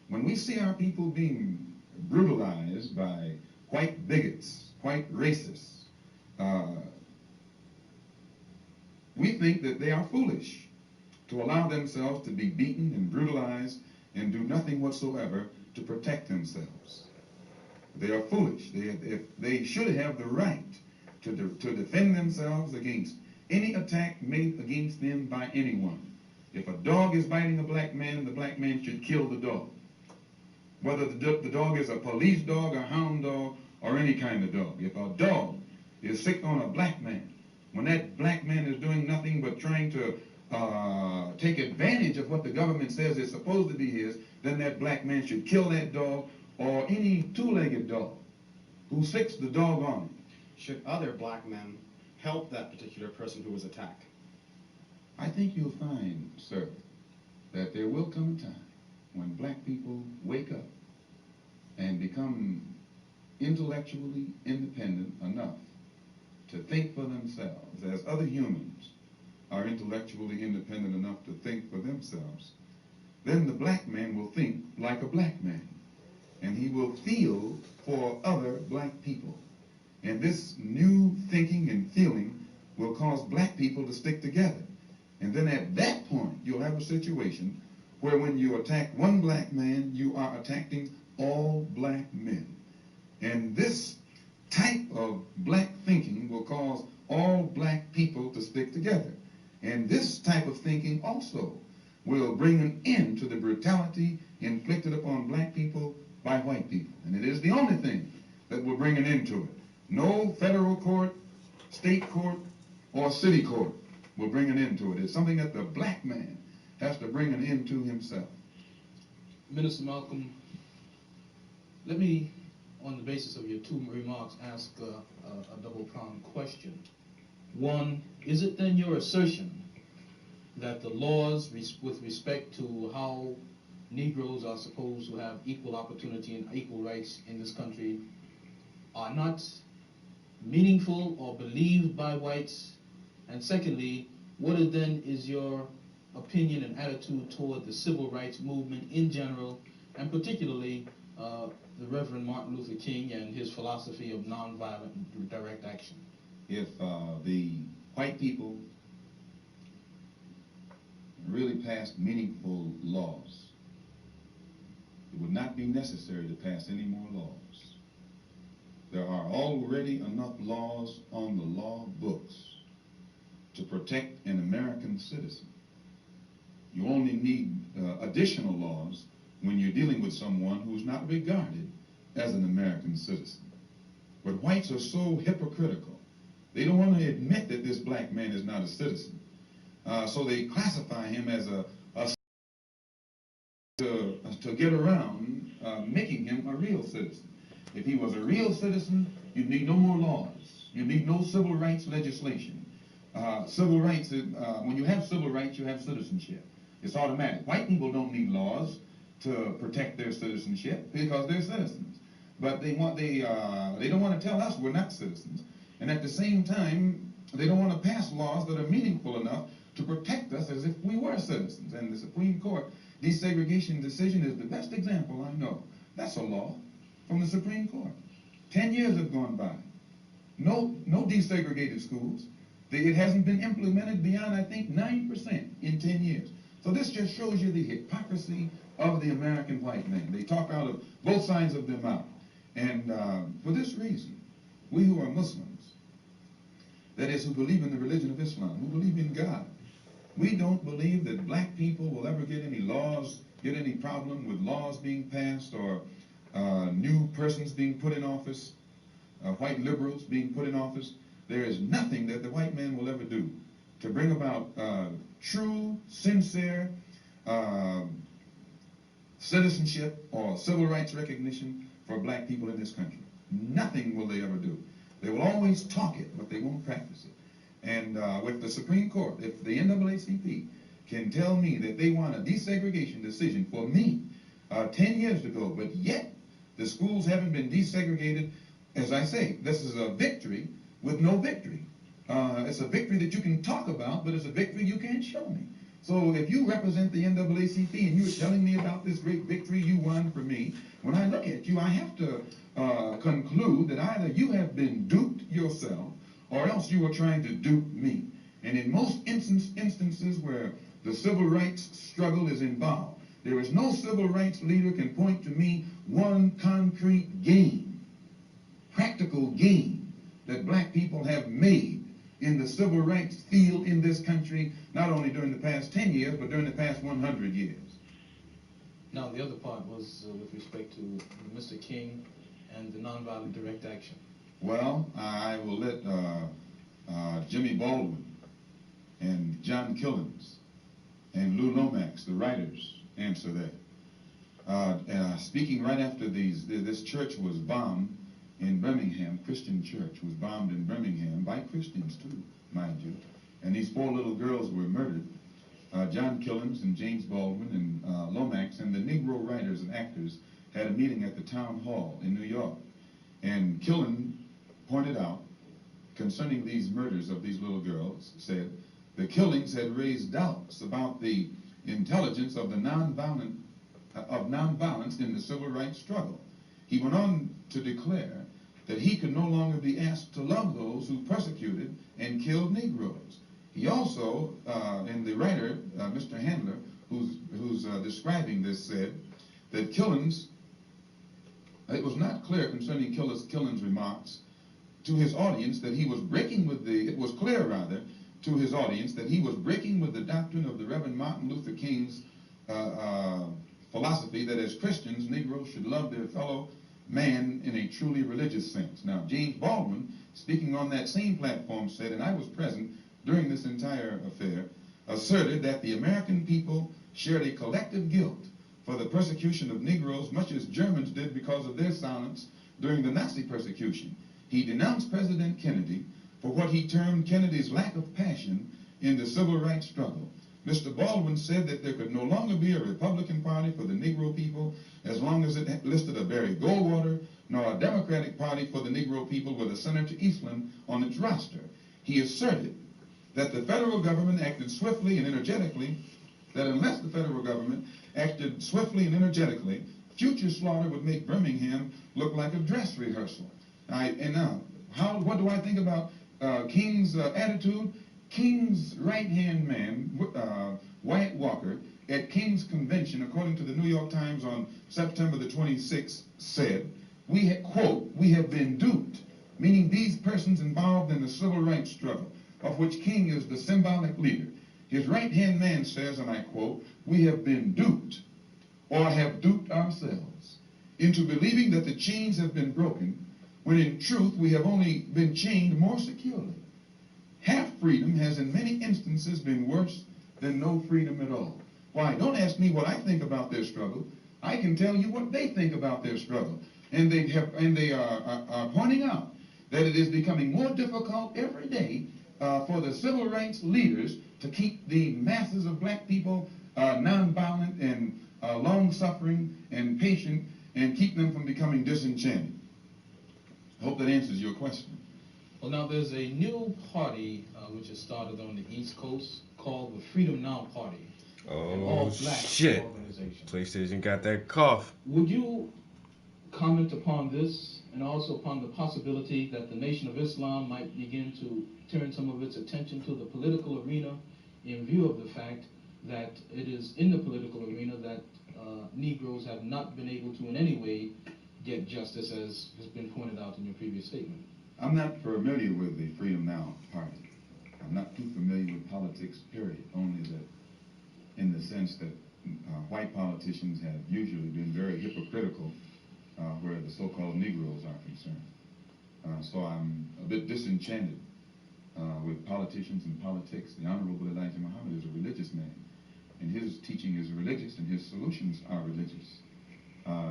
Speaker 18: when we see our people being brutalized by white bigots, white racists, We think that they are foolish to allow themselves to be beaten and brutalized and do nothing whatsoever to protect themselves. They are foolish. They should have the right to defend themselves against any attack made against them by anyone. If a dog is biting a black man, the black man should kill the dog. Whether the dog is a police dog, a hound dog, or any kind of dog. If a dog is sick on a black man, when that black man is doing nothing but trying to take advantage of what the government says is supposed to be his, then that black man should kill that dog or any two-legged dog who sicks the dog on him.
Speaker 26: Should other black men help that particular person who was attacked?
Speaker 18: I think you'll find, sir, that there will come a time when black people wake up and become intellectually independent enough to think for themselves, as other humans are intellectually independent enough to think for themselves. Then the black man will think like a black man, and he will feel for other black people. And this new thinking and feeling will cause black people to stick together. And then at that point, you'll have a situation where when you attack one black man, you are attacking all black men. And this type of black thinking will cause all black people to stick together. And this type of thinking also will bring an end to the brutality inflicted upon black people by white people. And it is the only thing that will bring an end to it. No federal court, state court, or city court will bring an end to it. It's something that the black man has to bring an end to himself.
Speaker 27: Minister Malcolm, let me, on the basis of your two remarks, ask a double-pronged question. One, is it then your assertion that the laws with respect to how Negroes are supposed to have equal opportunity and equal rights in this country are not meaningful or believed by whites? And secondly, what is your opinion and attitude toward the civil rights movement in general, and particularly the Reverend Martin Luther King and his philosophy of nonviolent and direct action?
Speaker 18: If the white people really passed meaningful laws, it would not be necessary to pass any more laws. There are already enough laws on the law books to protect an American citizen. You only need additional laws when you're dealing with someone who's not regarded as an American citizen. But whites are so hypocritical. They don't want to admit that this black man is not a citizen. So they classify him as to get around making him a real citizen. If he was a real citizen, you'd need no more laws. You need no civil rights legislation. Civil rights, when you have civil rights, you have citizenship. It's automatic. White people don't need laws to protect their citizenship because they're citizens. But they don't want to tell us we're not citizens. And at the same time, they don't want to pass laws that are meaningful enough to protect us as if we were citizens. And the Supreme Court desegregation decision is the best example I know. That's a law from the Supreme Court. 10 years have gone by. No desegregated schools. It hasn't been implemented beyond, I think, 9% in 10 years. So this just shows you the hypocrisy of the American white man. They talk out of both sides of their mouth. And for this reason, we who are Muslims, that is, who believe in the religion of Islam, who believe in God, we don't believe that black people will ever get any laws, get any problem with laws being passed or new persons being put in office, white liberals being put in office. There is nothing that the white man will ever do to bring about true, sincere citizenship or civil rights recognition for black people in this country. Nothing will they ever do. They will always talk it, but they won't practice it. And with the Supreme Court, if the NAACP can tell me that they want a desegregation decision for me 10 years ago, but yet the schools haven't been desegregated, as I say, this is a victory with no victory. It's a victory that you can talk about, but it's a victory you can't show me. So if you represent the NAACP and you're telling me about this great victory you won for me, when I look at you, I have to conclude that either you have been duped yourself or else you are trying to dupe me. And in most instances where the civil rights struggle is involved, there is no civil rights leader can point to me one concrete gain, practical gain, that black people have made in the civil rights field in this country, not only during the past 10 years, but during the past 100 years.
Speaker 27: Now, the other part was with respect to Mr. King and the nonviolent direct action.
Speaker 18: Well, I will let Jimmy Baldwin and John Killens and Lou Lomax, the writers, answer that. Speaking right after this church was bombed in Birmingham, Christian church was bombed in Birmingham by Christians too, mind you, and these 4 little girls were murdered. John Killens and James Baldwin and Lomax and the Negro writers and actors had a meeting at the town hall in New York, and Killen pointed out concerning these murders of these little girls, said the killings had raised doubts about the intelligence of the nonviolence in the civil rights struggle. He went on to declare that he could no longer be asked to love those who persecuted and killed Negroes. He also, and the writer, Mr. Handler, who's describing this, said that Killens, it was not clear concerning Killens' remarks to his audience that he was breaking with it was clear rather to his audience that he was breaking with the doctrine of the Reverend Martin Luther King's philosophy that as Christians, Negroes should love their fellow man in a truly religious sense. Now, James Baldwin, speaking on that same platform, said, and I was present during this entire affair, asserted that the American people shared a collective guilt for the persecution of Negroes, much as Germans did because of their silence during the Nazi persecution. He denounced President Kennedy for what he termed Kennedy's lack of passion in the civil rights struggle. Mr. Baldwin said that there could no longer be a Republican Party for the Negro people as long as it listed a Barry Goldwater, nor a Democratic Party for the Negro people with a Senator Eastland on its roster. He asserted that the federal government acted swiftly and energetically, that unless the federal government acted swiftly and energetically, future slaughter would make Birmingham look like a dress rehearsal. What do I think about King's attitude? King's right-hand man, Wyatt Walker, at King's convention, according to the New York Times on September the 26th, said, quote, we have been duped, meaning these persons involved in the civil rights struggle, of which King is the symbolic leader. His right-hand man says, and I quote, we have been duped, or have duped ourselves, into believing that the chains have been broken, when in truth we have only been chained more securely. Half freedom has in many instances been worse than no freedom at all. Why, don't ask me what I think about their struggle. I can tell you what they think about their struggle. And they are pointing out that it is becoming more difficult every day for the civil rights leaders to keep the masses of black people nonviolent and long-suffering and patient and keep them from becoming disenchanted. I hope that answers your question.
Speaker 27: Well, now there's a new party which has started on the East Coast called the Freedom Now Party.
Speaker 2: Oh, shit. PlayStation got that cough.
Speaker 27: Would you comment upon this and also upon the possibility that the Nation of Islam might begin to turn some of its attention to the political arena in view of the fact that it is in the political arena that Negroes have not been able to in any way get justice, as has been pointed out in your previous statement?
Speaker 18: I'm not familiar with the Freedom Now Party. I'm not too familiar with politics, period, only that in the sense that white politicians have usually been very hypocritical where the so-called Negroes are concerned. So I'm a bit disenchanted with politicians and politics. The Honorable Elijah Muhammad is a religious man, and his teaching is religious, and his solutions are religious.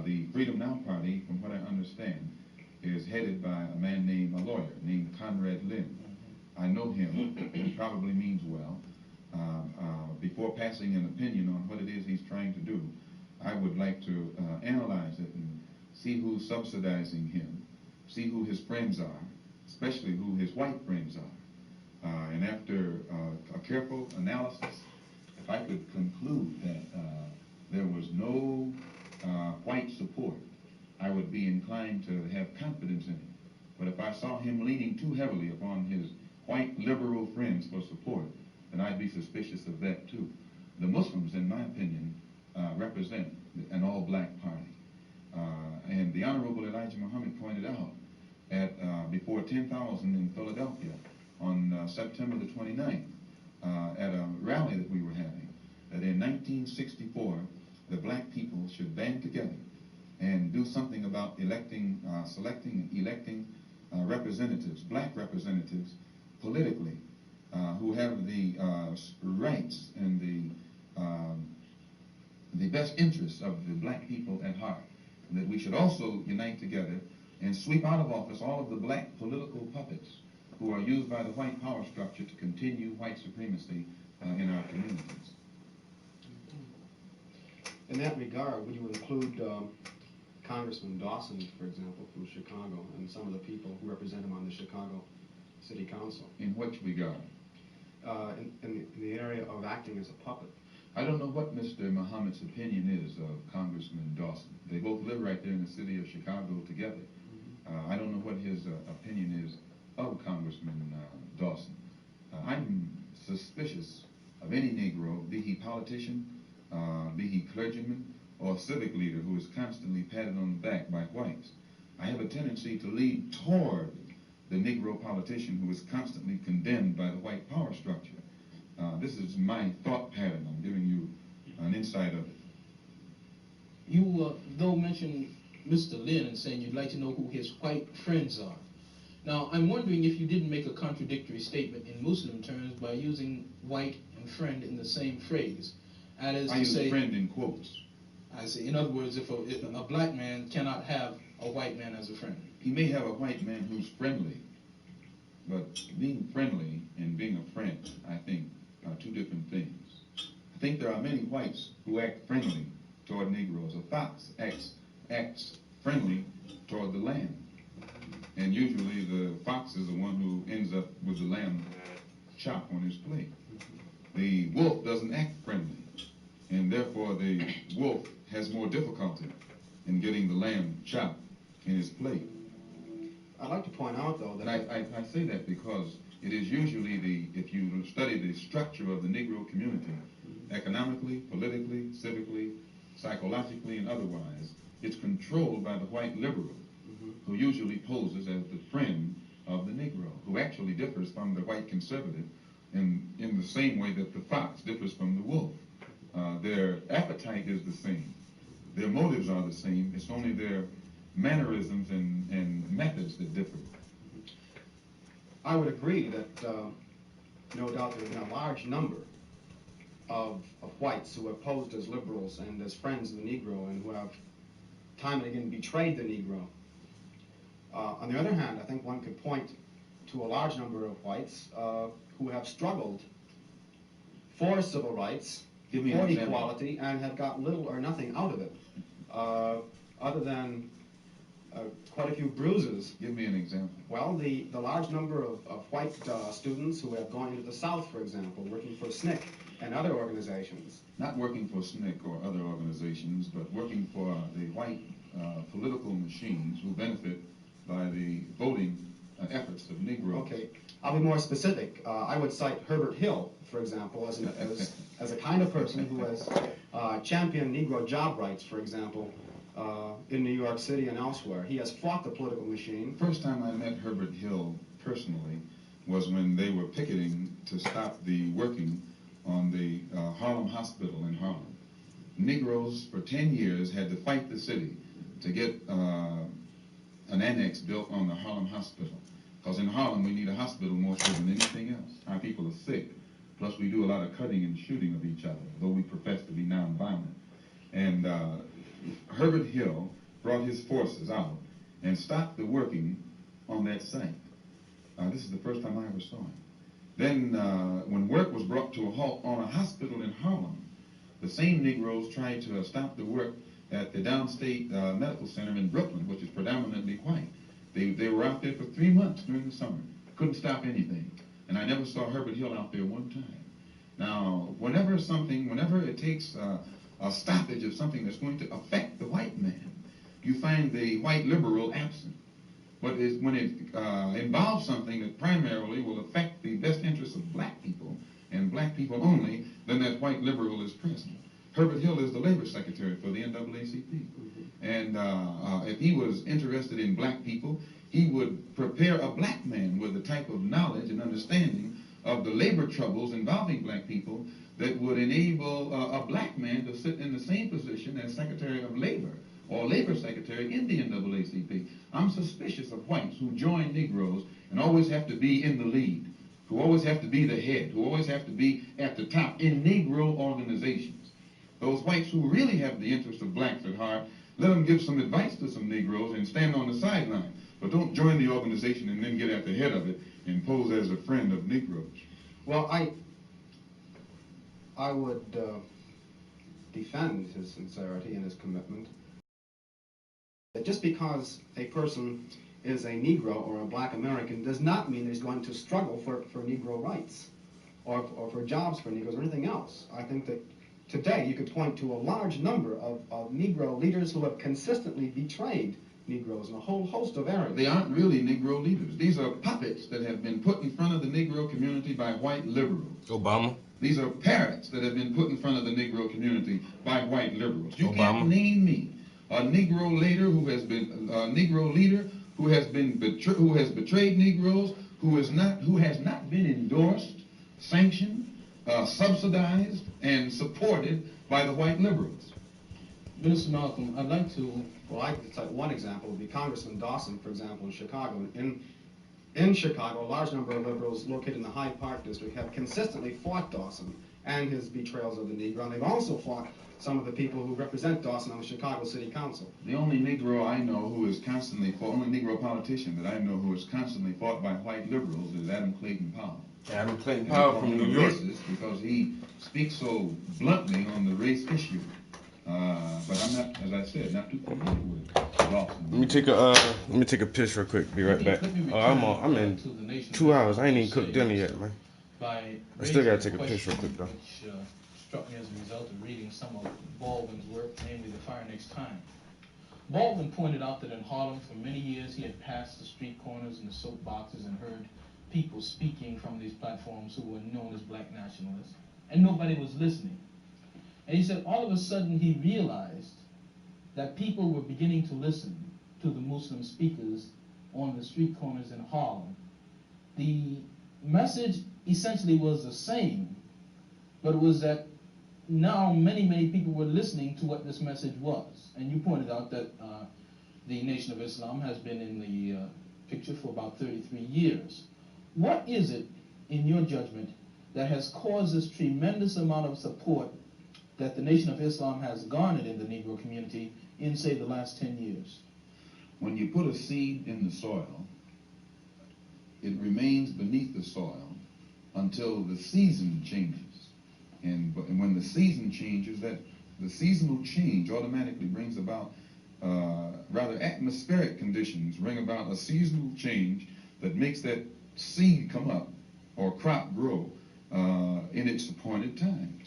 Speaker 18: The Freedom Now Party, from what I understand, is headed by a man named, a lawyer named Conrad Lynn. I know him. He probably means well. Before passing an opinion on what it is he's trying to do, I would like to analyze it and see who's subsidizing him, see who his friends are, especially who his white friends are. And after a careful analysis, if I could conclude that there was no white support, I would be inclined to have confidence in him. But if I saw him leaning too heavily upon his white liberal friends for support, then I'd be suspicious of that too. The Muslims, in my opinion, represent an all-black party. And the Honorable Elijah Muhammad pointed out at before 10,000 in Philadelphia on September the 29th at a rally that we were having, that in 1964 the black people should band together and do something about electing, selecting and electing representatives, black representatives, politically, who have the rights and the best interests of the black people at heart. And that we should also unite together and sweep out of office all of the black political puppets who are used by the white power structure to continue white supremacy in our communities.
Speaker 26: In that regard, would you include Congressman Dawson, for example, from Chicago, and some of the people who represent him on the Chicago City Council?
Speaker 18: In which regard?
Speaker 26: In the area of acting as a puppet.
Speaker 18: I don't know what Mr. Muhammad's opinion is of Congressman Dawson. They both live right there in the city of Chicago together. I don't know what his opinion is of Congressman Dawson. I'm suspicious of any Negro, be he politician, be he clergyman, or civic leader who is constantly patted on the back by whites. I have a tendency to lean toward the Negro politician who is constantly condemned by the white power structure. This is my thought pattern. I'm giving you an insight of it.
Speaker 27: You, though, mentioned Mr. Lynn and saying you'd like to know who his white friends are. Now, I'm wondering if you didn't make a contradictory statement in Muslim terms by using white and friend in the same phrase. That is
Speaker 18: I use friend in quotes.
Speaker 27: I say, in other words, if a black man cannot have a white man as a friend.
Speaker 18: He may have a white man who's friendly, but being friendly and being a friend, I think, are two different things. I think there are many whites who act friendly toward Negroes. A fox acts friendly toward the lamb. And usually the fox is the one who ends up with the lamb chop on his plate. The wolf doesn't act friendly, and therefore the wolf has more difficulty in getting the lamb chopped in his plate.
Speaker 26: I'd like to point out, though, that...
Speaker 18: I say that because it is usually if you study the structure of the Negro community, economically, politically, civically, psychologically, and otherwise, it's controlled by the white liberal, who usually poses as the friend of the Negro, who actually differs from the white conservative in the same way that the fox differs from the wolf. Their appetite is the same. Their motives are the same. It's only their mannerisms and methods that differ.
Speaker 26: I would agree that no doubt there have been a large number of whites who have posed as liberals and as friends of the Negro and who have time and again betrayed the Negro. On the other hand, I think one could point to a large number of whites who have struggled for civil rights, for equality, and have got little or nothing out of it, other than quite a few bruises.
Speaker 18: Give me an example.
Speaker 26: Well, the large number of white students who have gone into the South, for example, working for SNCC and other organizations.
Speaker 18: Not working for SNCC or other organizations, but working for the white political machines who benefit by the voting efforts of Negroes.
Speaker 26: Okay, I'll be more specific. I would cite Herbert Hill, for example, as a kind of person who has championed Negro job rights, for example, in New York City and elsewhere. He has fought the political machine.
Speaker 18: First time I met Herbert Hill personally was when they were picketing to stop the working on the Harlem Hospital in Harlem. Negroes for 10 years had to fight the city to get an annex built on the Harlem Hospital. Because in Harlem we need a hospital more so than anything else. Our people are sick. Plus we do a lot of cutting and shooting of each other, though we profess to be nonviolent. And Herbert Hill brought his forces out and stopped the working on that site. This is the first time I ever saw him. Then when work was brought to a halt on a hospital in Harlem, the same Negroes tried to stop the work at the Downstate Medical Center in Brooklyn, which is predominantly white. They were out there for 3 months during the summer. Couldn't stop anything. And I never saw Herbert Hill out there one time. Now, whenever it takes a stoppage of something that's going to affect the white man, you find the white liberal absent. But when it involves something that primarily will affect the best interests of black people and black people only, then that white liberal is present. Herbert Hill is the labor secretary for the NAACP. And if he was interested in black people, he would prepare a black man with the type of knowledge and understanding of the labor troubles involving black people that would enable a black man to sit in the same position as Secretary of Labor or Labor Secretary in the NAACP. I'm suspicious of whites who join Negroes and always have to be in the lead, who always have to be the head, who always have to be at the top in Negro organizations. Those whites who really have the interest of blacks at heart, let them give some advice to some Negroes and stand on the sideline. But don't join the organization and then get at the head of it and pose as a friend of Negroes.
Speaker 26: Well, I would defend his sincerity and his commitment. That just because a person is a Negro or a black American does not mean he's going to struggle for Negro rights or for jobs for Negroes or anything else. I think that today you could point to a large number of Negro leaders who have consistently betrayed Negroes in a whole host of areas.
Speaker 18: They aren't really Negro leaders. These are puppets that have been put in front of the Negro community by white liberals.
Speaker 2: Obama.
Speaker 18: These are parrots that have been put in front of the Negro community by white liberals. You can't name me a Negro leader who has been betrayed Negroes, who has not been endorsed, sanctioned, subsidized, and supported by the white liberals.
Speaker 27: Minister Malcolm, I'd like to...
Speaker 26: Well, I could cite one example would be Congressman Dawson, for example, in Chicago. In Chicago, a large number of liberals located in the Hyde Park district have consistently fought Dawson and his betrayals of the Negro, and they've also fought some of the people who represent Dawson on the Chicago City Council.
Speaker 18: The only Negro I know who is constantly fought, only Negro politician that I know who is constantly fought by white liberals is Adam Clayton Powell.
Speaker 2: Adam Clayton Powell from New York.
Speaker 18: Because he speaks so bluntly on the race issue. But I'm not, as I said, not too familiar with Dawson.
Speaker 2: Let me take a piss real quick. Be right back. I'm in 2 hours. I ain't even cooked dinner yet, man. I still gotta take a piss real quick though.
Speaker 27: Which struck me as a result of reading some of Baldwin's work, namely The Fire Next Time. Baldwin pointed out that in Harlem for many years he had passed the street corners and the soapboxes and heard people speaking from these platforms who were known as black nationalists, and nobody was listening. And he said all of a sudden he realized that people were beginning to listen to the Muslim speakers on the street corners in Harlem. The message essentially was the same, but it was that now many people were listening to what this message was. And you pointed out that the Nation of Islam has been in the picture for about 33 years. What is it, in your judgment, that has caused this tremendous amount of support that the Nation of Islam has garnered in the Negro community in, say, the last 10 years?
Speaker 18: When you put a seed in the soil, it remains beneath the soil until the season changes. And when the season changes, that the seasonal change automatically brings about rather atmospheric conditions, bring about a seasonal change that makes that seed come up or crop grow in its appointed time.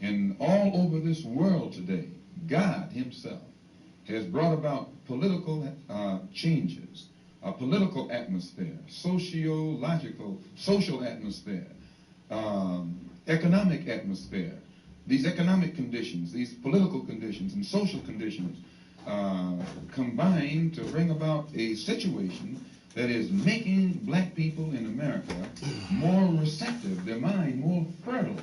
Speaker 18: And all over this world today, God himself has brought about political changes, a political atmosphere, sociological, social atmosphere, economic atmosphere. These economic conditions, these political conditions and social conditions combine to bring about a situation that is making black people in America more receptive, their mind more fertile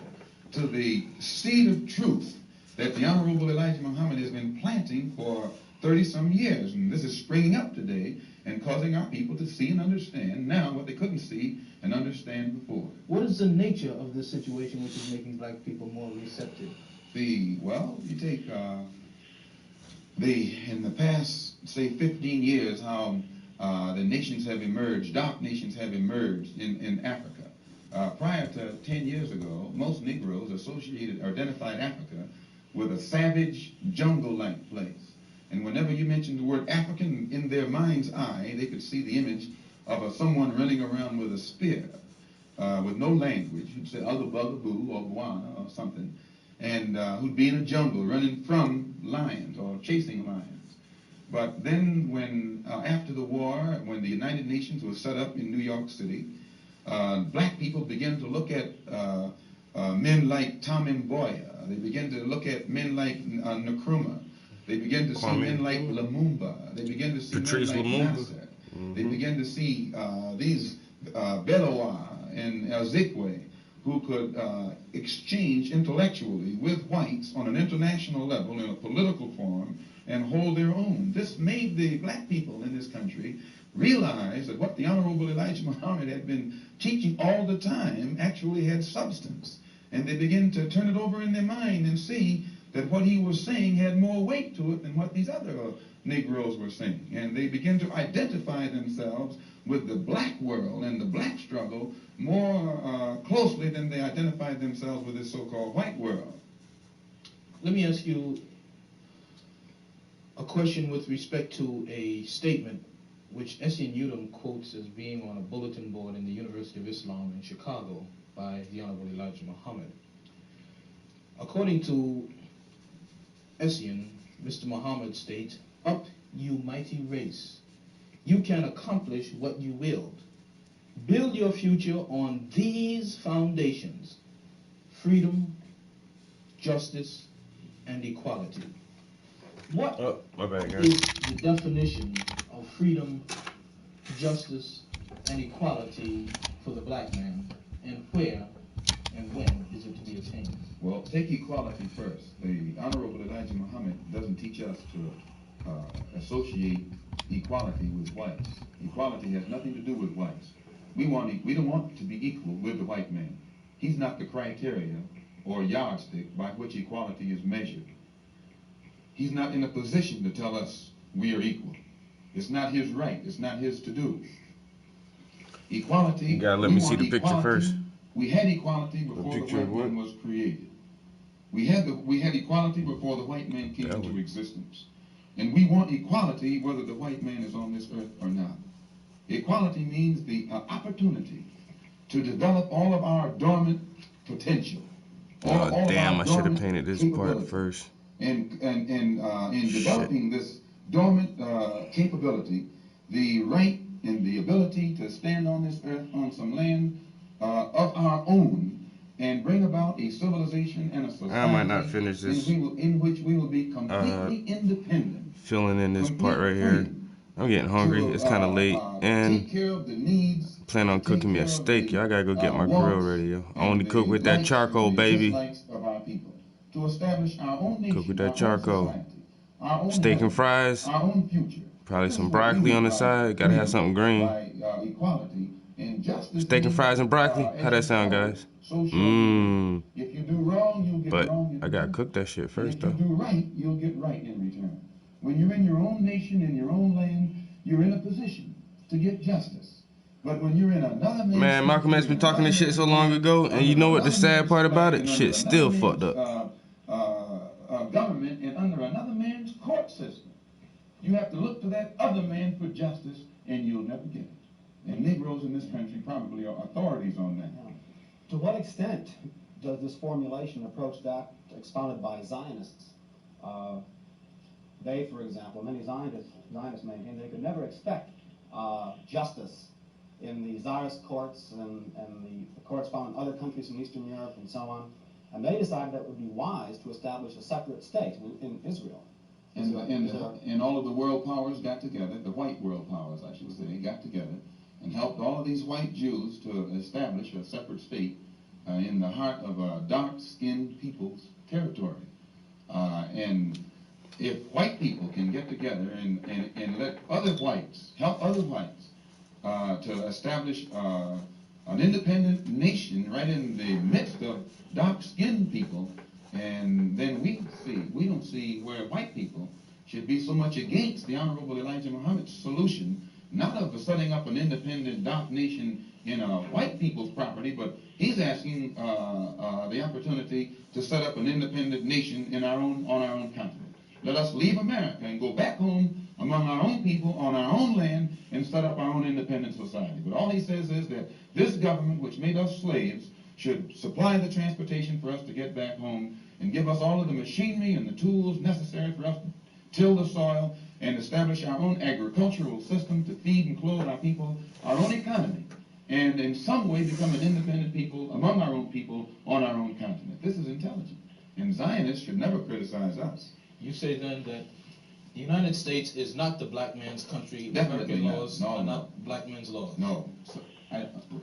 Speaker 18: to the seed of truth that the Honorable Elijah Muhammad has been planting for 30-some years. And this is springing up today and causing our people to see and understand now what they couldn't see and understand before.
Speaker 27: What is the nature of this situation which is making black people more receptive?
Speaker 18: Well, you take in the past, say, 15 years, how the nations have emerged, dark nations have emerged in Africa. Prior to 10 years ago, most Negroes identified Africa with a savage, jungle-like place. And whenever you mentioned the word African, in their mind's eye, they could see the image of someone running around with a spear, with no language, who'd say other bugaboo or guana or something, and who'd be in a jungle running from lions or chasing lions. But then when, after the war, when the United Nations was set up in New York City, black people began to look at men like Tom Mboya. They began to look at men like Nkrumah. They began to see men like Lumumba. They began to see
Speaker 2: Patrice
Speaker 18: men like
Speaker 2: Lumumba.
Speaker 18: Nasser. They began to see these Belowa and Ezekwe who could exchange intellectually with whites on an international level in a political forum and hold their own. This made the black people in this country realize that what the Honorable Elijah Muhammad had been teaching all the time actually had substance. And they began to turn it over in their mind and see that what he was saying had more weight to it than what these other Negroes were saying. And they began to identify themselves with the black world and the black struggle more closely than they identified themselves with this so-called white world.
Speaker 27: Let me ask you a question with respect to a statement which Essien Udom quotes as being on a bulletin board in the University of Islam in Chicago by the Honorable Elijah Muhammad. According to Essien, Mr. Muhammad states, "Up, you mighty race. You can accomplish what you willed. Build your future on these foundations: freedom, justice, and equality." What is the definition of freedom, justice, and equality for the black man, and where and when is it to be attained?
Speaker 18: Well, take equality first. The Honorable Elijah Muhammad doesn't teach us to associate equality with whites. Equality has nothing to do with whites. We don't want to be equal with the white man. He's not the criteria or yardstick by which equality is measured. He's not in a position to tell us we are equal. It's not his right. It's not his to do. Equality.
Speaker 2: You gotta let me see the picture first.
Speaker 18: We had equality before the white man was created. We had equality before the white man came into existence. And we want equality whether the white man is on this earth or not. Equality means the opportunity to develop all of our dormant potential.
Speaker 2: Oh, damn, I should have painted this part first.
Speaker 18: And in developing this dormant capability, the right and the ability to stand on this earth on some land of our own and bring about a civilization and a society
Speaker 2: I might not finish this.
Speaker 18: in which we will be completely independent.
Speaker 2: Filling in this part right here. I'm getting hungry. It's kind of late, and plan on cooking me a steak. Yo, I gotta go get my grill ready. Yo, I only cook with that charcoal, baby. Cook with that charcoal. Steak and fries. Probably some broccoli on the side. Gotta have something green. Steak and fries and broccoli. How that sound, guys? Mmm. But I gotta cook that shit first, though.
Speaker 18: If you do right, you'll get right in return. When you're in your own nation, in your own land, you're in a position to get justice. But when you're in another
Speaker 2: man, Malcolm X been talking this shit so long ago, and you know what the sad part about it? Shit still fucked up.
Speaker 18: Government and under another man's court system. You have to look to that other man for justice, and you'll never get it. And Negroes in this country probably are authorities on that.
Speaker 1: To what extent does this formulation approach that expounded by Zionists? They, for example, many Zionists maintain they could never expect justice in the Tsarist courts and the courts found in other countries in Eastern Europe and so on. And they decided that it would be wise to establish a separate state in Israel.
Speaker 18: And all of the world powers got together, the white world powers, I should say, got together and helped all of these white Jews to establish a separate state in the heart of a dark-skinned people's territory. And if white people can get together and let other whites, help other whites to establish an independent nation right in the midst of dark-skinned people, and then we don't see where white people should be so much against the Honorable Elijah Muhammad's solution, not of setting up an independent dark nation in a white people's property, but he's asking the opportunity to set up an independent nation on our own continent. Let us leave America and go back home among our own people on our own land and set up our own independent society. But all he says is that this government, which made us slaves, should supply the transportation for us to get back home and give us all of the machinery and the tools necessary for us to till the soil and establish our own agricultural system to feed and clothe our people, our own economy, and in some way become an independent people among our own people on our own continent. This is intelligent, and Zionists should never criticize us.
Speaker 27: You say then that the United States is not the black man's country.
Speaker 18: Definitely
Speaker 27: American
Speaker 18: not.
Speaker 27: laws
Speaker 18: No,
Speaker 27: are
Speaker 18: no.
Speaker 27: not black man's laws.
Speaker 18: No.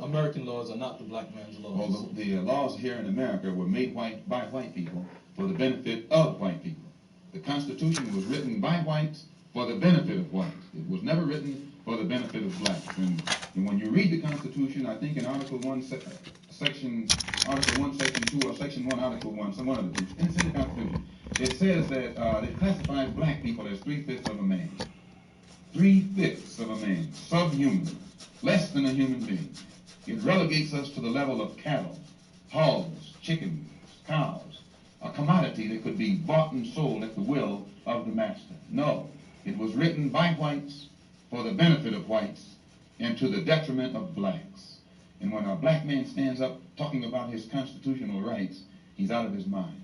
Speaker 27: American laws are not the black man's laws.
Speaker 18: Well, the laws here in America were made by white people for the benefit of white people. The Constitution was written by whites for the benefit of whites. It was never written for the benefit of blacks. And when you read the Constitution, I think in Article 1, Section 2, or Section 1, Article 1, some one of the two, it's in the Constitution, it says that it classifies black people as 3/5 of a man. 3/5 of a man, subhuman, less than a human being. It relegates us to the level of cattle, hogs, chickens, cows, a commodity that could be bought and sold at the will of the master. No, it was written by whites for the benefit of whites and to the detriment of blacks. And when a black man stands up talking about his constitutional rights, he's out of his mind.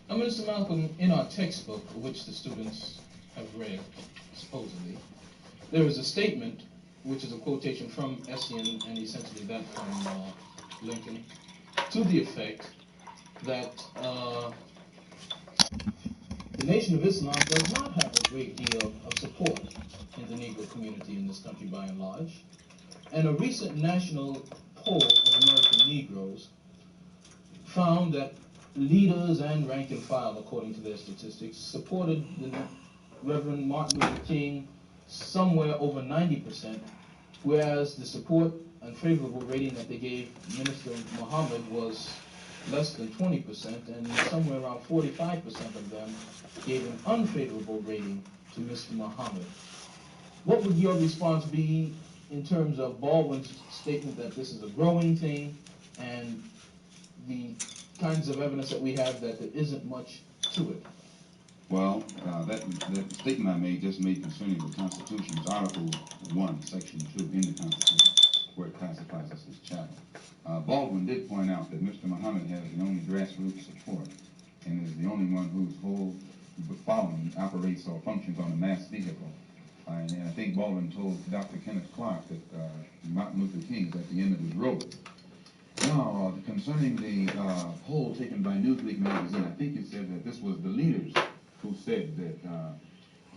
Speaker 27: Now, Mr. Malcolm, in our textbook, which the students have read, supposedly, there is a statement, which is a quotation from Essien, and essentially that from Lincoln, to the effect that the Nation of Islam does not have a great deal of support in the Negro community in this country by and large. And a recent national poll of American Negroes found that leaders and rank and file, according to their statistics, supported the Reverend Martin Luther King somewhere over 90%, whereas the support and favorable rating that they gave Minister Muhammad was less than 20%, and somewhere around 45% of them gave an unfavorable rating to Mr. Muhammad. What would your response be in terms of Baldwin's statement that this is a growing thing and the kinds of evidence that we have that there isn't much to it?
Speaker 18: Well, that statement I made just made concerning the Constitution is Article 1, Section 2 in the Constitution, where it classifies us as chattel. Baldwin did point out that Mr. Muhammad has the only grassroots support and is the only one whose whole following operates or functions on a mass vehicle. And I think Baldwin told Dr. Kenneth Clark that Martin Luther King is at the end of his rope. Now, concerning the poll taken by Newsweek magazine, I think you said that this was the leaders who said that,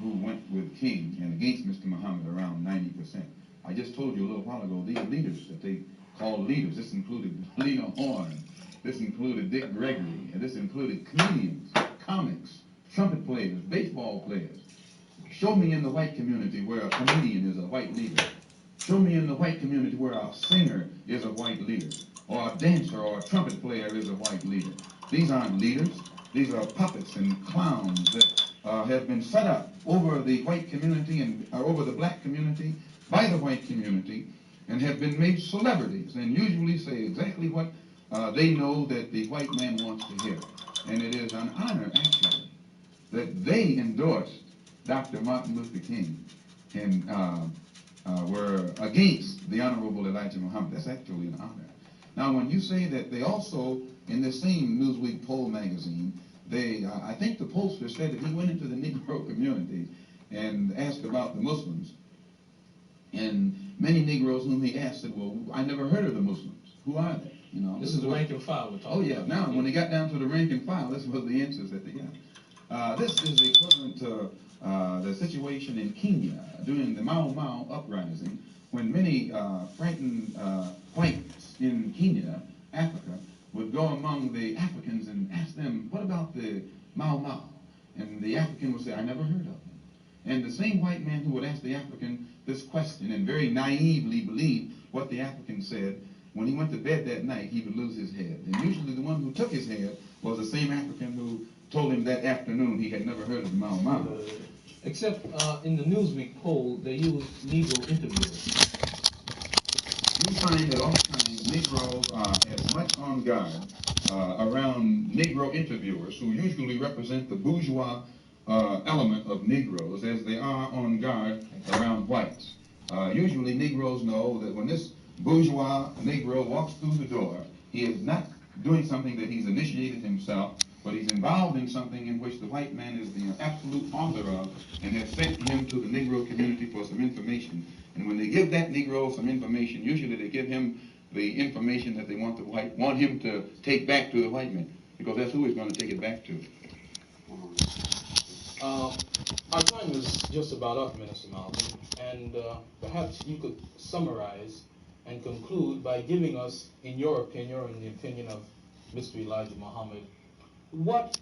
Speaker 18: who went with King and against Mr. Muhammad around 90%. I just told you a little while ago, these leaders that they called leaders, this included Lena Horne, this included Dick Gregory, and this included comedians, comics, trumpet players, baseball players. Show me in the white community where a comedian is a white leader. Show me in the white community where a singer is a white leader, or a dancer or a trumpet player is a white leader. These aren't leaders. These are puppets and clowns that have been set up over the white community and over the black community by the white community and have been made celebrities and usually say exactly what they know that the white man wants to hear. And it is an honor, actually, that they endorsed Dr. Martin Luther King and were against the Honorable Elijah Muhammad. That's actually an honor. Now, when you say that they also, in the same Newsweek poll magazine, they, I think the pollster said that he went into the Negro community and asked about the Muslims. And many Negroes whom he asked said, well, I never heard of the Muslims. Who are they? You know,
Speaker 27: This is the rank and file we're talking about.
Speaker 18: Oh, yeah. Now, when they got down to the rank and file, this was the answers that they got. This is the equivalent to the situation in Kenya during the Mau Mau uprising, when many frightened whites in Kenya, Africa, would go among the Africans and ask them, what about the Mau Mau? And the African would say, I never heard of them. And the same white man who would ask the African this question and very naively believe what the African said, when he went to bed that night, he would lose his head. And usually the one who took his head was the same African who told him that afternoon he had never heard of the Mau Mau.
Speaker 27: Except in the Newsweek poll, they used Negro interviewers.
Speaker 18: You find that oftentimes Negroes are as much on guard around Negro interviewers, who usually represent the bourgeois element of Negroes, as they are on guard around whites. Usually Negroes know that when this bourgeois Negro walks through the door, he is not doing something that he's initiated himself but he's involved in something in which the white man is the absolute author of and has sent him to the Negro community for some information. And when they give that Negro some information, usually they give him the information that they want him to take back to the white man, because that's who he's going to take it back to.
Speaker 27: Our time is just about up, Minister Malcolm, and perhaps you could summarize and conclude by giving us, in your opinion, or in the opinion of Mr. Elijah Muhammad, what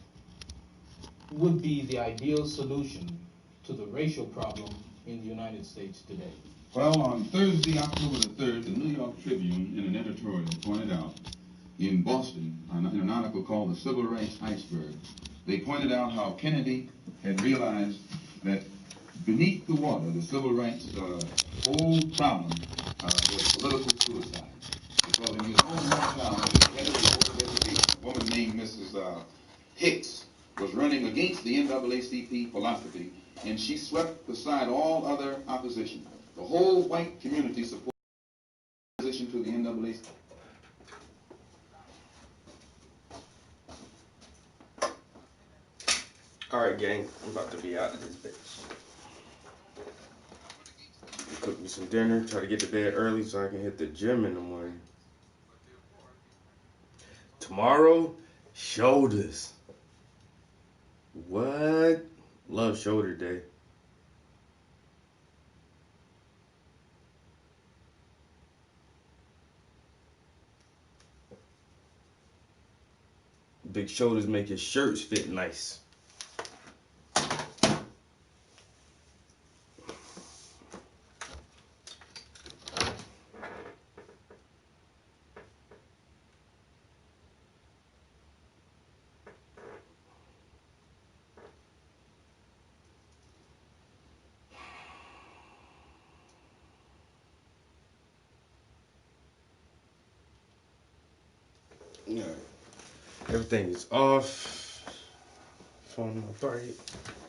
Speaker 27: would be the ideal solution to the racial problem in the United States today?
Speaker 18: Well, on Thursday, October the 3rd, the New York Tribune, in an editorial, pointed out in Boston, in an article called The Civil Rights Iceberg, they pointed out how Kennedy had realized that beneath the water, the civil rights whole problem was political suicide. Because in his own hometown, as the head of the Board of Education, a woman named Mrs. Hicks was running against the NAACP philosophy, and she swept aside all other opposition. The whole white community supported opposition to the NAACP.
Speaker 2: All right, gang, I'm about to be out of this bitch. Cook me some dinner, try to get to bed early so I can hit the gym in the morning. Tomorrow, shoulders. What? Love shoulder day. Big shoulders make your shirts fit nice. Yeah. Everything is off. Phone up right.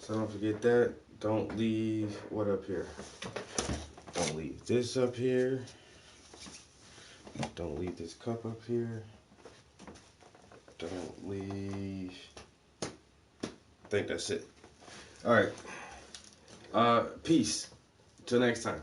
Speaker 2: So don't forget that. Don't leave what up here. Don't leave this up here. Don't leave this cup up here. Don't leave. I think that's it. All right. Peace. Till next time.